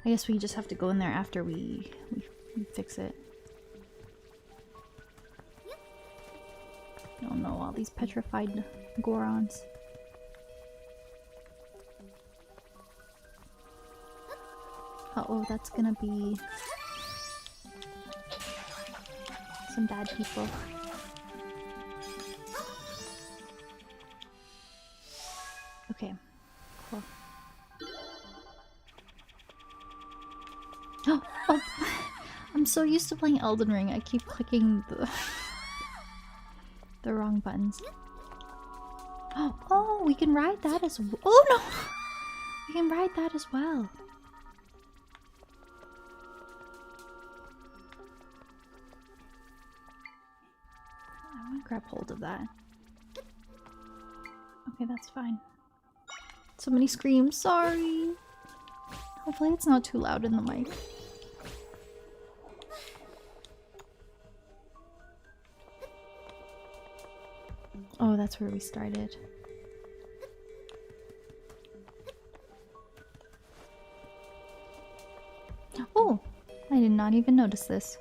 I guess we just have to go in there after we fix it. Oh no, all these petrified Gorons. Uh-oh, that's gonna be some bad people. Okay, cool. Oh, I'm so used to playing Elden Ring, I keep clicking the wrong buttons. Oh, we can ride that as well. Oh no! We can ride that as well. I want to grab hold of that. Okay, that's fine. So many screams, sorry. Hopefully it's not too loud in the mic. Oh, that's where we started. Oh, I did not even notice this.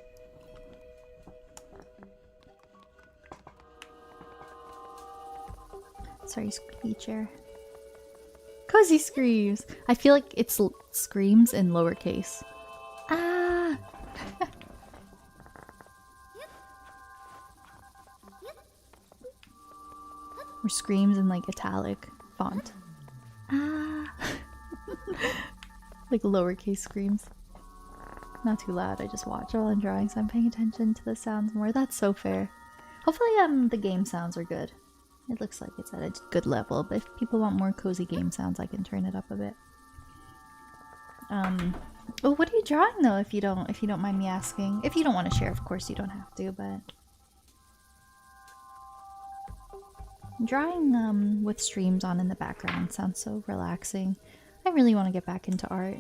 Sorry, squeaky chair. Cozy screams! I feel like it's screams in lowercase. Ah! Or screams in like italic font. Ah! Like lowercase screams. Not too loud, I just watch while I'm drawing, so I'm paying attention to the sounds more. That's so fair. Hopefully the game sounds are good. It looks like it's at a good level, but if people want more cozy game sounds, I can turn it up a bit. Oh, what are you drawing though, if you don't mind me asking? If you don't want to share, of course you don't have to, but drawing with streams on in the background sounds so relaxing. I really want to get back into art.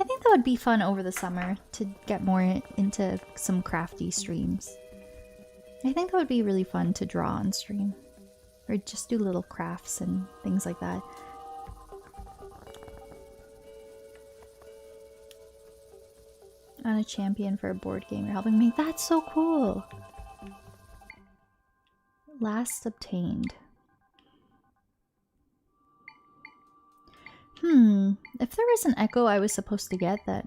I think that would be fun over the summer to get more into some crafty streams. I think that would be really fun to draw on stream. Or just do little crafts and things like that. I'm a champion for a board game. You're helping me. That's so cool! Last obtained. If there is an echo I was supposed to get that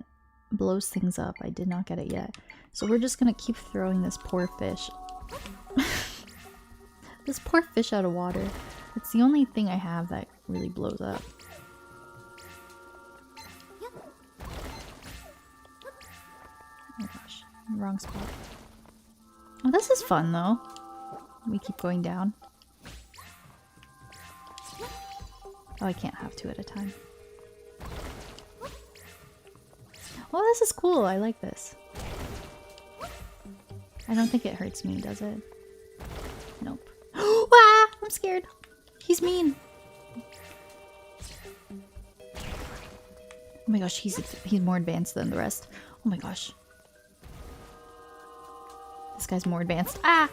blows things up, I did not get it yet. So we're just gonna keep throwing this poor fish. This poor fish out of water. It's the only thing I have that really blows up. Oh gosh, wrong spot. Oh, this is fun though. We keep going down. Oh, I can't have two at a time. Oh, this is cool. I like this. I don't think it hurts me, does it? Nope. Ah! I'm scared. He's mean. Oh my gosh, he's more advanced than the rest. Oh my gosh. This guy's more advanced. Ah!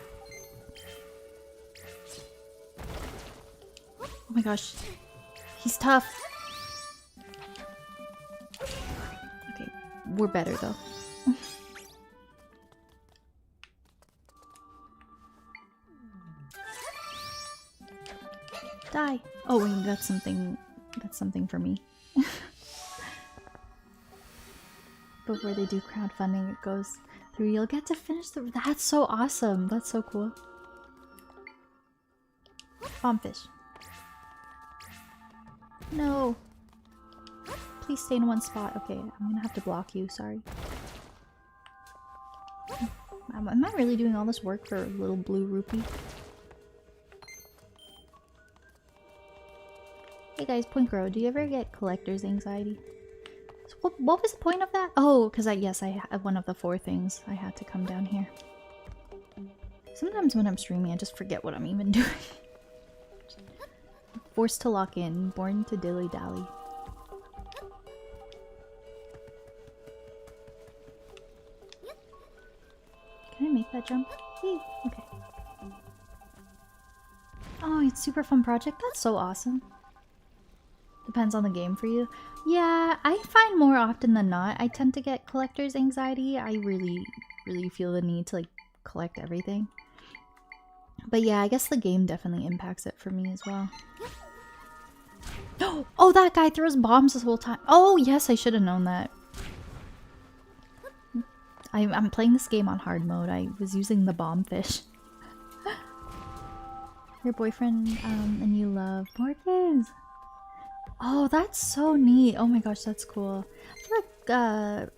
Oh my gosh. He's tough. Okay, we're better though. Die. Oh wait, that's something for me. Before they do crowdfunding, it goes through. You'll get to finish the. That's so awesome. That's so cool. Bombfish. No. Please stay in one spot. Okay, I'm gonna have to block you. Sorry. Am I really doing all this work for a little blue rupee? Hey guys, Poinkro, do you ever get collector's anxiety? So what was the point of that? Oh, because I had one of the 4 things. I had to come down here. Sometimes when I'm streaming, I just forget what I'm even doing. Forced to lock in, born to dilly-dally. Can I make that jump? Yay. Okay. Oh, it's a super fun project. That's so awesome. Depends on the game for you. Yeah, I find more often than not, I tend to get collector's anxiety. I really feel the need to like collect everything. But yeah, I guess the game definitely impacts it for me as well. Oh, that guy throws bombs this whole time. Oh, yes, I should have known that. I'm playing this game on hard mode. I was using the bomb fish. Your boyfriend and you love board games. Oh, that's so neat. Oh my gosh, that's cool. I feel like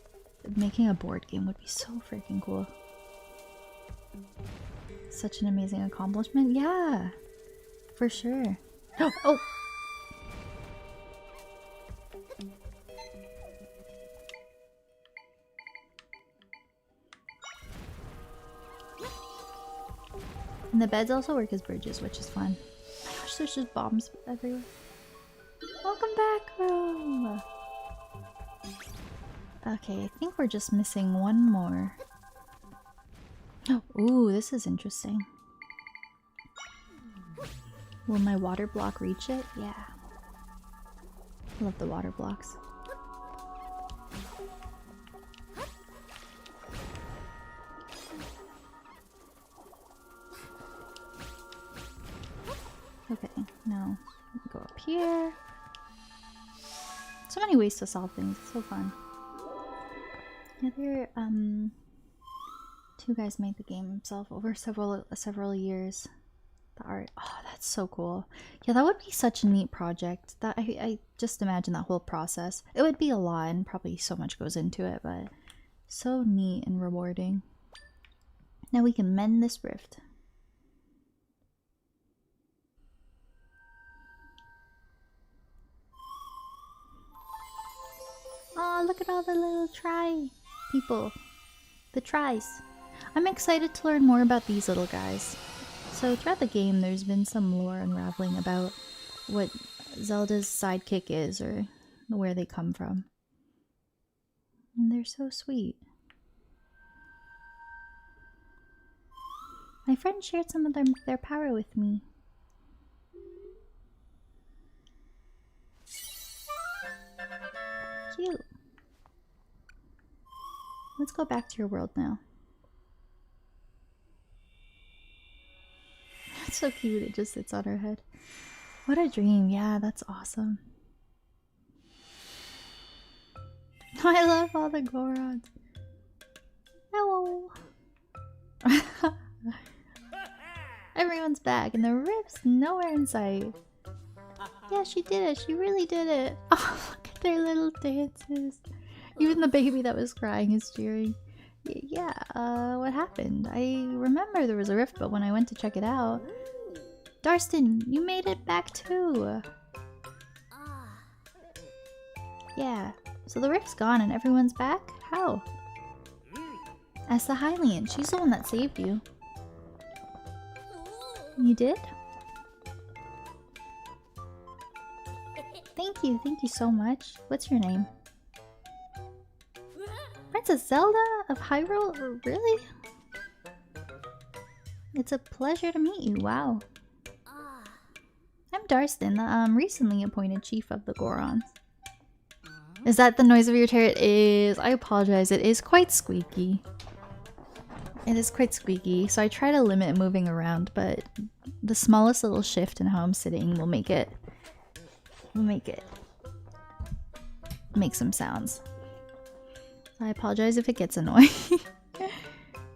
making a board game would be so freaking cool. Such an amazing accomplishment. Yeah, for sure. Oh! And the beds also work as bridges, which is fun. Oh my gosh, there's just bombs everywhere. Welcome back, Ro! Okay, I think we're just missing one more. Oh, ooh, this is interesting. Will my water block reach it? Yeah. I love the water blocks. Okay, now go up here. So many ways to solve things. It's so fun. The other two guys made the game himself over several years. The art. Oh, that's so cool. Yeah, that would be such a neat project. That I just imagine that whole process. It would be a lot and probably so much goes into it, but so neat and rewarding. Now we can mend this rift. Oh, look at all the little people. The tries. I'm excited to learn more about these little guys. So throughout the game, there's been some lore unraveling about what Zelda's sidekick is or where they come from. And they're so sweet. My friend shared some of their power with me. Cute. Let's go back to your world now. That's so cute, it just sits on her head. What a dream, yeah, that's awesome. I love all the Gorons. Hello! Everyone's back and the rift's nowhere in sight. Yeah, she did it, she really did it. Oh, look at their little dances. Even the baby that was crying is cheering. Yeah, what happened? I remember there was a rift, but when I went to check it out... Darston, you made it back too! Yeah, so the rift's gone and everyone's back? How? As the Hylian, she's the one that saved you. You did? Thank you so much. What's your name? Princess Zelda of Hyrule? Really? It's a pleasure to meet you, wow. I'm Darston, the recently appointed chief of the Gorons. Is that the noise of your chair? It is. I apologize, it is quite squeaky. It is quite squeaky, so I try to limit moving around, but the smallest little shift in how I'm sitting will make it make some sounds. I apologize if it gets annoying.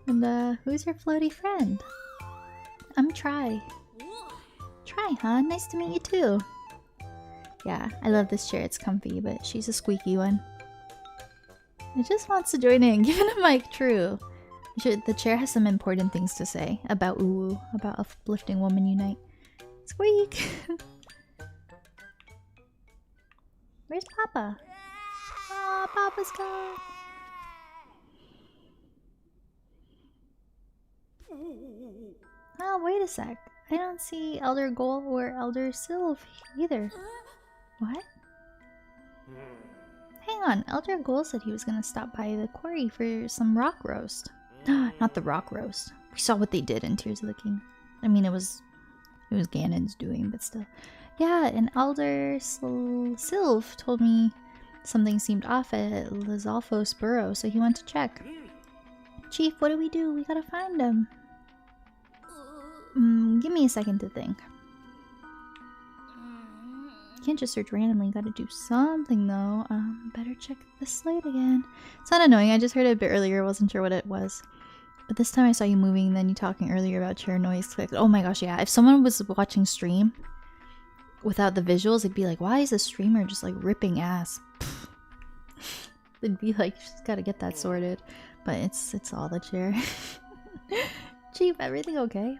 And who's your floaty friend? I'm Try. Hi, huh? Nice to meet you too. Yeah, I love this chair. It's comfy, but she's a squeaky one. It just wants to join in. Give it a mic, true. The chair has some important things to say about Uwu, about uplifting woman unite. Squeak! Where's Papa? Oh, Papa's gone. Oh, wait a sec. I don't see Elder Gold or Elder Sylv either. What? Hang on, Elder Gold said he was gonna stop by the quarry for some rock roast. Not the rock roast. We saw what they did in Tears of the King. I mean, it was Ganon's doing, but still. Yeah, and Elder Sylv told me something seemed off at Lizalfo's burrow, so he went to check. Chief, what do? We gotta find him. Give me a second to think. You can't just search randomly, you gotta do something though. Better check the slate again. It's not annoying, I just heard it a bit earlier, wasn't sure what it was. But this time I saw you moving and then you talking earlier about chair noise click. Oh my gosh, yeah. If someone was watching stream without the visuals, it'd be like, why is the streamer just like ripping ass? They'd be like, she's gotta get that sorted. But it's all the chair. Chief, everything okay?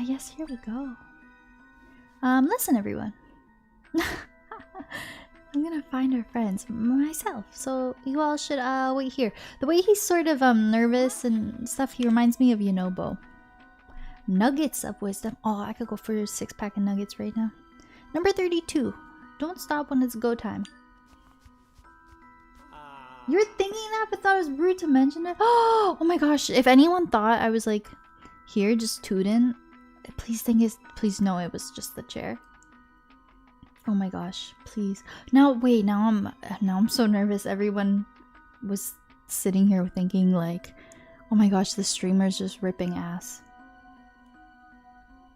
Yes, here we go. Listen everyone. I'm gonna find our friends myself, so you all should wait here. The way he's sort of nervous and stuff, he reminds me of Yunobo. Nuggets of wisdom. Oh, I could go for a 6-pack of nuggets right now. Number 32. Don't stop when it's go time. You're thinking that, but thought it was rude to mention it? Oh my gosh, if anyone thought I was like here just tooting, please know it was just the chair. Oh my gosh, please. Now wait, now I'm so nervous. Everyone was sitting here thinking like, oh my gosh, the streamer's just ripping ass.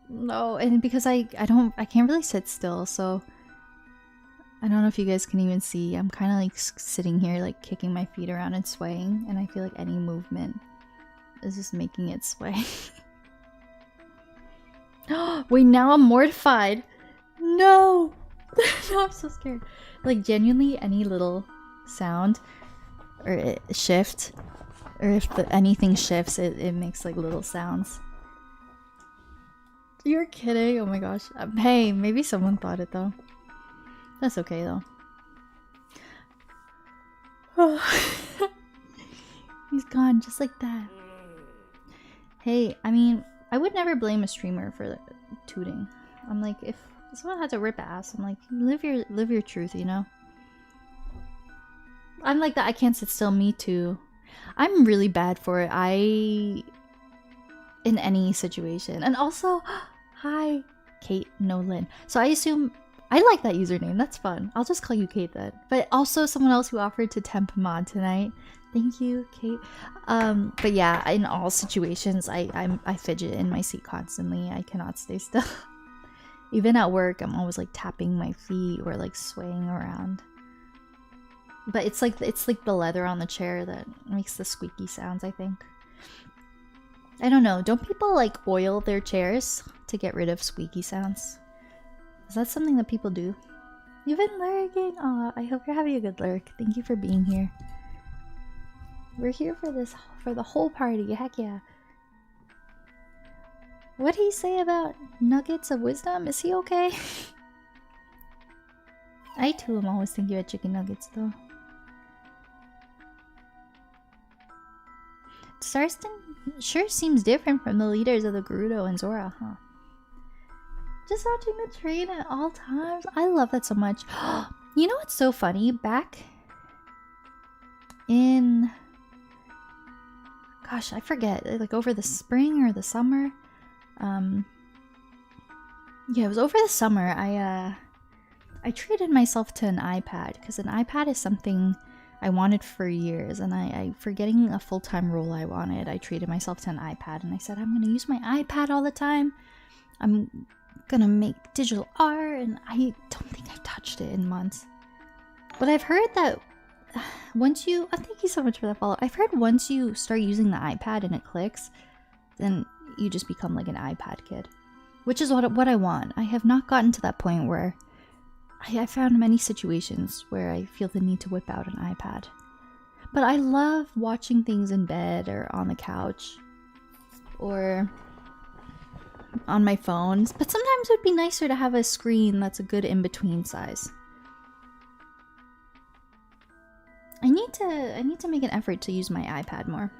No, and because I can't really sit still, so I don't know if you guys can even see. I'm kind of like sitting here like kicking my feet around and swaying, and I feel like any movement is just making it sway. Wait, now I'm mortified. No! No, I'm so scared. Like, genuinely, any little sound or shift, or if anything shifts, it makes like little sounds. You're kidding? Oh my gosh. Hey, maybe someone thought it though. That's okay though. He's gone just like that. Hey, I mean, I would never blame a streamer for tooting. I'm like, if someone had to rip ass, I'm like, live your truth, you know? I'm like that. I can't sit still. Me too. I'm really bad for it. In any situation. And also, hi, Kate Nolan. So I assume I like that username. That's fun. I'll just call you Kate then. But also someone else who offered to temp mod tonight. Thank you, Kate. But yeah, in all situations, I fidget in my seat constantly. I cannot stay still. Even at work, I'm always like tapping my feet or like swaying around. But it's like the leather on the chair that makes the squeaky sounds, I think. I don't know. Don't people like oil their chairs to get rid of squeaky sounds? Is that something that people do? You've been lurking. Aw, I hope you're having a good lurk. Thank you for being here. We're here for the whole party. Heck yeah. What'd he say about nuggets of wisdom? Is he okay? I too am always thinking about chicken nuggets though. Starston sure seems different from the leaders of the Gerudo and Zora, huh? Just watching the train at all times. I love that so much. You know what's so funny? Back in... Gosh, I forget. Like over the spring or the summer. Yeah, it was over the summer. I treated myself to an iPad because an iPad is something I wanted for years, and I for getting a full-time role I wanted, I treated myself to an iPad, and I said I'm gonna use my iPad all the time. I'm gonna make digital art, and I don't think I've touched it in months. But I've heard that once you... Oh, thank you so much for that follow. I've heard once you start using the iPad and it clicks, then you just become like an iPad kid. which is what I want. I have not gotten to that point where I found many situations where I feel the need to whip out an iPad. But I love watching things in bed or on the couch or on my phones. But sometimes it would be nicer to have a screen that's a good in-between size. I need to make an effort to use my iPad more.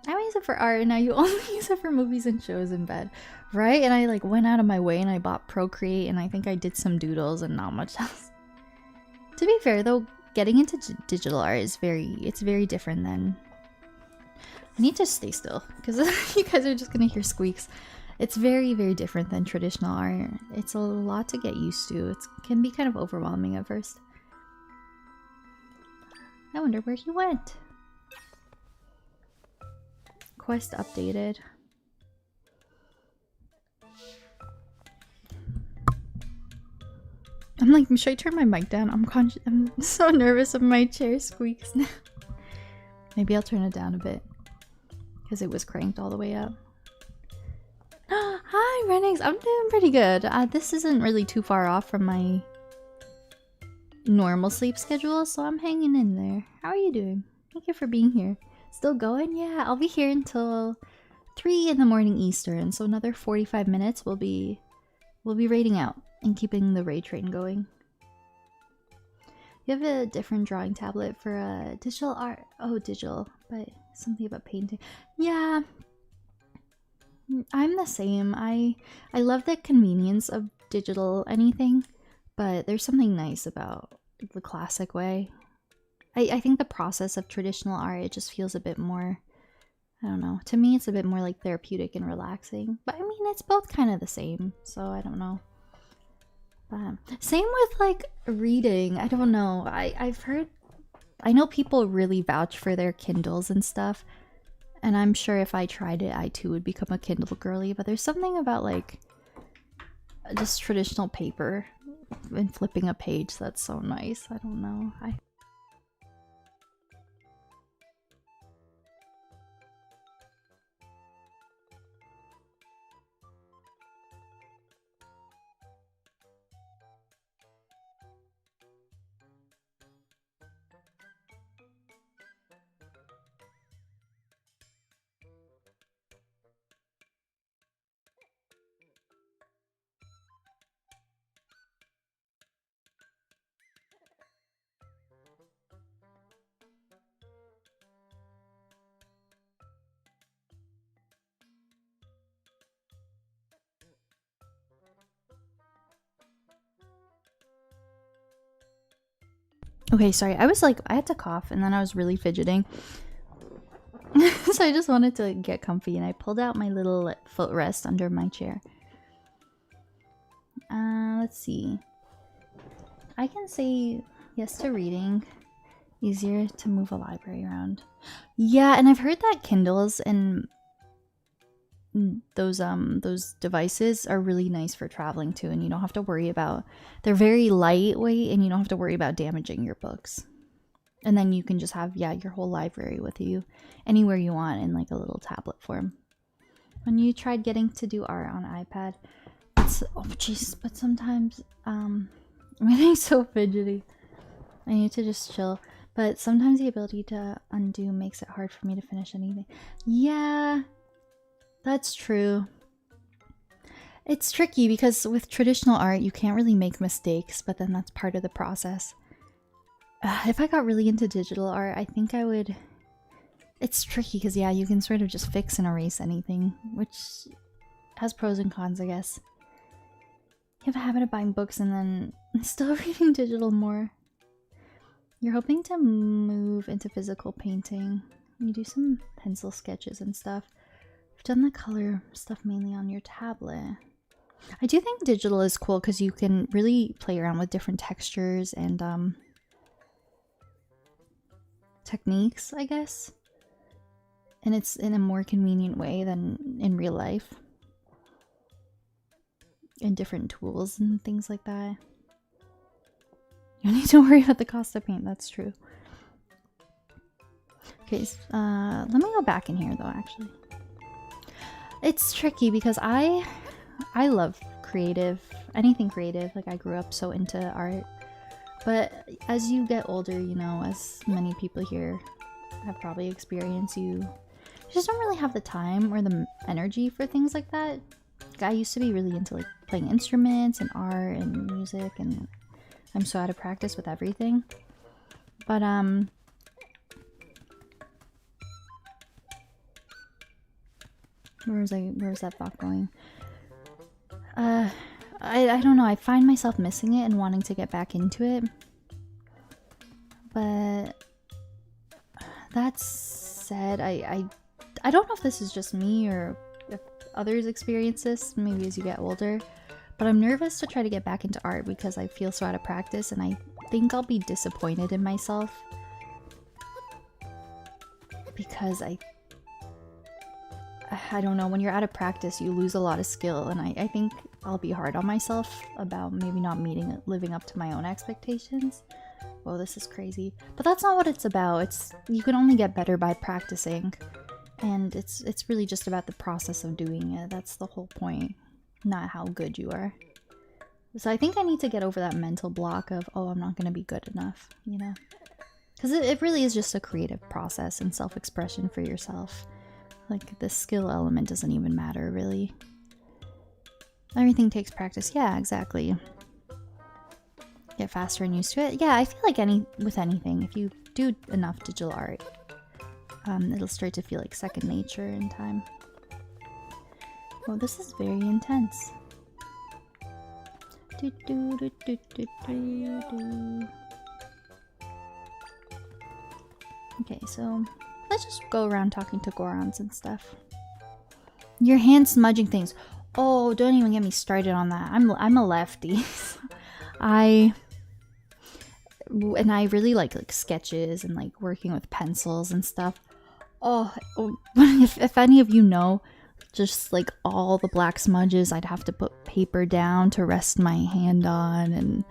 I always use it for art, and now you only use it for movies and shows in bed, right? And I like went out of my way and I bought Procreate, and I think I did some doodles and not much else. To be fair though, getting into digital art is very different than... I need to stay still because you guys are just gonna hear squeaks. It's very different than traditional art. It's a lot to get used to. It can be kind of overwhelming at first. I wonder where he went. Quest updated. I'm like, should I turn my mic down? I'm so nervous if my chair squeaks now. Maybe I'll turn it down a bit because it was cranked all the way up. Hi, Renix. I'm doing pretty good. This isn't really too far off from my normal sleep schedule, so I'm hanging in there. How are you doing? Thank you for being here. Still going? Yeah, I'll be here until 3 in the morning Eastern, so another 45 minutes we'll be raiding out and keeping the raid train going. You have a different drawing tablet for digital art? Oh, digital, but something about painting. Yeah, I'm the same. I love the convenience of digital anything, but there's something nice about the classic way. I think the process of traditional art, it just feels a bit more, I don't know. To me, it's a bit more like therapeutic and relaxing. But I mean, it's both kind of the same, so I don't know. Same with like reading. I don't know. I've heard, I know people really vouch for their Kindles and stuff. And I'm sure if I tried it, I too would become a Kindle girly. But there's something about like just traditional paper and flipping a page that's so nice. I don't know. Okay, sorry. I was like, I had to cough and then I was really fidgeting. So I just wanted to get comfy and I pulled out my little footrest under my chair. Let's see. I can say yes to reading. Easier to move a library around. Yeah, and I've heard that Kindles and those devices are really nice for traveling too, and you don't have to worry about, they're very lightweight and you don't have to worry about damaging your books. And then you can just have, yeah, your whole library with you anywhere you want in like a little tablet form. When you tried getting to do art on iPad, it's, oh jeez, but sometimes I'm getting so fidgety. I need to just chill. But sometimes the ability to undo makes it hard for me to finish anything. Yeah, that's true. It's tricky because with traditional art, you can't really make mistakes, but then that's part of the process. If I got really into digital art, I think I would... It's tricky because, yeah, you can sort of just fix and erase anything, which has pros and cons, I guess. You have a habit of buying books and then still reading digital more. You're hoping to move into physical painting. You do some pencil sketches and stuff. You've done the color stuff mainly on your tablet. I do think digital is cool because you can really play around with different textures and techniques, I guess. And it's in a more convenient way than in real life. And different tools and things like that. You don't need to worry about the cost of paint, that's true. Okay, let me go back in here though, actually. It's tricky because I love anything creative. Like, I grew up so into art. But as you get older, you know, as many people here have probably experienced, you just don't really have the time or the energy for things like that. Like, I used to be really into like playing instruments and art and music, and I'm so out of practice with everything. But where was that thought going? I don't know, I find myself missing it and wanting to get back into it. But that said, I don't know if this is just me or if others experience this, maybe as you get older, but I'm nervous to try to get back into art because I feel so out of practice, and I think I'll be disappointed in myself because I don't know, when you're out of practice you lose a lot of skill, and I think I'll be hard on myself about maybe not living up to my own expectations. Whoa, this is crazy. But that's not what it's about. It's, you can only get better by practicing, and it's really just about the process of doing it. That's the whole point, not how good you are. So I think I need to get over that mental block of, oh, I'm not gonna be good enough, you know? Because it really is just a creative process and self-expression for yourself. Like, the skill element doesn't even matter, really. Everything takes practice. Yeah, exactly. Get faster and used to it. Yeah, I feel like with anything, if you do enough digital art, it'll start to feel like second nature in time. Well, this is very intense. Okay, so let's just go around talking to Gorons and stuff. Your hand smudging things. Oh, don't even get me started on that. I'm a lefty. I really like sketches and like working with pencils and stuff. Oh, if any of you know, just like all the black smudges I'd have to put paper down to rest my hand on, and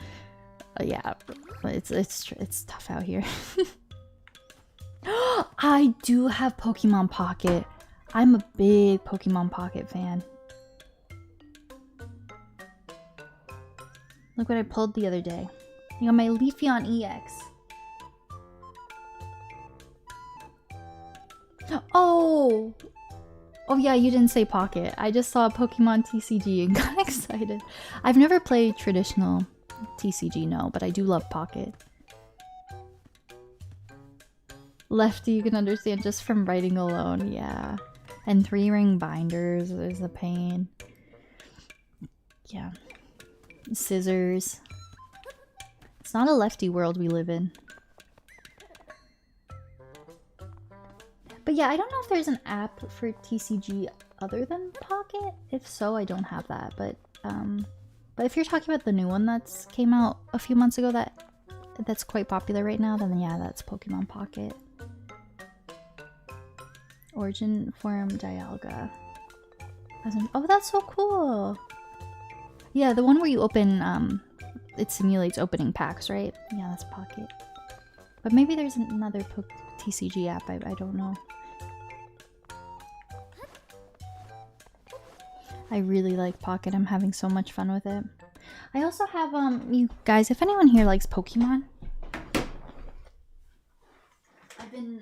yeah, it's tough out here. I do have Pokemon Pocket. I'm a big Pokemon Pocket fan. Look what I pulled the other day. I got my Leafeon EX. Oh! Oh yeah, you didn't say Pocket. I just saw Pokemon TCG and got excited. I've never played traditional TCG, no, but I do love Pocket. Lefty, you can understand just from writing alone, yeah. And 3-ring binders is a pain. Yeah. Scissors. It's not a lefty world we live in. But yeah, I don't know if there's an app for TCG other than Pocket. If so, I don't have that. But if you're talking about the new one that's came out a few months ago that's quite popular right now, then yeah, that's Pokemon Pocket. Origin Form Dialga. Oh, that's so cool! Yeah, the one where you open, it simulates opening packs, right? Yeah, that's Pocket. But maybe there's another TCG app, I don't know. I really like Pocket, I'm having so much fun with it. I also have, you guys, if anyone here likes Pokemon,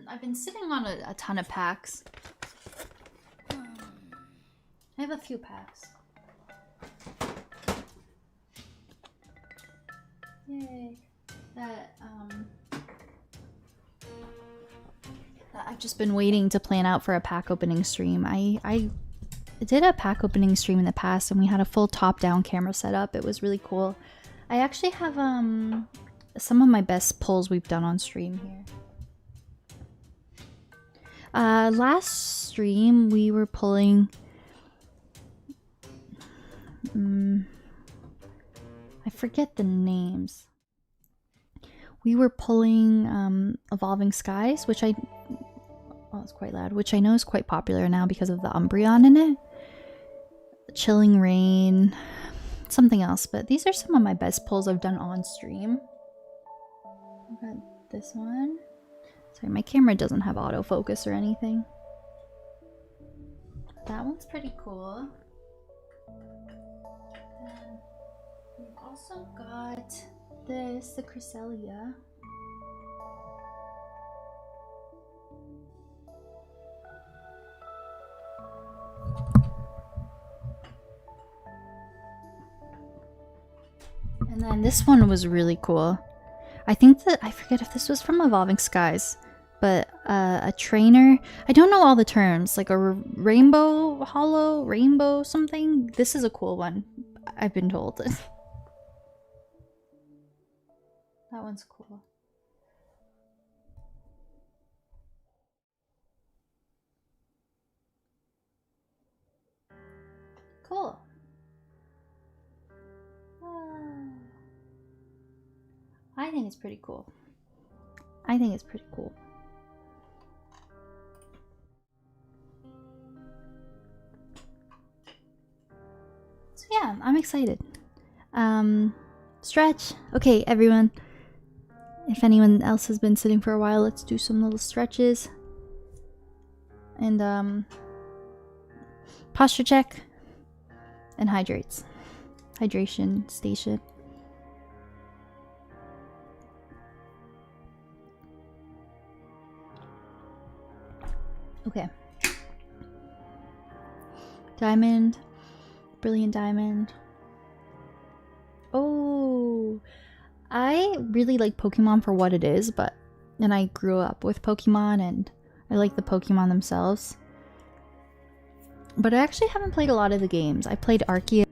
I've been sitting on a ton of packs. I have a few packs. Yay. That I've just been waiting to plan out for a pack opening stream. I did a pack opening stream in the past and we had a full top-down camera setup. It was really cool. I actually have some of my best pulls we've done on stream here. Last stream we were pulling I forget the names. We were pulling Evolving Skies, which it's quite loud, which I know is quite popular now because of the Umbreon in it. Chilling Rain, something else, but these are some of my best pulls I've done on stream. I've got this one. Sorry, my camera doesn't have autofocus or anything. That one's pretty cool. Then we've also got this, the Cresselia. And then this one was really cool. I think that, I forget if this was from Evolving Skies, but a trainer. I don't know all the terms, like a rainbow hollow, rainbow something. This is a cool one, I've been told. That one's cool. Cool. I think it's pretty cool. I think it's pretty cool. So yeah, I'm excited. Stretch. Okay, everyone. If anyone else has been sitting for a while, let's do some little stretches. And posture check. And hydrates. Hydration station. Okay. Diamond. Brilliant diamond. Oh, I really like Pokemon for what it is, and I grew up with Pokemon and I like the Pokemon themselves. But I actually haven't played a lot of the games. I played Arceus.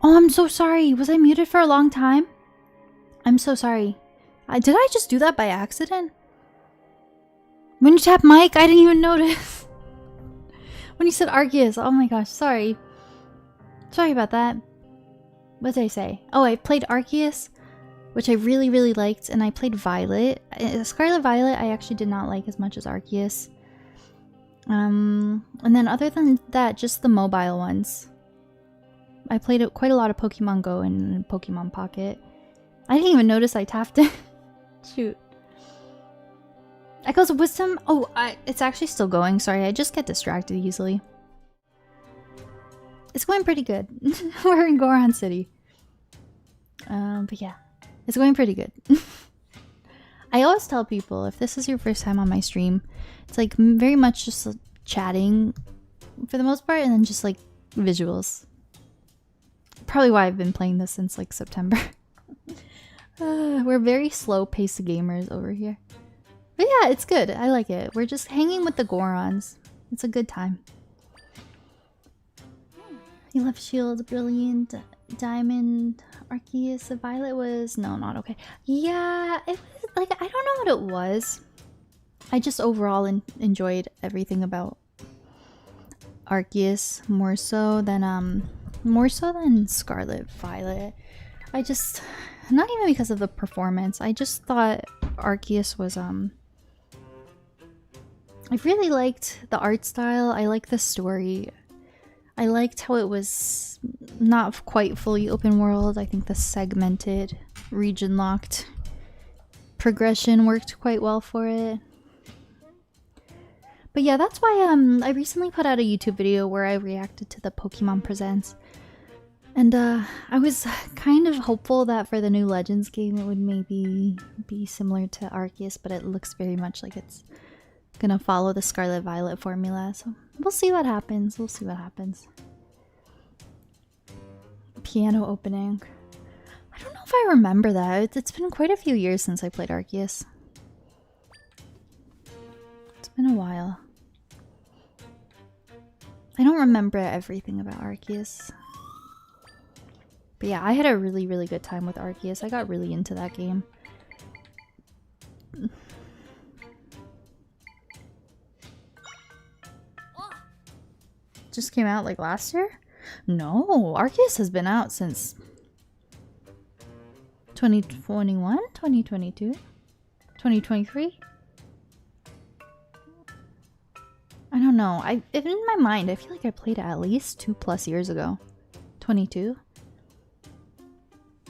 Oh, I'm so sorry. Was I muted for a long time? I'm so sorry. Did I just do that by accident? When you tap mic, I didn't even notice. When you said Arceus, oh my gosh, sorry. Sorry about that. What did I say? Oh, I played Arceus, which I really, really liked, and I played Violet. Scarlet Violet, I actually did not like as much as Arceus. And then other than that, just the mobile ones. I played quite a lot of Pokemon Go and Pokemon Pocket. I didn't even notice I tapped it. Shoot. Echoes of Wisdom? Oh, it's actually still going. Sorry, I just get distracted easily. It's going pretty good. We're in Goron City. But yeah, it's going pretty good. I always tell people, if this is your first time on my stream, it's like very much just chatting for the most part, and then just like visuals. Probably why I've been playing this since like September. We're very slow-paced gamers over here. But yeah, it's good. I like it. We're just hanging with the Gorons. It's a good time. You left Shield, Brilliant, Diamond, Arceus, Violet was... No, not okay. Yeah, it was like, I don't know what it was. I just overall enjoyed everything about Arceus more so than Scarlet Violet. I just... Not even because of the performance. I just thought Arceus was, I really liked the art style. I liked the story. I liked how it was not quite fully open world. I think the segmented, region locked progression worked quite well for it. But yeah, that's why I recently put out a YouTube video where I reacted to the Pokemon Presents. And I was kind of hopeful that for the new Legends game it would maybe be similar to Arceus, but it looks very much like it's gonna follow the Scarlet Violet formula, so we'll see what happens. We'll see what happens. Piano opening. I don't know if I remember that. It's been quite a few years since I played Arceus. It's been a while. I don't remember everything about Arceus. But yeah, I had a really, really good time with Arceus. I got really into that game. Just came out like last year? No, Arceus has been out since 2021, 2022, 2023. I don't know. In my mind, I feel like I played it at least 2+ years ago. 22?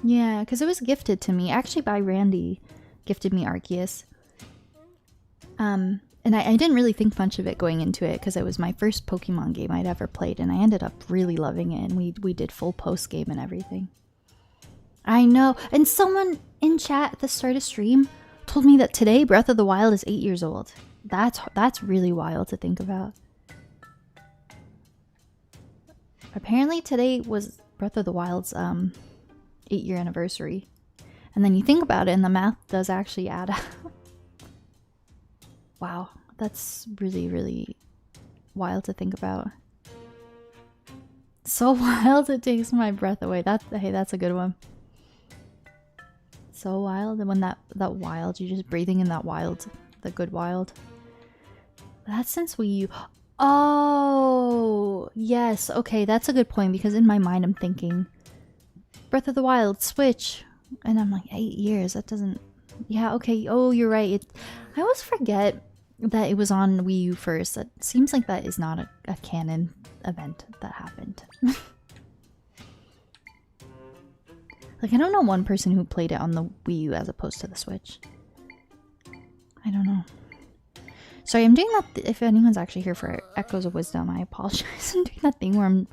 Yeah, because it was gifted to me. Actually, by Randy. Gifted me Arceus. And I didn't really think much of it going into it because it was my first Pokemon game I'd ever played, and I ended up really loving it, and we did full post-game and everything. I know. And someone in chat at the start of stream told me that today Breath of the Wild is 8 years old. That's really wild to think about. Apparently today was Breath of the Wild's 8-year anniversary. And then you think about it and the math does actually add up. Wow, that's really, really wild to think about. So wild it takes my breath away. Hey, that's a good one. So wild, and when that wild, you're just breathing in that wild, the good wild. That's since Wii U. Oh, yes. Okay, that's a good point because in my mind I'm thinking Breath of the Wild, Switch. And I'm like, 8 years, that doesn't... Yeah, okay. Oh, you're right. I always forget that it was on Wii U first. That seems like that is not a canon event that happened. Like, I don't know one person who played it on the Wii U as opposed to the Switch. I don't know. Sorry, I'm doing that. If anyone's actually here for Echoes of Wisdom, I apologize. I'm doing that thing where I'm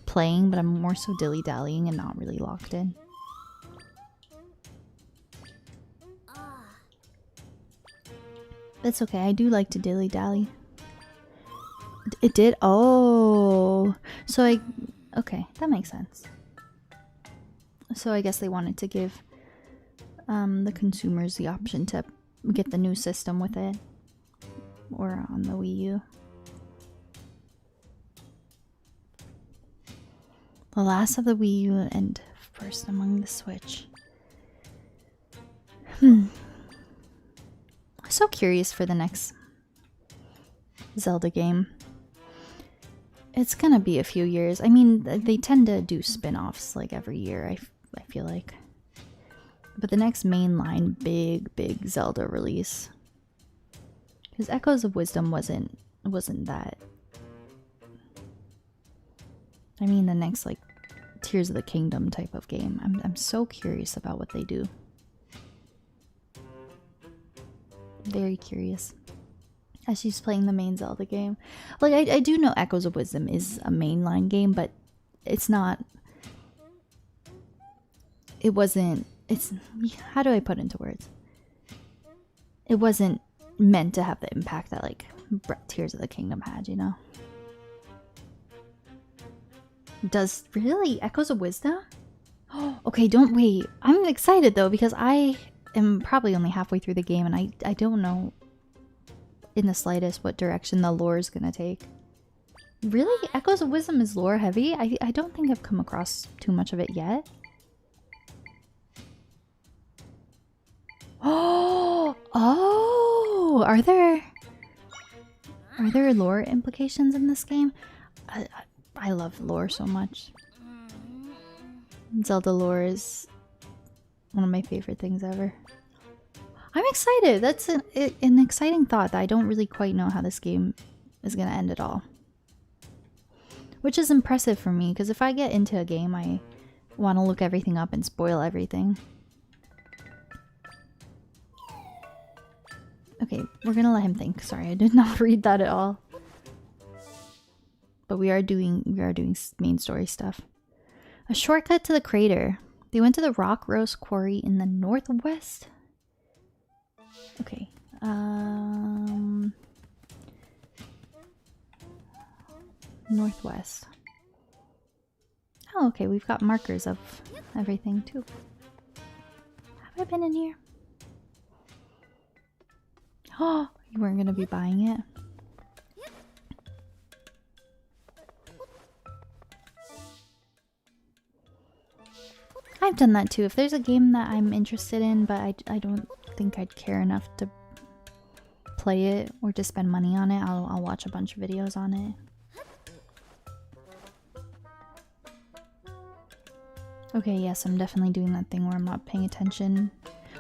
playing, but I'm more so dilly-dallying and not really locked in. That's okay. I do like to dilly-dally. It did? Oh. So okay, that makes sense. So I guess they wanted to give the consumers the option to get the new system with it. Or on the Wii U. The last of the Wii U and first among the Switch. I'm so curious for the next Zelda game. It's gonna be a few years. I mean, they tend to do spin-offs like every year, I feel like. But the next mainline big Zelda release. Because Echoes of Wisdom wasn't that. I mean, the next like Tears of the Kingdom type of game. I'm so curious about what they do. Very curious. As she's playing the main Zelda game. Like, I do know Echoes of Wisdom is a mainline game, but it's not... It wasn't... It's... How do I put it into words? It wasn't meant to have the impact that, like, Tears of the Kingdom had, you know? Does... Really? Echoes of Wisdom? Oh, okay, don't wait. I'm excited, though, because I am probably only halfway through the game, and I don't know in the slightest what direction the lore is gonna take. Really? Echoes of Wisdom is lore heavy? I don't think I've come across too much of it yet. Oh! Oh! Are there lore implications in this game? I love lore so much. Zelda lore is one of my favorite things ever. I'm excited. That's an exciting thought that I don't really quite know how this game is going to end at all. Which is impressive for me, because if I get into a game, I want to look everything up and spoil everything. Okay, we're going to let him think. Sorry, I did not read that at all. But we are doing main story stuff. A shortcut to the crater. They went to the rock roast quarry in the northwest. Okay. Northwest. Oh, okay. We've got markers of everything too. Have I been in here? Oh, you weren't gonna be buying it. I've done that too. If there's a game that I'm interested in, but I don't think I'd care enough to play it or to spend money on it, I'll watch a bunch of videos on it. Okay, yes, I'm definitely doing that thing where I'm not paying attention.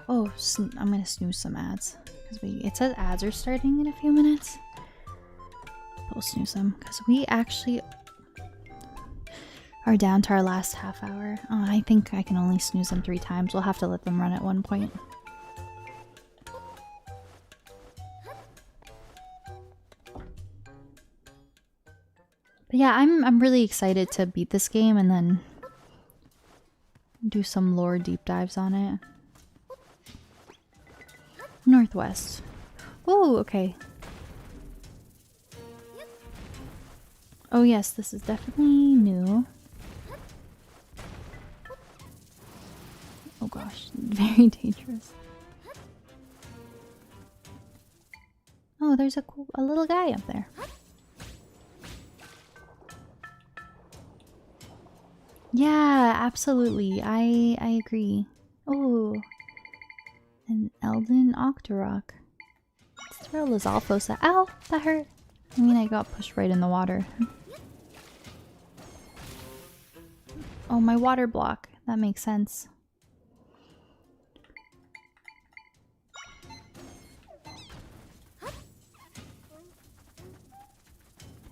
Oh, I'm gonna snooze some ads. Because it says ads are starting in a few minutes. we'll snooze them because we actually are down to our last half hour. Oh, I think I can only snooze them 3 times. We'll have to let them run at one point. But yeah, I'm really excited to beat this game and then do some lore deep dives on it. Northwest. Oh, okay. Oh yes, this is definitely new. Oh gosh, very dangerous. Oh, there's a little guy up there. Yeah, absolutely. I agree. Oh, an Eldin Octorok. Let's throw Lizalfos at— ow, that hurt. I mean, I got pushed right in the water. Oh, my water block. That makes sense.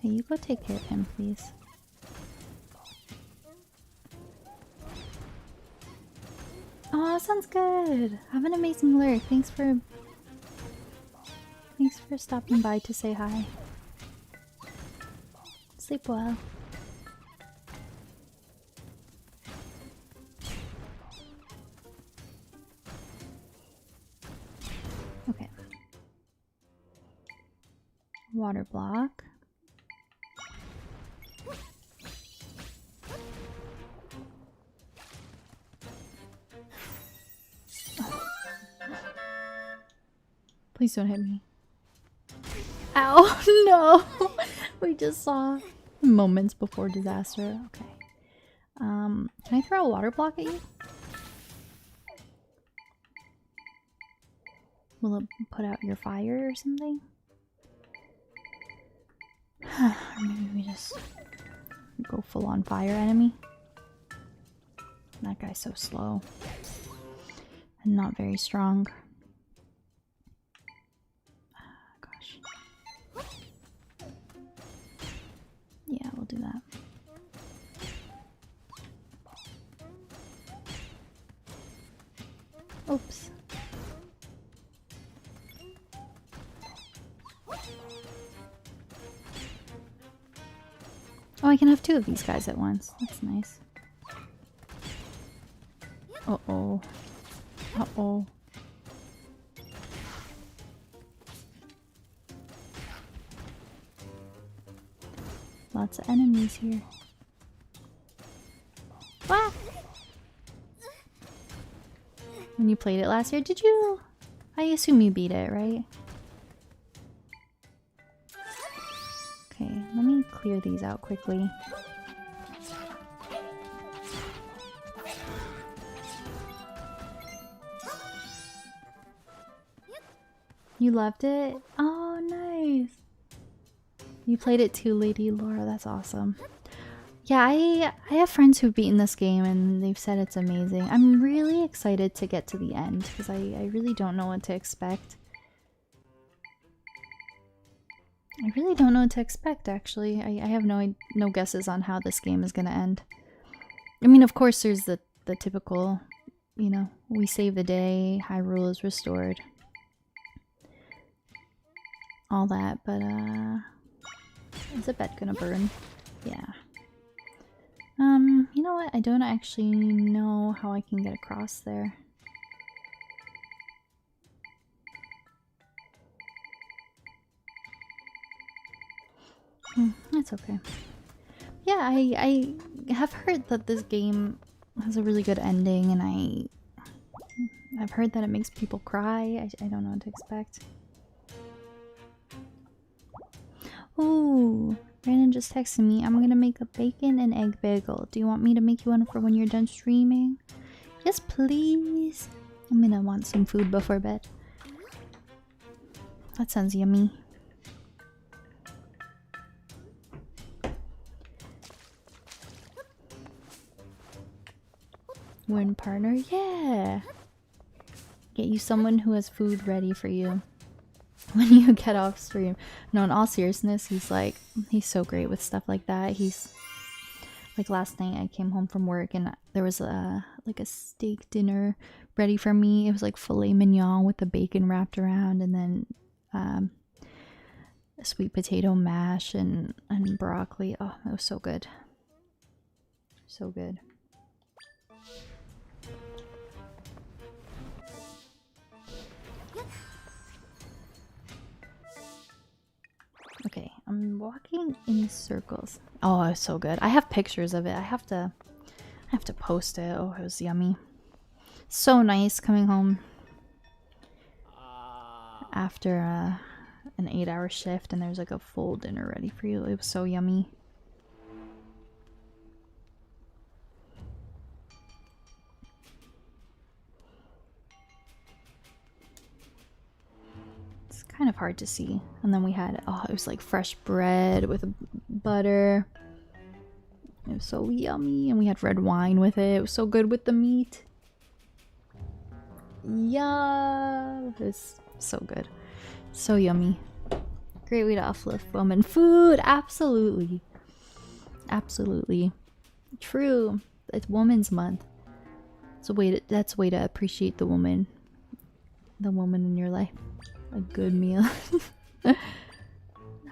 Hey, you go take care of him, please. Oh, sounds good. Have an amazing lurk. Thanks for stopping by to say hi. Sleep well. Okay. Water block. Please don't hit me. Ow, no! We just saw moments before disaster. Okay. Can I throw a water block at you? Will it put out your fire or something? Or maybe we just go full on fire enemy. That guy's so slow. And not very strong. Gosh. Yeah, we'll do that. Oops. Oh, I can have 2 of these guys at once. That's nice. Uh-oh. Uh-oh. Lots of enemies here. Ah! When you played it last year, did you? I assume you beat it, right? Okay, let me clear these out quickly. You loved it? Oh, nice. You played it too, Lady Laura. That's awesome. Yeah, I have friends who've beaten this game and they've said it's amazing. I'm really excited to get to the end because I really don't know what to expect. I really don't know what to expect, actually. I have no guesses on how this game is going to end. I mean, of course, there's the typical, you know, we save the day, Hyrule is restored. All that, but, is the bed gonna burn? Yeah. You know what? I don't actually know how I can get across there. That's okay. Yeah, I have heard that this game has a really good ending, and I've heard that it makes people cry. I don't know what to expect. Ooh, Brandon just texted me. I'm gonna make a bacon and egg bagel. Do you want me to make you one for when you're done streaming? Yes, please. I'm gonna want some food before bed. That sounds yummy. Win partner? Yeah! Get you someone who has food ready for you. when you get off stream. No, in all seriousness, he's so great with stuff like that. He's like, last night I came home from work and there was a steak dinner ready for me. It was like filet mignon with the bacon wrapped around, and then a sweet potato mash and broccoli. Oh, it was so good. So good. Okay, I'm walking in circles. Oh, it was so good. I have pictures of it. I have to post it. Oh, it was yummy. So nice coming home after an 8-hour shift and there's like a full dinner ready for you. It was so yummy. It's kind of hard to see. And then we had, oh, it was like fresh bread with butter. It was so yummy. And we had red wine with it. It was so good with the meat. Yeah, it was so good. So yummy. Great way to uplift woman. Food, absolutely. Absolutely. True. It's Women's Month. That's a way to appreciate the woman. The woman in your life. A good meal.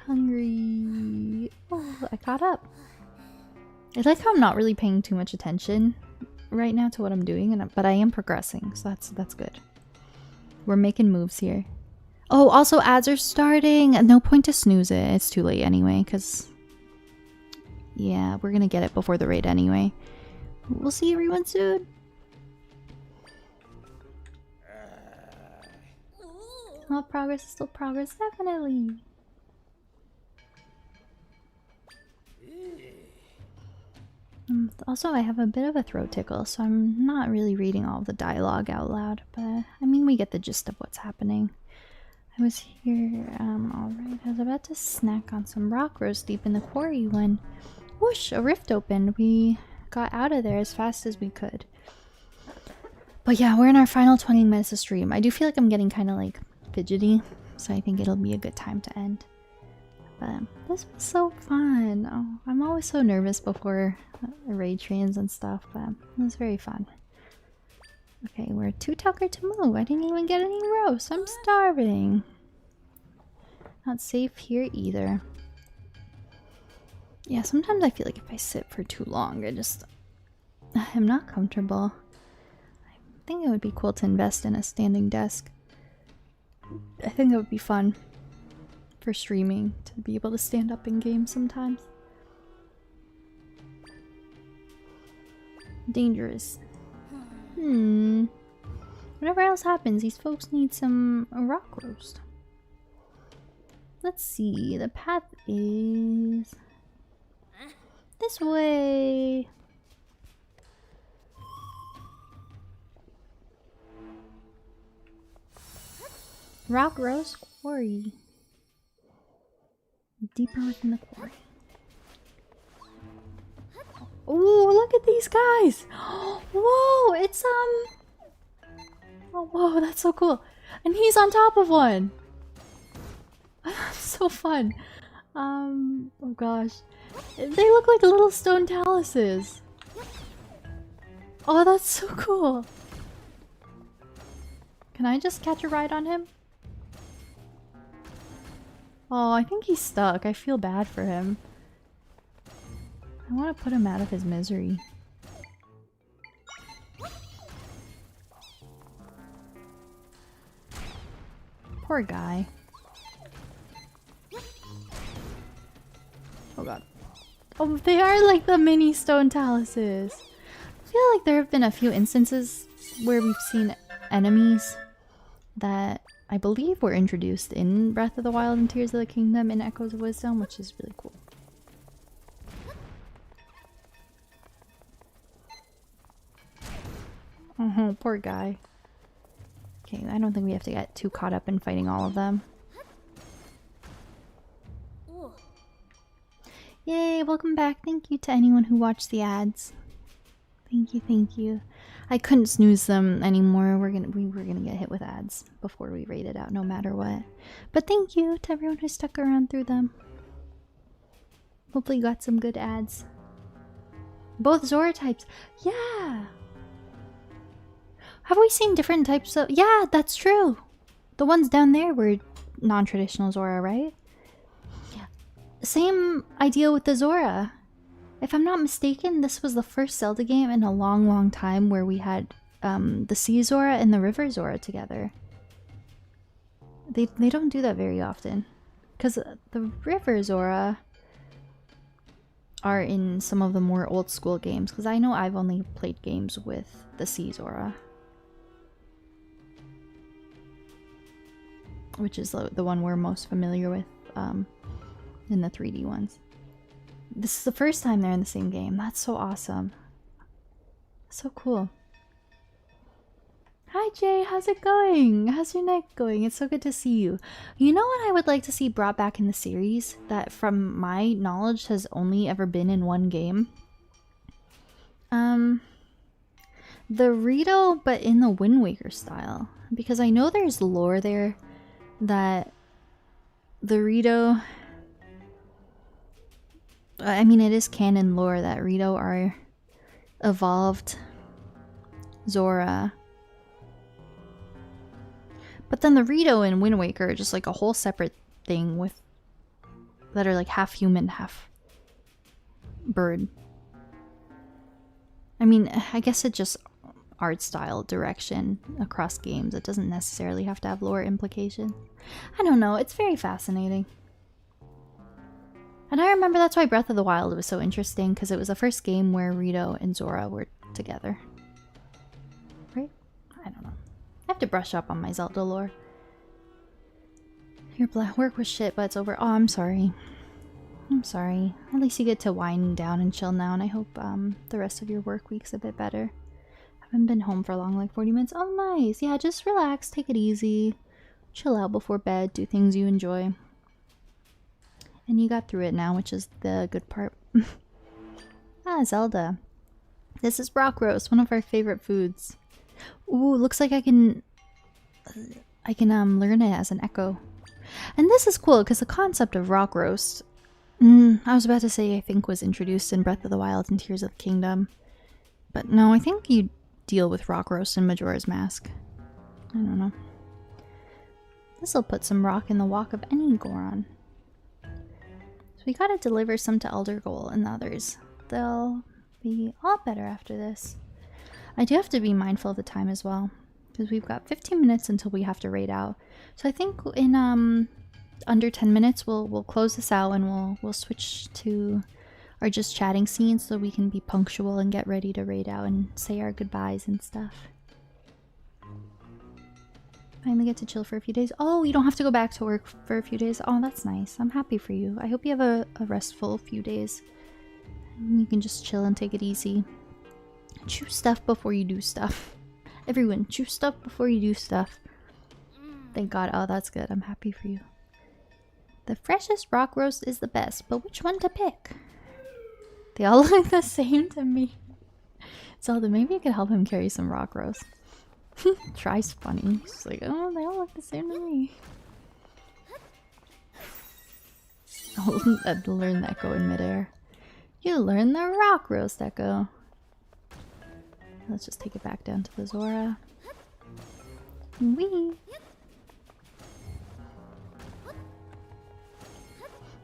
Hungry. Oh, I caught up. I like how I'm not really paying too much attention right now to what I'm doing, but I am progressing, so that's good. We're making moves here. Oh, also ads are starting. No point to snooze it. It's too late anyway, because yeah, we're gonna get it before the raid anyway. We'll see everyone soon. Well, progress is still progress, definitely. Also, I have a bit of a throat tickle, so I'm not really reading all of the dialogue out loud, but I mean, we get the gist of what's happening. I was here, alright, I was about to snack on some rock roast deep in the quarry when, whoosh, a rift opened. We got out of there as fast as we could. But yeah, we're in our final 20 minutes of stream. I do feel like I'm getting kind of like fidgety, so I think it'll be a good time to end. But this was so fun. Oh, I'm always so nervous before raid trains and stuff, but it was very fun. Okay, we're too tuckered to move. I didn't even get any roast. I'm starving. Not safe here either. Yeah, sometimes I feel like if I sit for too long, I'm not comfortable. I think it would be cool to invest in a standing desk. I think that would be fun for streaming, to be able to stand up in games sometimes. Dangerous. Whatever else happens, these folks need some rock roast. Let's see, the path is this way. Rock roast quarry. Deeper within the quarry. Oh, look at these guys! Whoa, it's oh, whoa, that's so cool. And he's on top of one. So fun. Oh gosh. They look like little stone taluses. Oh, that's so cool. Can I just catch a ride on him? Oh, I think he's stuck. I feel bad for him. I want to put him out of his misery. Poor guy. Oh god. Oh, they are like the mini stone taluses. I feel like there have been a few instances where we've seen enemies that I believe were introduced in Breath of the Wild and Tears of the Kingdom in Echoes of Wisdom, which is really cool. Oh, poor guy. Okay, I don't think we have to get too caught up in fighting all of them. Yay, welcome back. Thank you to anyone who watched the ads. Thank you, thank you. I couldn't snooze them anymore. We were gonna get hit with ads before we rate it out, no matter what. But thank you to everyone who stuck around through them. Hopefully you got some good ads. Both Zora types. Yeah. Have we seen different types of... Yeah, that's true. The ones down there were non-traditional Zora, right? Yeah. Same idea with the Zora. If I'm not mistaken, this was the first Zelda game in a long, long time where we had the Sea Zora and the River Zora together. They don't do that very often. Because the River Zora are in some of the more old school games. Because I know I've only played games with the Sea Zora. Which is the one we're most familiar with in the 3D ones. This is the first time they're in the same game. That's so awesome. So cool. Hi Jay, how's it going? How's your night going? It's so good to see you. You know what I would like to see brought back in the series that from my knowledge has only ever been in one game? The Rito, but in the Wind Waker style. Because I know there's lore there that the Rito... I mean, it is canon lore that Rito are evolved Zora. But then the Rito in Wind Waker are just like a whole separate thing with... that are like half human, half bird. I mean, I guess it just art style direction across games. It doesn't necessarily have to have lore implications. I don't know, it's very fascinating. And I remember that's why Breath of the Wild was so interesting, because it was the first game where Rito and Zora were together. Right? I don't know. I have to brush up on my Zelda lore. Your work was shit, but it's over. Oh, I'm sorry. I'm sorry. At least you get to wind down and chill now, and I hope the rest of your work week's a bit better. Haven't been home for long, like 40 minutes. Oh, nice. Yeah, just relax, take it easy. Chill out before bed, do things you enjoy. And you got through it now, which is the good part. Ah, Zelda. This is rock roast, one of our favorite foods. Ooh, looks like I can learn it as an echo. And this is cool, because the concept of rock roast, I was about to say I think was introduced in Breath of the Wild and Tears of the Kingdom. But no, I think you deal with rock roast in Majora's Mask. I don't know. This'll put some rock in the walk of any Goron. So we gotta deliver some to Elder Goal and the others. They'll be all better after this. I do have to be mindful of the time as well, because we've got 15 minutes until we have to raid out. So I think in under 10 minutes we'll close this out and we'll switch to our just chatting scene so we can be punctual and get ready to raid out and say our goodbyes and stuff. Finally get to chill for a few days. Oh, you don't have to go back to work for a few days. Oh, that's nice. I'm happy for you. I hope you have a restful few days. And you can just chill and take it easy. Chew stuff before you do stuff. Everyone, chew stuff before you do stuff. Thank God. Oh, that's good. I'm happy for you. The freshest rock roast is the best, but which one to pick? They all look the same to me. Zelda, maybe you could help him carry some rock roast. Try's funny. She's like, oh, they all look the same to me. I'll learn the echo in midair. You learn the rock roast echo. Let's just take it back down to the Zora. Wee.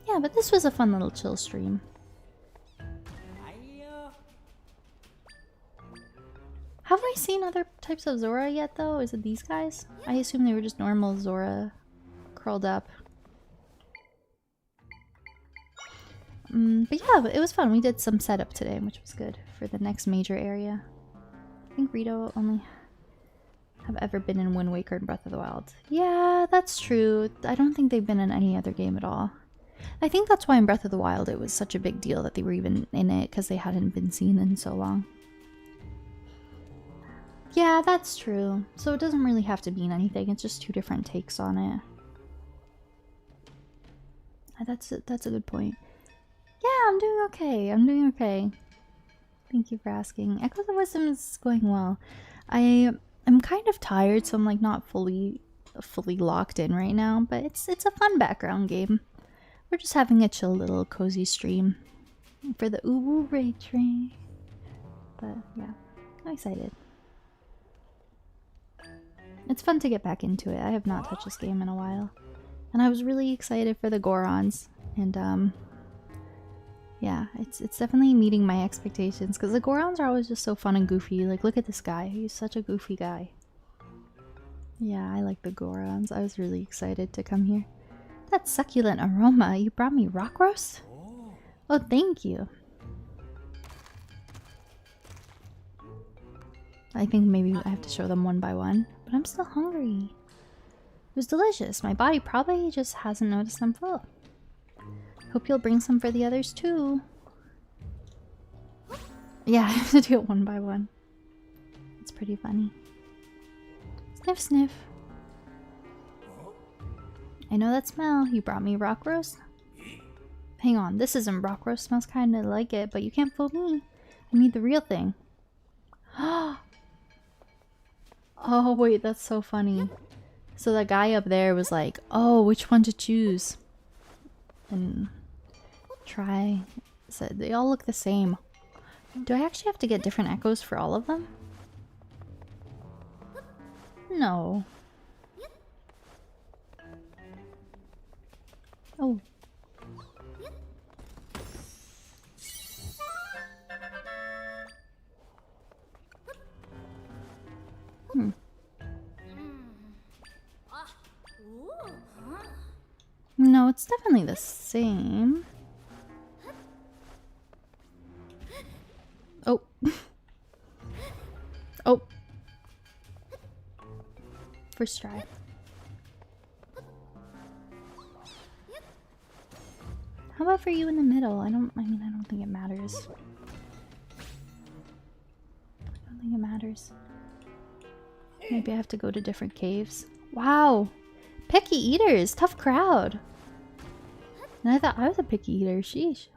Yeah, but this was a fun little chill stream. Have we seen other types of Zora yet, though? Is it these guys? I assume they were just normal Zora curled up. But yeah, it was fun. We did some setup today, which was good for the next major area. I think Rito only have ever been in Wind Waker and Breath of the Wild. Yeah, that's true. I don't think they've been in any other game at all. I think that's why in Breath of the Wild it was such a big deal that they were even in it, because they hadn't been seen in so long. Yeah, that's true. So it doesn't really have to mean anything. It's just two different takes on it. That's a good point. Yeah, I'm doing okay. I'm doing okay. Thank you for asking. Echoes of Wisdom is going well. I'm kind of tired, so I'm like not fully locked in right now, but it's a fun background game. We're just having a chill little cozy stream for the Uwu Ray Train. But yeah, I'm excited. It's fun to get back into it. I have not touched this game in a while. And I was really excited for the Gorons. And yeah, it's definitely meeting my expectations because the Gorons are always just so fun and goofy. Like, look at this guy. He's such a goofy guy. Yeah, I like the Gorons. I was really excited to come here. That succulent aroma. You brought me rock roast? Oh, thank you. I think maybe I have to show them one by one, but I'm still hungry. It was delicious. My body probably just hasn't noticed I'm full. Hope you'll bring some for the others too. Yeah, I have to do it one by one. It's pretty funny. Sniff, sniff. I know that smell. You brought me rock roast? Hang on, this isn't rock roast. Smells kind of like it, but you can't fool me. I need the real thing. Oh, wait, that's so funny. So the guy up there was like, oh, which one to choose? And try said they all look the same. Do I actually have to get different echoes for all of them? No. Oh. No, it's definitely the same. Oh. Oh. First try. How about for you in the middle? I don't think it matters. I don't think it matters. Maybe I have to go to different caves. Wow. Picky eaters. Tough crowd. And I thought I was a picky eater. Sheesh.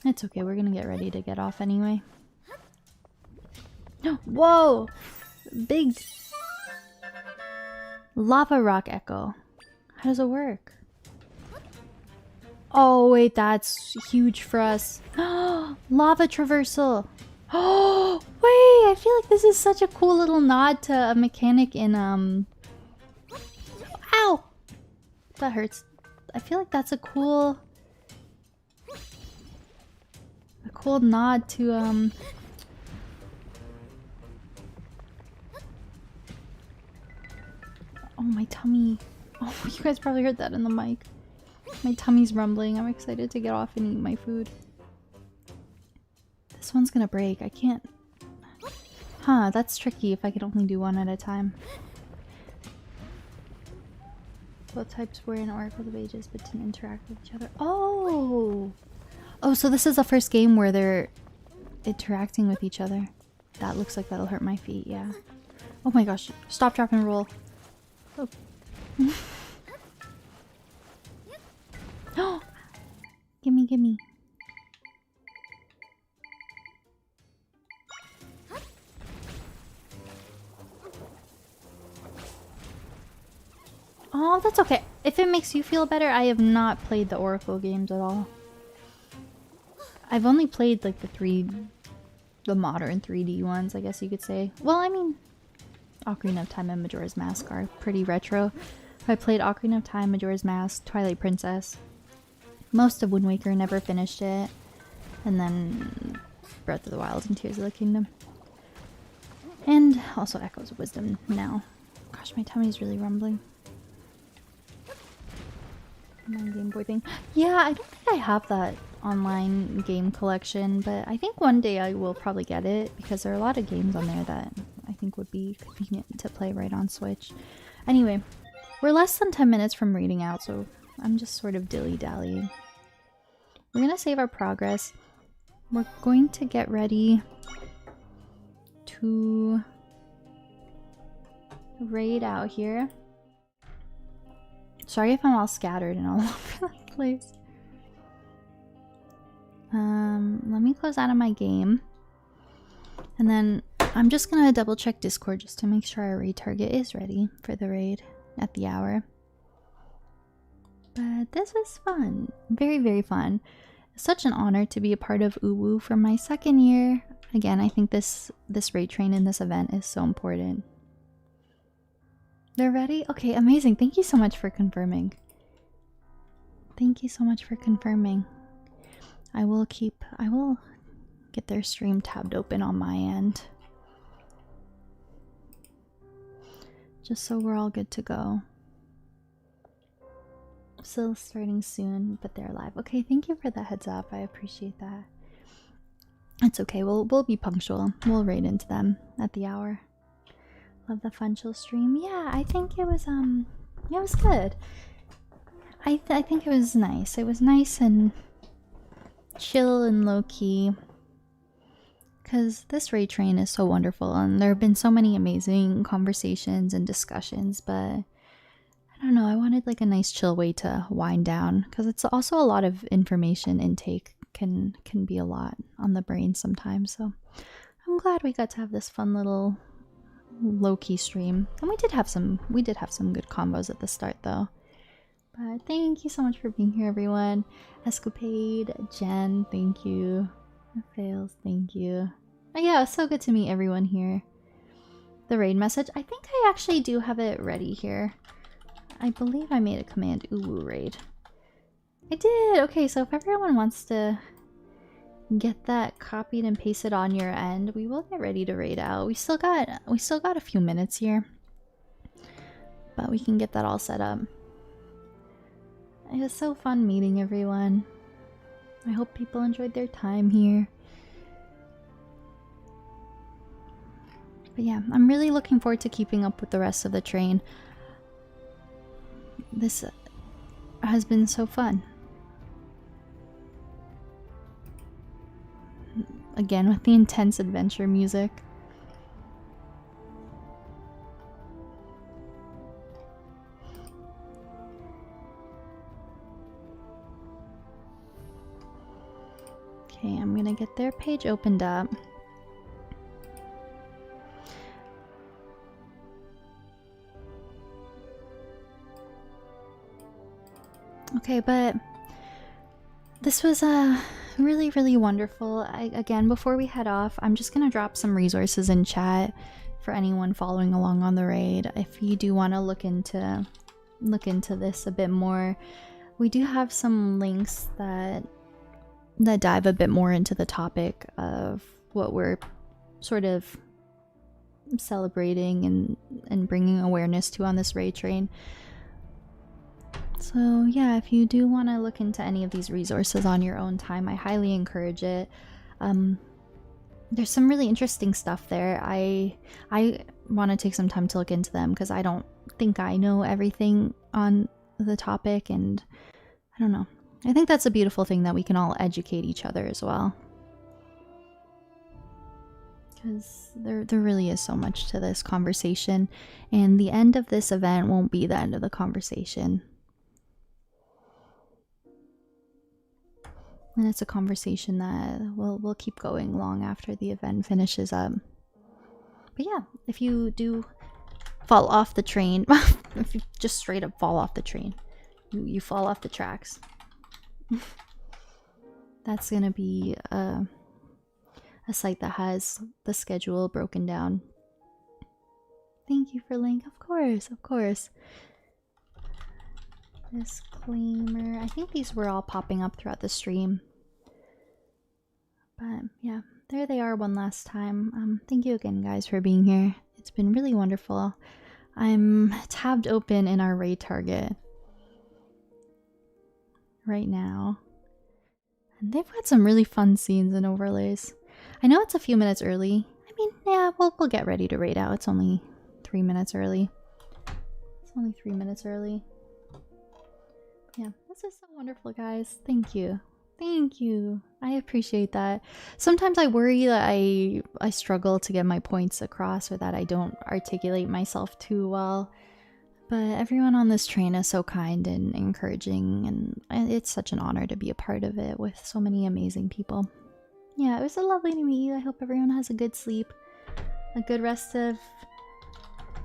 It's okay. We're gonna get ready to get off anyway. Whoa! Big lava rock echo. How does it work? Oh wait, that's huge for us. Lava traversal. Oh wait, I feel like this is such a cool little nod to a mechanic in Ow! That hurts. I feel like that's a cool nod to oh, my tummy. Oh, you guys probably heard that in the mic. My tummy's rumbling. I'm excited to get off and eat my food. This one's gonna break. I can't... Huh, that's tricky if I could only do one at a time. Both types were in Oracle of Ages but didn't interact with each other. Oh! Oh, so this is the first game where they're interacting with each other. That looks like that'll hurt my feet, yeah. Oh my gosh. Stop, drop, and roll. Oh. Oh! Gimme, gimme. Oh, that's okay. If it makes you feel better, I have not played the Oracle games at all. I've only played like the modern 3D ones, I guess you could say. Well, I mean, Ocarina of Time and Majora's Mask are pretty retro. I played Ocarina of Time, Majora's Mask, Twilight Princess. Most of Wind Waker, never finished it. And then Breath of the Wild and Tears of the Kingdom. And also Echoes of Wisdom now. Gosh, my tummy's really rumbling. Online Game Boy thing. Yeah, I don't think I have that online game collection, but I think one day I will probably get it because there are a lot of games on there that I think would be convenient to play right on Switch. Anyway, we're less than 10 minutes from reading out, so I'm just sort of dilly-dallying. We're gonna save our progress. We're going to get ready to raid out here. Sorry if I'm all scattered and all over the place. Let me close out of my game. And then I'm just gonna double check Discord just to make sure our raid target is ready for the raid at the hour. But this was fun. Very, very fun. Such an honor to be a part of Uwu for my second year. Again, I think this raid train in this event is so important. They're ready? Okay, amazing. Thank you so much for confirming. Thank you so much for confirming. I will get their stream tabbed open on my end. Just so we're all good to go. Still starting soon, but they're live. Okay, thank you for the heads up. I appreciate that. It's okay. We'll be punctual. We'll raid into them at the hour. Love the fun chill stream. Yeah, I think it was good. I think it was nice. It was nice and chill and low key. Cause this raid train is so wonderful, and there have been so many amazing conversations and discussions, but I don't know, I wanted like a nice chill way to wind down, because it's also a lot of information intake can be a lot on the brain sometimes. So I'm glad we got to have this fun little low-key stream. And we did have some good combos at the start though. But thank you so much for being here, everyone. Escapade, Jen, thank you. Fails, thank you. Oh yeah, it's so good to meet everyone here. The raid message, I think I actually do have it ready here. I believe I made a command Uwu raid. I did! Okay, so if everyone wants to get that copied and pasted on your end, we will get ready to raid out. We still got a few minutes here. But we can get that all set up. It was so fun meeting everyone. I hope people enjoyed their time here. But yeah, I'm really looking forward to keeping up with the rest of the train. This has been so fun. Again, with the intense adventure music. Okay, I'm gonna get their page opened up. Okay, but this was really, really wonderful. Again, before we head off, I'm just gonna drop some resources in chat for anyone following along on the raid. If you do want to look into this a bit more, we do have some links that dive a bit more into the topic of what we're sort of celebrating and bringing awareness to on this raid train. So yeah, if you do want to look into any of these resources on your own time, I highly encourage it. There's some really interesting stuff there. I want to take some time to look into them because I don't think I know everything on the topic, and I don't know. I think that's a beautiful thing that we can all educate each other as well. Because there really is so much to this conversation, and the end of this event won't be the end of the conversation. And it's a conversation that will keep going long after the event finishes up. But yeah, if you do fall off the train, if you just straight up fall off the train, you fall off the tracks. That's gonna be a site that has the schedule broken down. Thank you for link. Of course, of course. Disclaimer. I think these were all popping up throughout the stream. But yeah, there they are one last time. Thank you again, guys, for being here. It's been really wonderful. I'm tabbed open in our raid target right now. And they've got some really fun scenes and overlays. I know it's a few minutes early. I mean, yeah, we'll get ready to raid out. It's only 3 minutes early. It's only 3 minutes early. Yeah, this is so wonderful, guys. Thank you. Thank you. I appreciate that. Sometimes I worry that I struggle to get my points across, or that I don't articulate myself too well. But everyone on this train is so kind and encouraging, and it's such an honor to be a part of it with so many amazing people. Yeah, it was so lovely to meet you. I hope everyone has a good sleep, a good rest of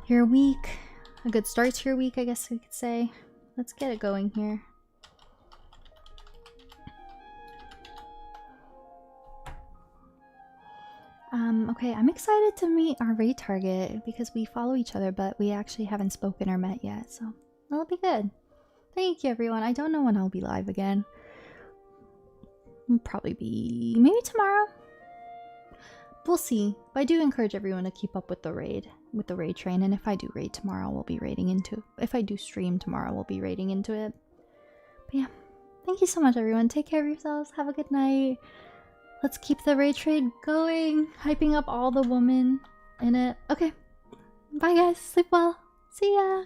your week, a good start to your week, I guess we could say. Let's get it going here. Okay, I'm excited to meet our raid target because we follow each other, but we actually haven't spoken or met yet, so that'll be good. Thank you, everyone. I don't know when I'll be live again. It'll probably be maybe tomorrow. We'll see. But I do encourage everyone to keep up with the raid train, and if I do raid tomorrow, we'll be raiding into. If I do stream tomorrow, we'll be raiding into it. But yeah, thank you so much, everyone. Take care of yourselves. Have a good night. Let's keep the raid trade going, hyping up all the women in it. Okay, bye guys. Sleep well. See ya.